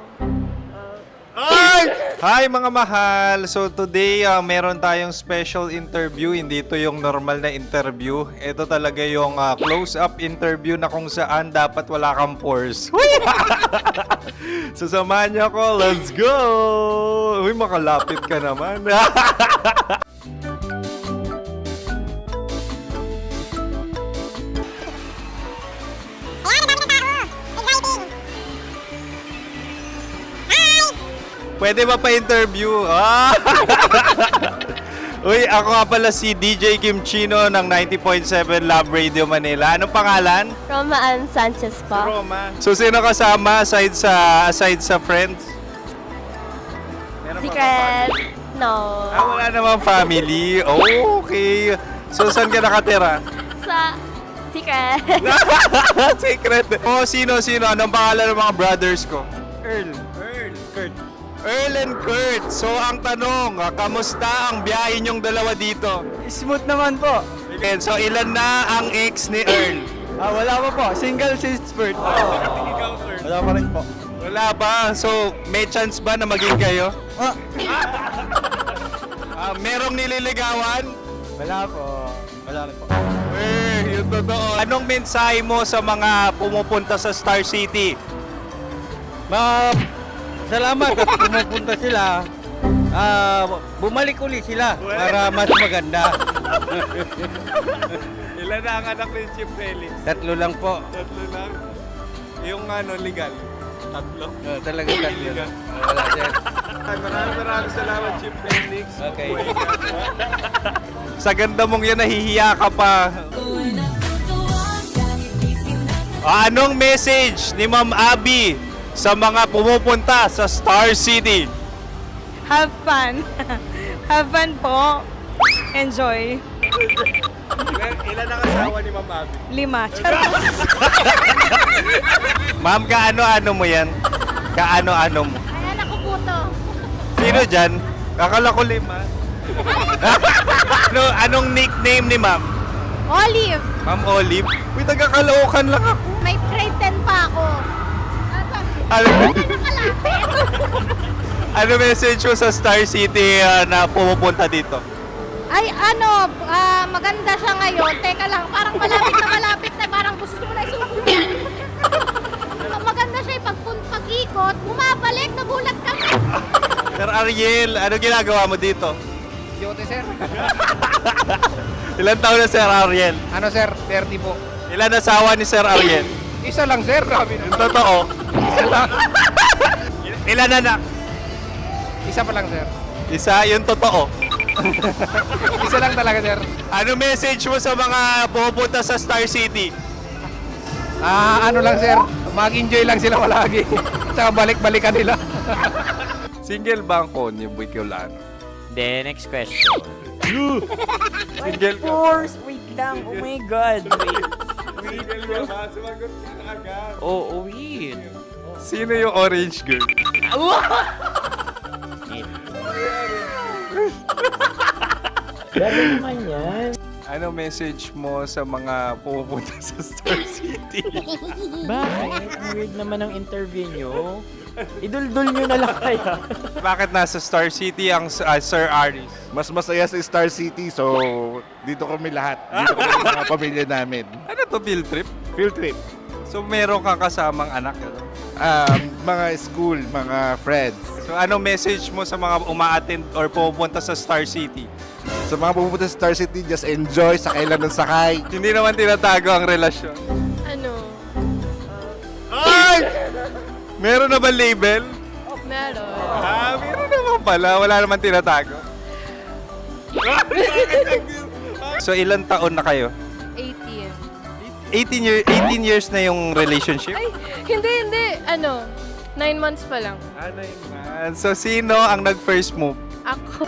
Ay! Hi mga mahal! So today, meron tayong special interview. Hindi ito yung normal na interview. Ito talaga yung close-up interview na kung saan dapat wala kang pores. So samahan niyo ako. Let's go! Uy, makalapit ka naman. Pwede ba pa-interview? Ah! Uy, ako nga pala si DJ Kim Chino ng 90.7 Love Radio Manila. Anong pangalan? Roma Ann Sanchez po. Roma. So, sino kasama aside sa friends? Meron ba Secret. No. wala namang family. Oh, okay. So, saan ka nakatira? Sa Secret. Secret. Oh, sino? Anong pangalan ng mga brothers ko? Earl, Kurt. Earl and Kurt. So, ang tanong, kamusta ang biyahe niyong dalawa dito? Smooth naman po. Okay, so, ilan na ang ex ni Earl? Wala pa po. Single since birth. Wala pa rin po. Wala ba? So, may chance ba na maging kayo? Merong nililigawan? Wala po. Wala rin po. Yung totoo. Anong mensahe mo sa mga pumupunta sa Star City? Salamat at pumupunta sila. Bumalik uli sila para mas maganda. Ilan na ang anak ni Chief Felix? 3 lang po. 3 lang. Yung legal? 3? Talaga 3 lang. Wala sir. Maraming salamat, Chief Felix. Okay. Sa ganda mong yan, nahihiya ka pa. Anong message ni Ma'am Abby sa mga pumupunta sa Star City? Have fun. Have fun po. Enjoy. Ilan ang asawa ni Ma'am Abby? 5. Charot. Ma'am, kaano-ano mo yan? Kaano-ano mo? Ay, anak ko po to. Sino dyan? Akala ko 5. Anong nickname ni Ma'am? Olive, Ma'am Olive? Uy, taga-Caloocan lang ako. may grade 10 pa ako. Ano message mo sa Star City na pumupunta dito? Ay, maganda siya ngayon. Teka lang, parang malapit na, parang gusto mo na isumagot. Maganda siya pag-ikot, bumabalik, nagulat ka. Sir Ariel, ano ginagawa mo dito? Yote sir. Ilan taon na Sir Ariel? Ano sir? 30 po. Ilan asawa ni Sir Ariel? Isa lang sir. Yung totoo. Isa lang. Ilan anak? Isa pa lang sir. Isa, yung totoo. Isa lang talaga sir. Ano message mo sa mga pumupunta sa Star City? Ano lang sir. Mag-enjoy lang sila palagi. Tsaka balik-balikan nila. Single ba ang Konyo, Boy Kiolano? Then, next question. Single Of course! Wait lang. Oh my God. Wait. Single ka ba? Sumagot ka na agad. Oo, wait. Sino yung orange girl? Grabe naman yan. Ano message mo sa mga pupunta sa Star City? Bakit? Ang weird naman ang interview nyo. Iduldul nyo na lang kaya. Bakit nasa Star City ang Sir Aris? Mas masaya sa Star City, so dito kami lahat. Dito kami mga pamilya namin. Ano to, field trip? Field trip. So meron kang kasamang anak? Ano? Mga school, mga friends. So ano message mo sa mga uma-attend or pupunta sa Star City? Sa mga pupunta sa Star City, just enjoy, sakay lang ng sakay. Hindi naman tinatago ang relasyon. Ano? Ay! Meron na ba label? Meron. Meron naman pala. Wala naman tinatago. So ilan taon na kayo? 18. 18 years na yung relationship? Ay, hindi. 9 months pa lang. 9 months. So sino ang nag-first move? Ako.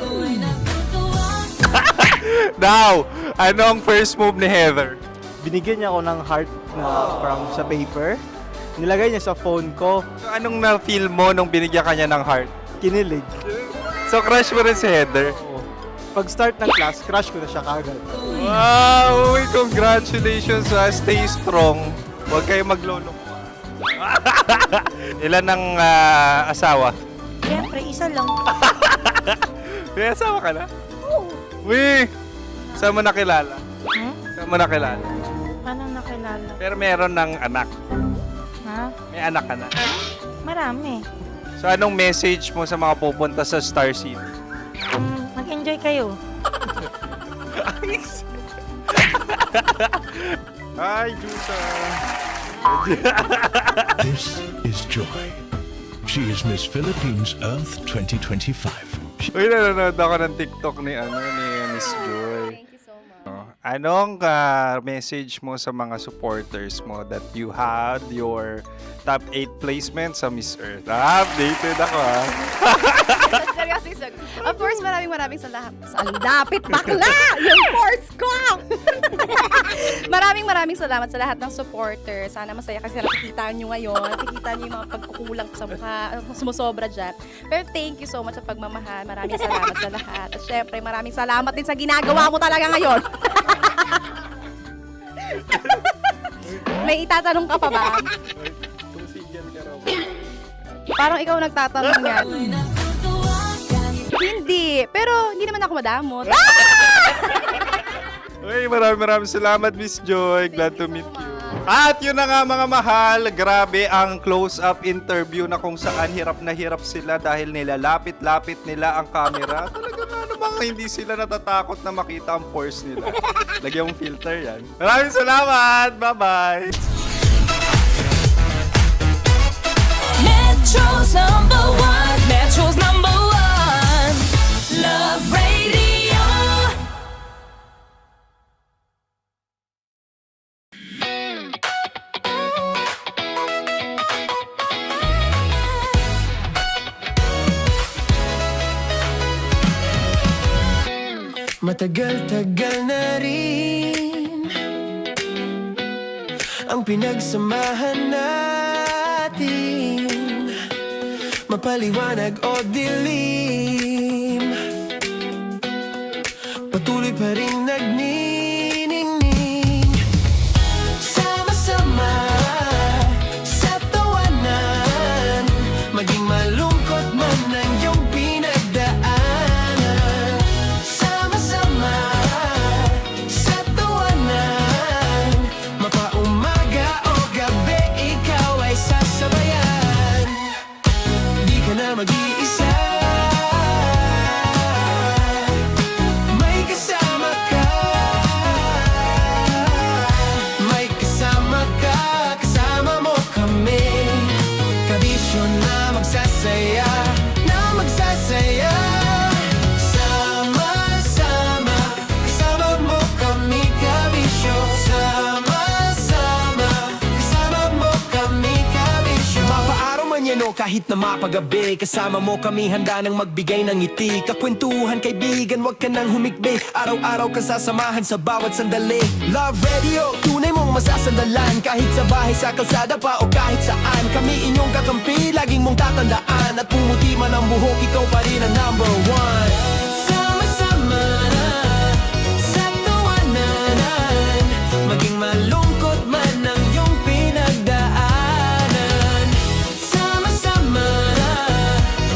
Now, ano ang first move ni Heather? Binigyan niya ako ng heart na from sa paper. Nilagay niya sa phone ko. So anong na-feel mo nung binigyan ka niya ng heart? Kinilig. So crush mo rin si Heather? Pag start ng class, crush ko na siya kagad. Wow! Uy, congratulations ha. Stay strong. Huwag kayo maglolo. Ilan ang asawa? Siyempre, isa lang. May asawa ka na? Oo. Uy! Saan mo nakilala? Saan mo nakilala? Paano nakilala? Pero meron ng anak. Ha? May anak ka na. Marami. So anong message mo sa mga pupunta sa Star City? Mag-enjoy kayo. Hi, Juta! This is Joy. She is Miss Philippines Earth 2025. Uy, nanonood ako ng TikTok ni Miss Joy. Thank you so much. Anong message mo sa mga supporters mo that you had your top 8 placement sa Miss Earth? Updated ako ha. Of course, maraming salamat. Ang dapit bakla! Yung course ko! maraming salamat sa lahat ng supporter. Sana masaya kasi nakikita nyo ngayon. Nakikita nyo yung mga pagkukulang sa mukha, sumusobra dyan. Pero thank you so much sa pagmamahal. Maraming salamat sa lahat. At syempre, maraming salamat din sa ginagawa mo talaga ngayon. May itatanong ka pa ba? Parang ikaw nagtatanong yan. Hindi. Pero hindi naman ako madamot. Uy, maraming salamat, Miss Joy. Glad to meet you. At yun na nga mga mahal, grabe ang close-up interview na kung saan hirap na hirap sila dahil nilalapit-lapit nila ang camera. Talaga nga namang hindi sila natatakot na makita ang pores nila. Lagyan mong filter yan. Maraming salamat! Bye-bye! Metro's #1, Metro's #1, Love Radio. Matagal-tagal na rin ang pinagsamahan natin, mapaliwanag o dilim, patuloy pa rin nagniningning. Sama-sama sa tawanan, maging malungkot man ang iyong pinagdaanan. Sama-sama sa tawanan, mapaumaga o gabi, ikaw ay sasabayan. Di ka na mag-iisa, may kasama ka. manyano kahit na mapagabi. Kasama mo kami handa nang magbigay ng ngiti. Kakwentuhan kaibigan, wag ka nang humikbi. Araw-araw ka sasamahan sa bawat sandali. Love Radio, tunay mong masasandalan. Kahit sa bahay, sa kalsada pa o kahit saan. Kami inyong kakampi, laging mong tatandaan. At pumuti man ang buhok, ikaw pa rin ang number one. Sama-sama na sa tawanan, maging malungkot man ang iyong pinagdaanan. Sama-sama na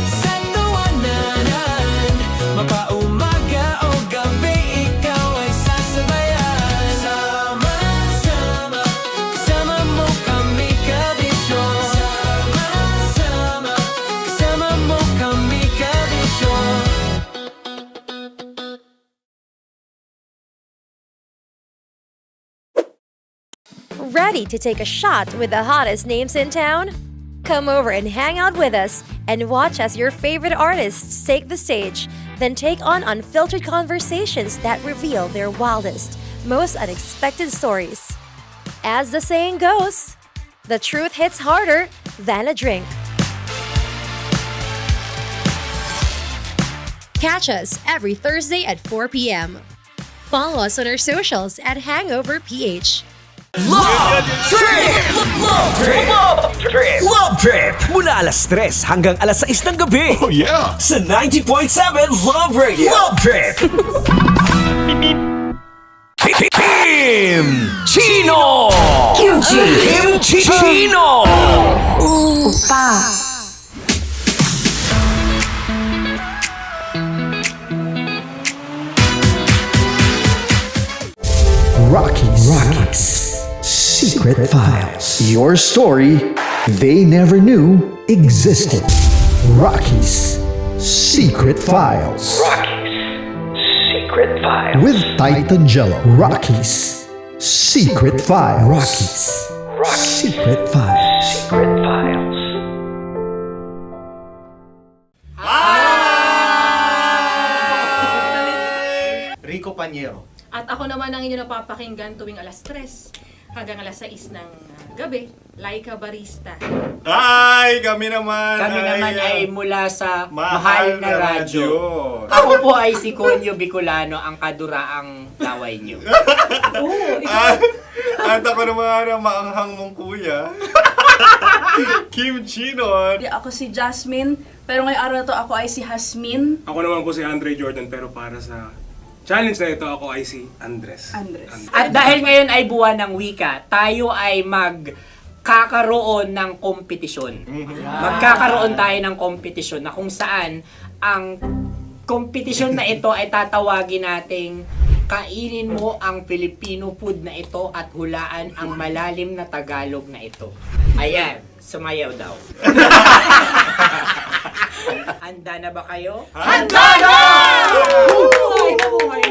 sa tawanan, mapaumaga o gabi, ikaw ay sasabayan. Sama-sama, kasama mo kami kabisyo. Sama-sama, kasama mo kami kabisyo. Ready to take a shot with the hottest names in town? Come over and hang out with us and watch as your favorite artists take the stage, then take on unfiltered conversations that reveal their wildest, most unexpected stories. As the saying goes, the truth hits harder than a drink. Catch us every Thursday at 4 p.m. Follow us on our socials at Hangover PH. Love Trip! Love Trip! Love Trip! Love Trip! Mula alas 3 hanggang alas 6 ng gabi. Oh yeah! Sa 90.7 Love Radio. Love Trip! Kim Chino! Kim Chino! Opa. Rockies. Secret Files. Your story they never knew existed. Rockies. Secret Files. Secret Files. With Titan Jello. Rockies. Secret Files. Rockies. Secret Files. Secret Files. Rico Panyero. At ako naman ang inyo napapakinggan tuwing alas 3 hanggang alas 6 ng gabi, Laika Barista. Ay, kami naman. Kami naman ay mula sa Mahal na Radyo. Ako po ay si Conyo Bicolano, ang kaduraang laway nyo. At ako naman ang maanghang mong kuya. Kim Chino. Ako si Jasmine, pero ngayong araw na to ako ay si Hasmin. Ako naman po si Andre Jordan, pero para sa challenge na ito, ako ay si Andres. At dahil ngayon ay buwan ng wika, tayo ay magkakaroon ng kompetisyon. Magkakaroon tayo ng kompetisyon na kung saan ang kompetisyon na ito ay tatawagin nating kainin mo ang Filipino food na ito at hulaan ang malalim na Tagalog na ito. Ayan, sumayaw daw. Handa na ba kayo? Handa na!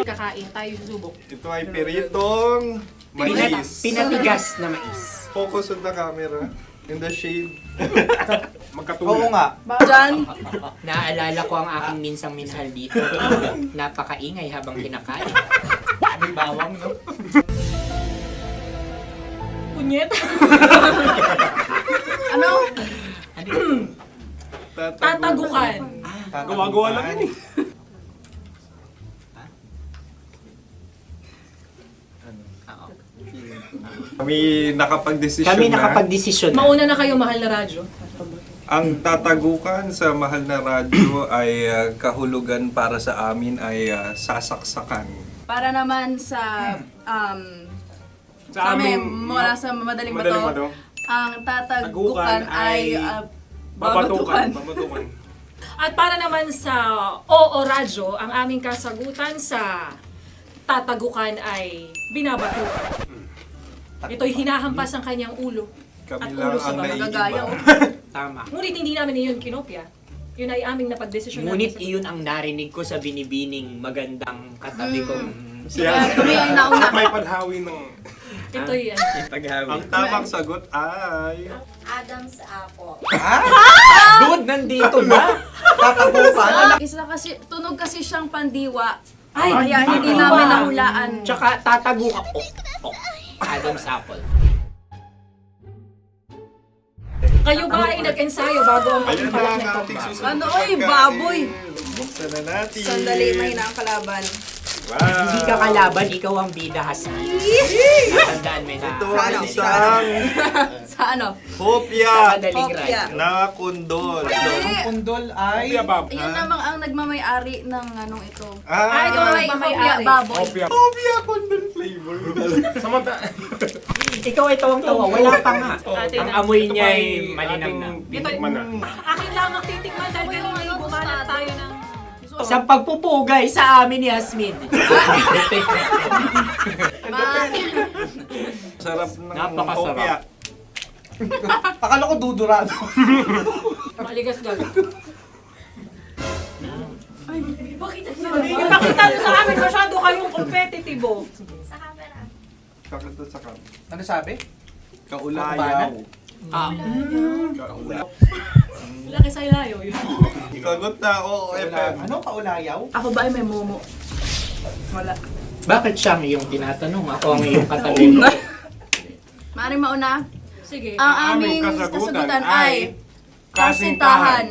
Kakain tayo subok. Ito ay piritong mais. Pinatigas na mais. Focus on the camera. In the shade. Oo nga. Diyan. Naaalala ko ang aking minsang minahal dito. Napakaingay habang kinakain. May bawang, no? Punyet. Ano? Tatagukan. Gawa-gawa lang yun eh. Kami nakapag-desisyon na. Mauna na kayo, Mahal na Radyo. Ang tatagukan sa Mahal na Radyo ay kahulugan para sa amin ay sasaksakan. Para naman sa Sa kami, amin, mula sa madaling Madaling bato, Bato. ang tatagukan ay babatukan. babatukan. At para naman sa Oo Radyo, ang aming kasagutan sa tatagukan ay binabatukan. Ito'y hinahampas ang kanyang ulo. Kami at lang ulo sa ang bagagaya. Tama. Ngunit hindi namin iyon kinopya. Yun ay aming napagdesisyon. Ngunit iyon ang narinig ko sa binibining magandang katabi kong Kami ay nauna. May paghawi ng... Ito'y Ang tamang sagot ay... Adam's apple. Dude, nandito ba? Tatagukan? Isa kasi, tunog kasi siyang pandiwa. Kaya hindi namin nahulaan. Tsaka tatagukan. Adam's apple. Kayo ba ay nag-ensayo bago ang Ayan na pagpapalat ang nito? ating susunod Ano, na oy, pagkain. baboy. Buksan na natin. Sandali, may na ang kalaban. Wow. Hindi ka kalaban, ikaw ang bida, Hasmin. Tandaan mo na. Ito ang isang Sa ano? hopya Madaling Hopya. ride. na kundol. Hindi. Pundol ay... Yun namang ang nagmamay-ari ng anong ito. Ah, ito ay nagmamay-ari. baboy. hopya kundol flavor. Ikaw ay tawang-tawa, wala pa nga. Atin Ang na. amoy niya ay malinam na. Titikman na. Akin lamang titikman dahil kayo ay bumalat tayo ng... Sa pagpupugay sa amin ni Hasmin. Sarap ng Napakasarap. hopya. Akala ko dudurado. Maligas gag. Ay, bakit yung nakita nyo sa amin masyado kayong competitive oh. Sakit sa kam. Ano sabi? Kaulayaw. Kaulayaw. Laki sa ilayo yun. Sagot na, oo, FM. Ano kaulayaw? Ako ba ay may momo? Wala. Bakit siya ang iyong tinatanong? Ako ang iyong katabi. Maaaring mauna. Sige. Ang aming kasagutan ay kasintahan.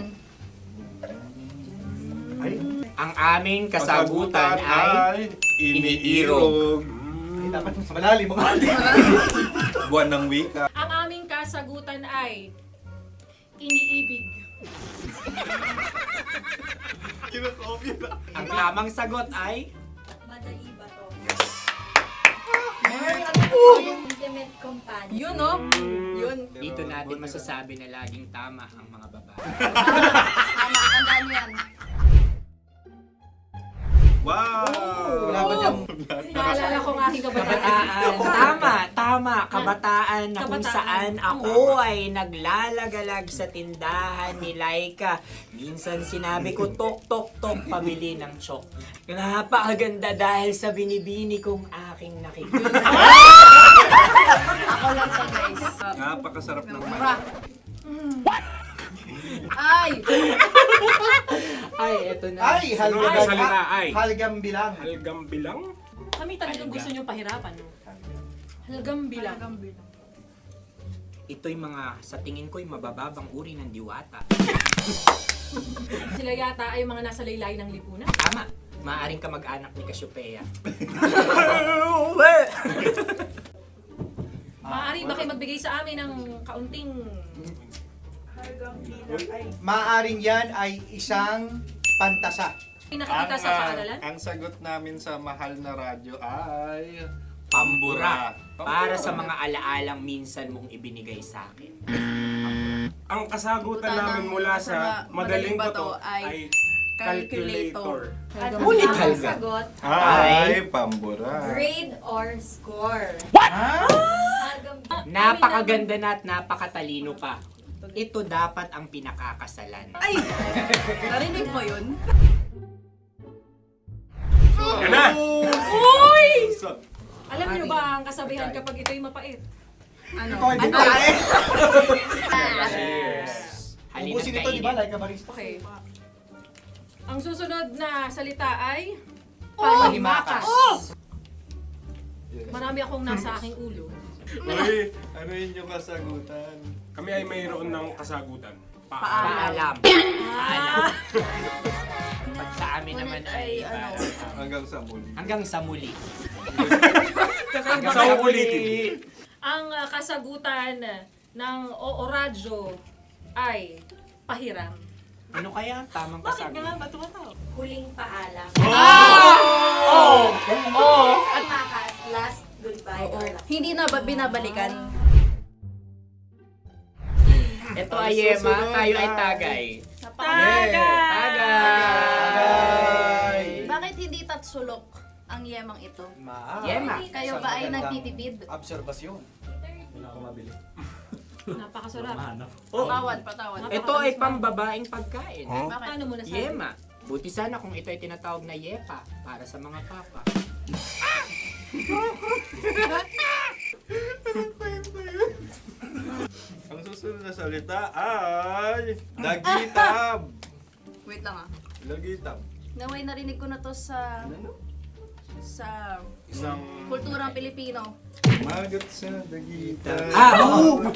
Ang aming kasagutan ay iniirog. Dapat mas malalim mga Buwan ng wika. Ang aming kasagutan ay iniibig. ang tamang sagot ay Intimate companion. Yun oh. Yun. dito natin masasabi na laging tama ang mga babae. Tama, tandaan nyo yan. Wow! Wala ba diyang... Naalala ko ang aking kabataan. Kabataan. Tama. Kabataan na kung Kabataan. saan ako ay naglalagalag sa tindahan ni Laika. Minsan sinabi ko, tok, tok, tok, pabili ng chok. Napakaganda dahil sa binibini kong aking nakikita. Ako lang to guys. Napakasarap ng Mura. Ay! Ay, eto na. Ay, halgam, Ay, salita, ay. halgam bilang. Halgam bilang? Kami talagang gusto nyo pahirapan. No? Halgam bilang. Ito'y mga, sa tingin ko'y mabababang uri ng diwata. Sila yata ay mga nasa laylay ng lipunan. Tama. Maaring ka mag-anak ni Cassiopeia. Maaari ba kayo magbigay sa amin ng kaunting... Maaring yan ay isang pantasa. Nakikita sa paaralan? Ang sagot namin sa mahal na radyo ay... Pambura. Para sa mga alaalang minsan mong ibinigay sa akin. Ang kasagutan namin mula sa madaling bato ay calculator. Ulit halga. Sagot, Ay, pambura. grade or score. Napakaganda na at napakatalino pa. Ito dapat ang pinakakasalan. Ay! Narinig mo yun? Yan na! Uy! Alam niyo ba ang kasabihan kapag ito'y mapait? Ano? Ito ay bitae. Halina't Ubusin ito, di ba? kainin. Like a barista. Okay. Ang susunod na salita ay panghimakas. Marami akong nasa aking ulo. Uy, ano yun yung kasagutan? Kami ay mayroon ng kasagutan. Paalam. Paalam. Pag sa amin naman ay Hanggang sa muli. hanggang sa muli. Kakaiba Sa kasi ulitin. ang kasagutan ng Oo Radyo ay pahiram. Ano kaya ang tamang Bakit kasagutan? nga ba tumatawa? Huling paalam. Oh! At makas, last goodbye or last. Hindi na ba binabalikan? Ito ay Yema, tayo ay tagay. Tagay! Bakit hindi tatsulok ang yemang ito? Yema. Kayo ba ay nagtitipid? Obserbasyon. Hindi na ako mabili. Napakasarap. Patawad. Ito ay pambabaeng pagkain. Bakit? Paano mo nasabi? Yema. Buti sana kung ito ay tinatawag na yepa para sa mga papa. Ang susunod na salita ay... Lagitab! Wait lang ah. Lagitab. Naway narinig ko na to sa... Kulturang Pilipino. Magat sa dagitan.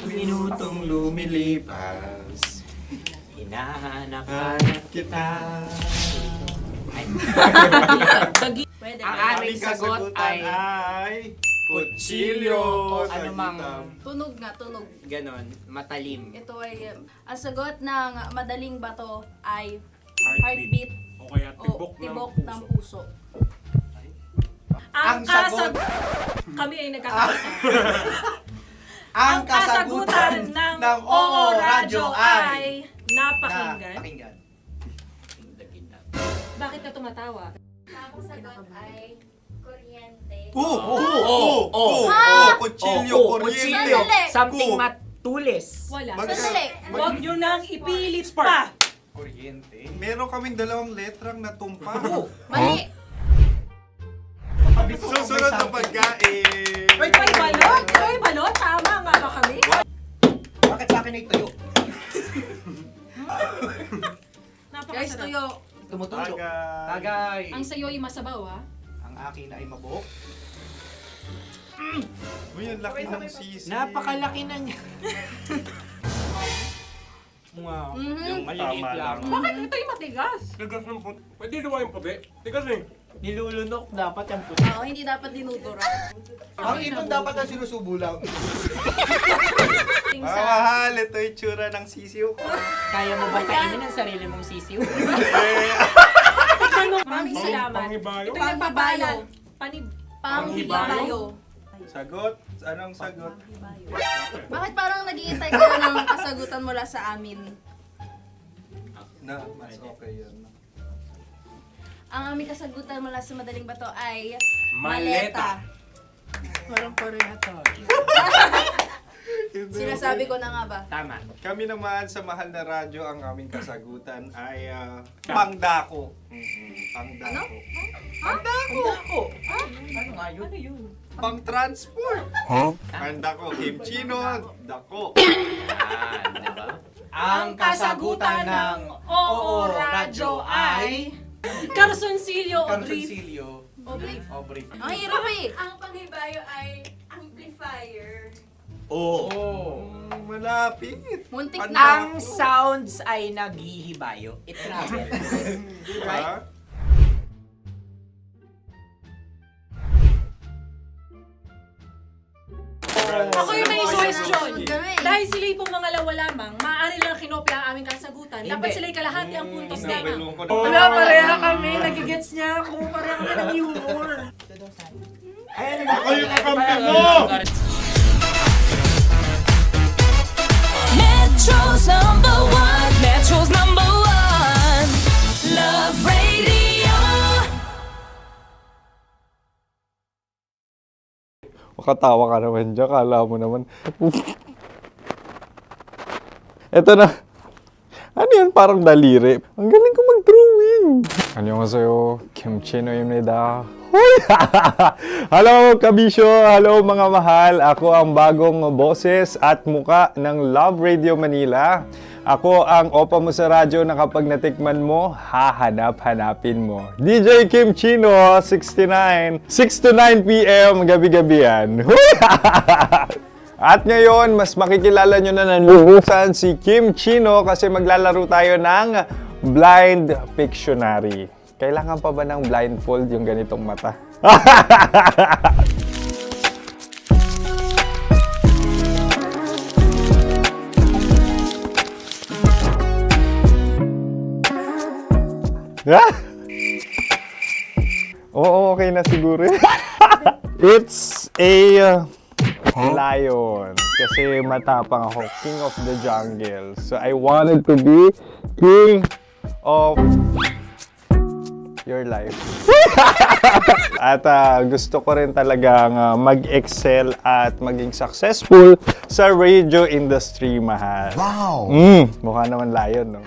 Minutong lumilipas. Hinahanap kita. Pwede. Ang aming sagot ay kutsilyo o anumang Tunog nga, tunog. ganon, matalim. Ito ay, ang sagot ng madaling bato ay heartbeat O kaya o tibok ng puso. Ang kasagot... Kami ay nagkakaisa. Ang kasagutan ng Oo Radyo ay napakinggan. Bakit ka tumatawa? Ang sagot ay kuryente. Kutsilyo, kuryente. Sandali. Something matulis. Wala. Sandali. Huwag nyo nang ipilit pa. Kuryente. Meron kaming 2 letrang natumpa. Mali. Susunod na pagkain. May balot? May balot? Tama nga ba kami? Bakit sa akin ay tuyo? Guys, tuyo. Tumutulo. Tagay. Ang sayo ay masabaw, ha? Ang akin ay mabuhok. Uy, ang laki ng sisi. Napakalaki na niya. Wow. Yung maliliit Tama lang. Bakit ito'y matigas? Tigas ng puti. Pwede nawa yung puti. Tigas eh. Nilulunok dapat yung puti. Oo, hindi dapat dinudura. Ang ibon dapat ang sinusubo lang. Mahal, ito yung tsura ng sisiw ko. Kaya mo ba kainin ang sarili mong sisiw? Maraming salamat. Panghibayo. Ito'y nagbabayo. Panghibayo. Sagot? Anong sagot? Bakit parang nag-iintay ka na ng kasagutan mula sa amin? Na, mas okay yun. Ang aming kasagutan mula sa Madaling Bato ay Maleta. Parang pareha to. Sinasabi ko na nga ba? Tama. Kami naman sa Mahal na Radyo, ang aming kasagutan ay pangdako. Pangdako. Pangdako. Ano nga yun? Ano yun? Pang-transport. Pangdako. Kimchino, dako. Yan, diba? Ang kasagutan ng Oo Radyo ay... Carsoncillo o brief. Oblique. Ang hirap eh. Ang panghibayo ay amplifier. Malapit. Muntik Pangdako. na. Ang sounds ay naghihibayo. It travels. Diba? Ako yung may question. Kami. Dahil sila'y pong mga lawa lamang, maaari lang kinopya ang aming kasagutan. Dapat sila'y kalahati ang puntos lamang. Wala, pareha kami. Nagigets niya ako. Pareha kami ng humor. Ako yung kakampi mo! Metro's number one. Metro's number one. Love Radio. Makatawa ka naman dyan. Kala mo naman. Eto na. Ano yan? Parang daliri. Ang galing ko mag-drawing. 안녕하세요. 김치노입니다. Hello, kabisyo! Hello, mga mahal! Ako ang bagong boses at muka ng Love Radio Manila. Ako ang opa mo sa radyo na kapag natikman mo, hahanap-hanapin mo. DJ Kim Chino, 69. 6 to 9 p.m. gabi-gabi yan. At ngayon, mas makikilala nyo na ng luhusan si Kim Chino kasi maglalaro tayo ng Blind Pictionary. Kailangan pa ba ng blindfold yung ganitong mata? Oo, okay na siguro. It's a lion. Kasi matapang ako. King of the jungle. So I wanted to be king of your life. At gusto ko rin talagang mag-excel at maging successful sa radio industry, mahal. Wow! Mukha naman lion, no?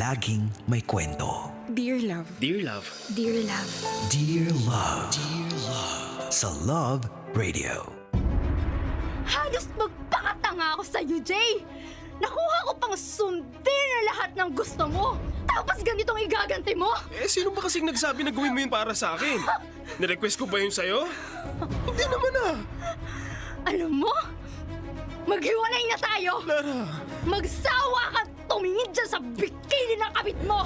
laging may kwento. Dear love. Dear Love. Dear love. Dear Love. Dear Love. Sa Love Radio. Halos magpakatanga ako sa'yo, Jay! Nakuha ko pang sundin na lahat ng gusto mo! Tapos ganitong igaganti mo? Eh, sino ba kasing nagsabi na gawin mo yun para sa akin? Nirequest ko ba yun sa'yo? Hindi naman ah. Alam mo? Maghiwalay na tayo! Lara! Magsawa ka tumingin dyan sa bikini ng kabit mo!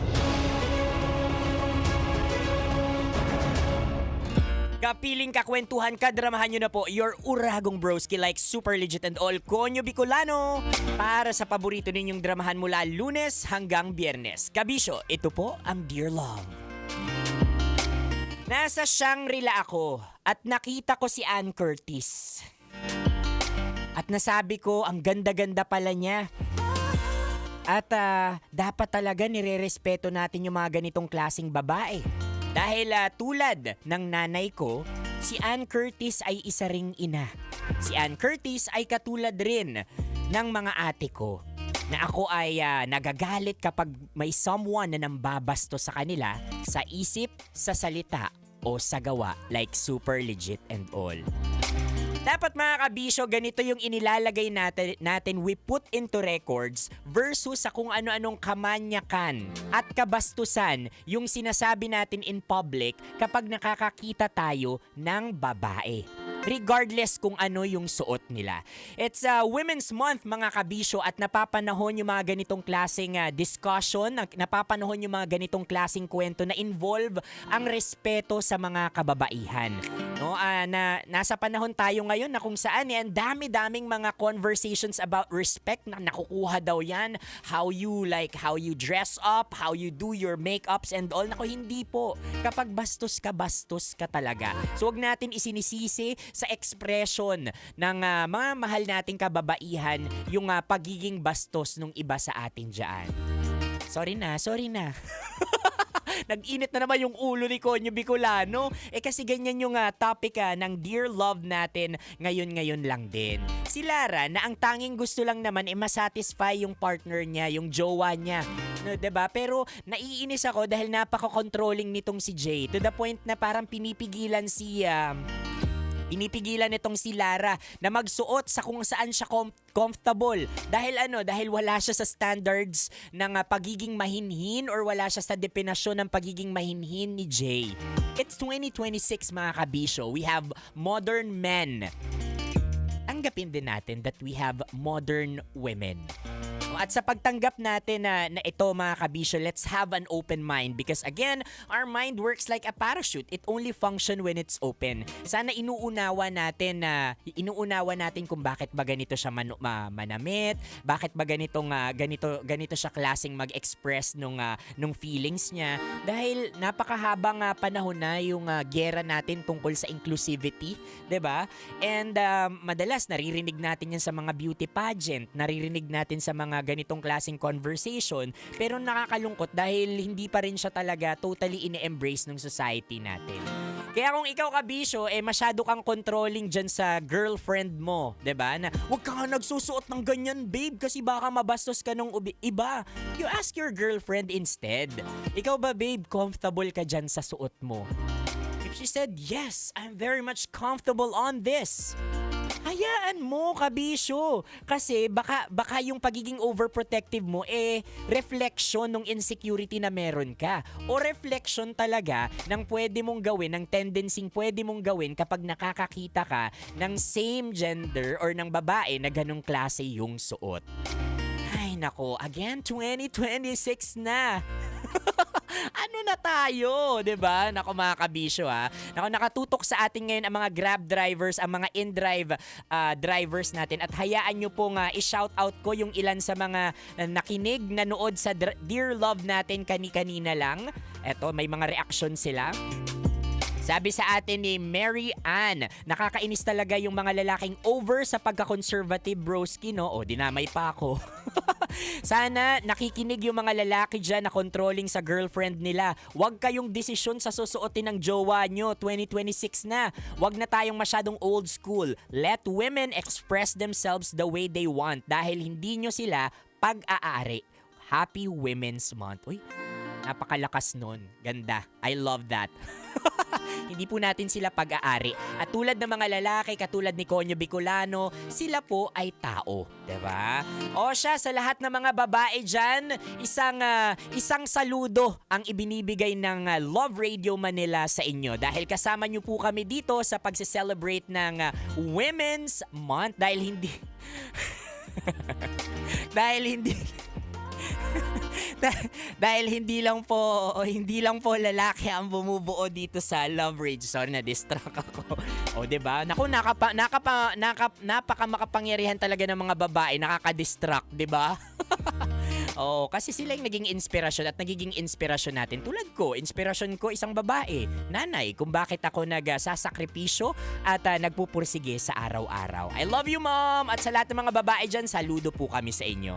Kapiling kakwentuhan, kadramahan nyo na po your uragong broski like Super Legit and all Konyo Bicolano para sa paborito ninyong dramahan mula Lunes hanggang Biyernes. Kabisyo, ito po ang Dear Love. Nasa Shangri-La ako at nakita ko si Ann Curtis. At nasabi ko, ang ganda-ganda pala niya. At dapat talaga nire-respeto natin yung mga ganitong klaseng babae. Dahil tulad ng nanay ko, si Ann Curtis ay isa ring ina. Si Ann Curtis ay katulad rin ng mga ate ko. Na ako ay nagagalit kapag may someone na nambabasto sa kanila sa isip, sa salita o sa gawa like Super Legit and all. Dapat mga kabisyo, ganito yung inilalagay natin we put into records versus sa kung ano-anong kamanyakan at kabastusan yung sinasabi natin in public kapag nakakakita tayo ng babae. Regardless kung ano yung suot nila. It's Women's Month mga kabisyo at napapanahon yung mga ganitong klaseng discussion, napapanahon yung mga ganitong klaseng kwento na involve ang respeto sa mga kababaihan. No, nasa panahon tayo ngayon na kung saan ang dami-daming mga conversations about respect na nakukuha daw yan. How you dress up, how you do your makeups and all. Nako, hindi po. Kapag bastos ka talaga. So wag natin isinisisi sa expression ng mga mahal nating kababaihan yung pagiging bastos nung iba sa atin dyan. Sorry na. Nag-init na naman yung ulo ni Konyo Bicolano. Kasi ganyan yung topic ng Dear Love natin ngayon lang din. Si Lara na ang tanging gusto lang naman masatisfy yung partner niya, yung jowa niya. No, 'di ba? Pero naiinis ako dahil napaka-controlling nitong si Jay to the point na parang pinipigilan nitong si Lara na magsuot sa kung saan siya comfortable. Dahil wala siya sa standards ng pagiging mahinhin or wala siya sa definasyon ng pagiging mahinhin ni Jay. It's 2026 mga kabisyo. We have modern men. Tanggapin din natin that we have modern women. At sa pagtanggap natin na ito mga kabisyo, let's have an open mind because again, our mind works like a parachute. It only function when it's open. Sana inuunawa natin kung bakit ba ganito siya manamit, bakit ba ganito siya klaseng mag-express nung feelings niya. Dahil napakahabang panahon na yung gera natin tungkol sa inclusivity, 'di ba? And madalas naririnig natin yan sa mga beauty pageant, naririnig natin sa mga ganitong klaseng conversation, pero nakakalungkot dahil hindi pa rin siya talaga totally ine-embrace ng society natin. Kaya kung ikaw kabisyo, masyado kang controlling dyan sa girlfriend mo, 'di ba? Na huwag ka nga nagsusuot ng ganyan, babe, kasi baka mabastos ka nung iba. You ask your girlfriend instead. Ikaw ba, babe, comfortable ka dyan sa suot mo? If she said, yes, I'm very much comfortable on this. Hayaan mo, kabisyo. Kasi baka yung pagiging overprotective mo reflection ng insecurity na meron ka. O reflection talaga ng pwede mong gawin, ng tendency pwede mong gawin kapag nakakakita ka ng same gender or ng babae na ganong klase yung suot. Ay nako, again 2026 na. Ano na tayo, 'di ba? Nako mga kabisyo ha. Nako, nakatutok sa atin ngayon ang mga Grab drivers, ang mga in-drive drivers natin at hayaan nyo pong i-shout out ko yung ilan sa mga nakinig, nanood sa Dear Love natin kanina lang. Eto, may mga reaction sila. Sabi sa atin ni Mary Ann, nakakainis talaga yung mga lalaking over sa pagka-conservative broski, no? O, dinamay pa ako. Sana nakikinig yung mga lalaki dyan na controlling sa girlfriend nila. Huwag kayong desisyon sa susuotin ng jowa nyo. 2026 na. Huwag na tayong masyadong old school. Let women express themselves the way they want dahil hindi nyo sila pag-aari. Happy Women's Month. Uy, napakalakas nun. Ganda. I love that. Hindi po natin sila pag-aari. At tulad ng mga lalaki, katulad ni Conyo Bicolano, sila po ay tao. Diba? O siya, sa lahat ng mga babae dyan, isang saludo ang ibinibigay ng Love Radio Manila sa inyo. Dahil kasama nyo po kami dito sa pagse-celebrate ng Women's Month. Dahil hindi... Dahil hindi lang po lalaki ang bumubuo dito sa Love Radio. Sorry, na-distract ako. O, 'di ba? Naku, napaka makapangyarihan talaga ng mga babae, nakaka-distract, 'di ba? Oo, kasi sila yung naging inspirasyon at nagiging inspirasyon natin. Tulad ko, inspirasyon ko isang babae, nanay, kung bakit ako nagsasakripisyo at nagpupursige sa araw-araw. I love you, Mom! At sa lahat ng mga babae dyan, saludo po kami sa inyo.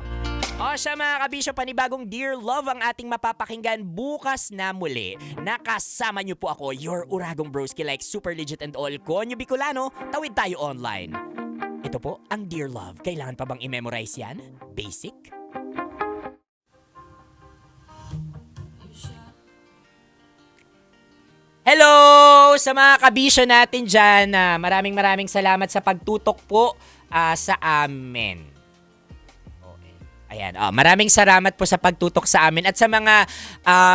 O siya mga kabisyo, panibagong Dear Love ang ating mapapakinggan bukas na muli. Nakasama niyo po ako, your Uragong Broski like Super Legit and All. Conyo Bicolano, tawid tayo online. Ito po ang Dear Love. Kailangan pa bang i-memorize yan? Basic? Hello sa mga kabisyo natin dyan. Maraming salamat sa pagtutok po sa amin. Ayan, maraming salamat po sa pagtutok sa amin. At sa mga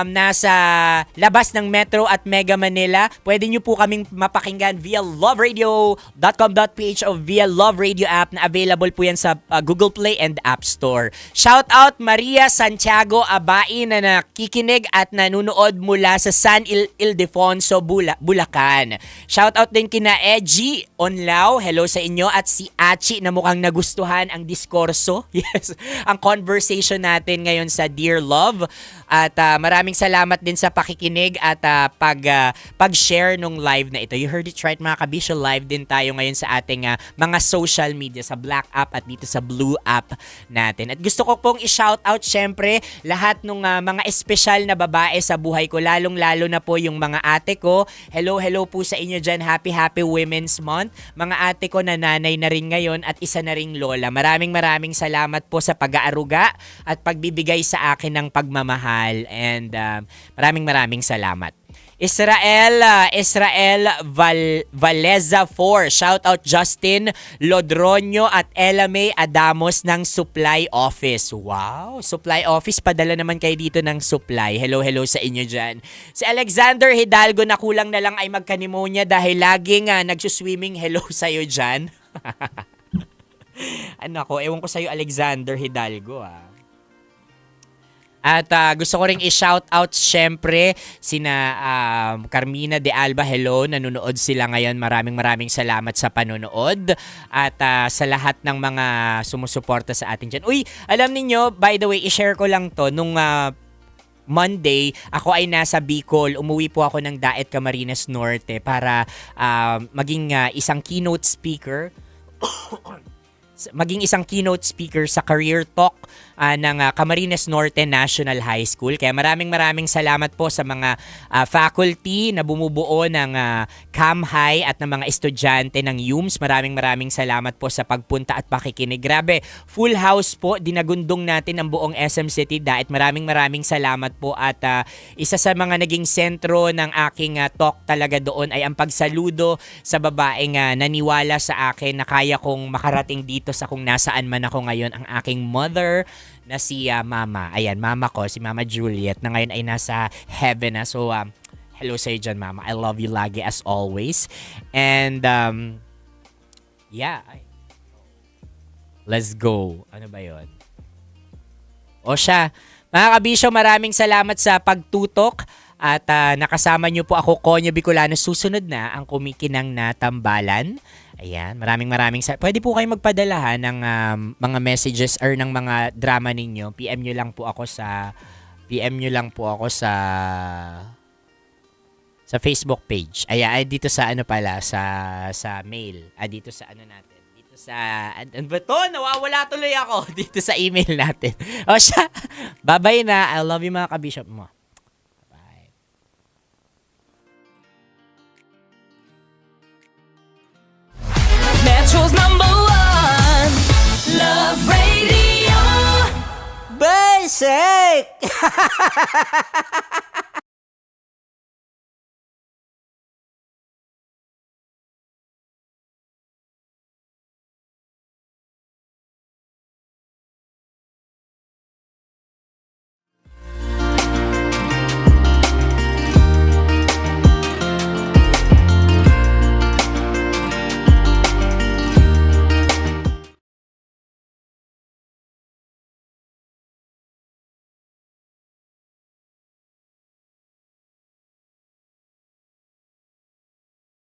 nasa labas ng Metro at Mega Manila, pwede nyo po kaming mapakinggan via loveradio.com.ph o via Love Radio app na available po yan sa Google Play and App Store. Shout out Maria Santiago Abai na nakikinig at nanunood mula sa San Ildefonso, Bulacan. Shout out din kina Edgy Onlao, hello sa inyo, at si Achi na mukhang nagustuhan ang diskurso. Yes, ang conversation natin ngayon sa Dear Love. At maraming salamat din sa pakikinig at pag-share nung live na ito. You heard it right mga kabisyo, live din tayo ngayon sa ating mga social media, sa Black app at dito sa Blue app natin. At gusto ko pong i-shoutout syempre lahat ng mga espesyal na babae sa buhay ko, lalong-lalo na po yung mga ate ko. Hello po sa inyo dyan. Happy Women's Month. Mga ate ko na nanay na rin ngayon at isa na ring lola. Maraming salamat po sa pag-aaruga at pagbibigay sa akin ng pagmamahal. And maraming salamat. Israel Valeza 4. Shout out Justin Lodronyo at Ella May Adamos ng Supply Office. Wow, Supply Office, padala naman kayo dito ng supply. Hello sa inyo dyan. Si Alexander Hidalgo na kulang na lang ay magka-pneumonia dahil laging nagsuswimming. Hello sa'yo dyan. Ewan ko sa'yo Alexander Hidalgo At gusto ko ring i-shout out syempre sina Carmina de Alba, hello, nanonood sila ngayon. Maraming salamat sa panonood at sa lahat ng mga sumusuporta sa atin dyan. Uy, alam niyo, by the way, i-share ko lang to nung Monday, ako ay nasa Bicol. Umuwi po ako ng Daet, Camarines Norte para maging isang keynote speaker sa Career Talk ng Camarines Norte National High School. Kaya maraming salamat po sa mga faculty na bumubuo ng CAM-High at ng mga estudyante ng UMS. Maraming salamat po sa pagpunta at pakikinig. Grabe, full house po. Dinagundong natin ang buong SM City Daet. Maraming salamat po at isa sa mga naging sentro ng aking talk talaga doon ay ang pagsaludo sa babaeng naniwala sa akin na kaya kong makarating dito sa kung nasaan man ako ngayon, ang aking mother na si Mama. Ayan, Mama ko, si Mama Juliet, na ngayon ay nasa heaven na. So, hello sa'yo dyan, Mama. I love you lagi as always. And, yeah. Let's go. Ano ba yun? O siya, mga kabisyo, maraming salamat sa pagtutok. At nakasama niyo po ako, Conyo Bicolano. Susunod na ang Kumikinang na Tambalan. Ayan, maraming pwede po kayo magpadala ng mga messages or ng mga drama ninyo. PM nyo lang po ako sa Facebook page. Ayan, dito sa sa mail. Dito sa natin. Dito sa nawawala tuloy ako dito sa email natin. O siya. Bye-bye na. I love you mga kabishop mo. Metro's #1 Love Radio. Bye, cake!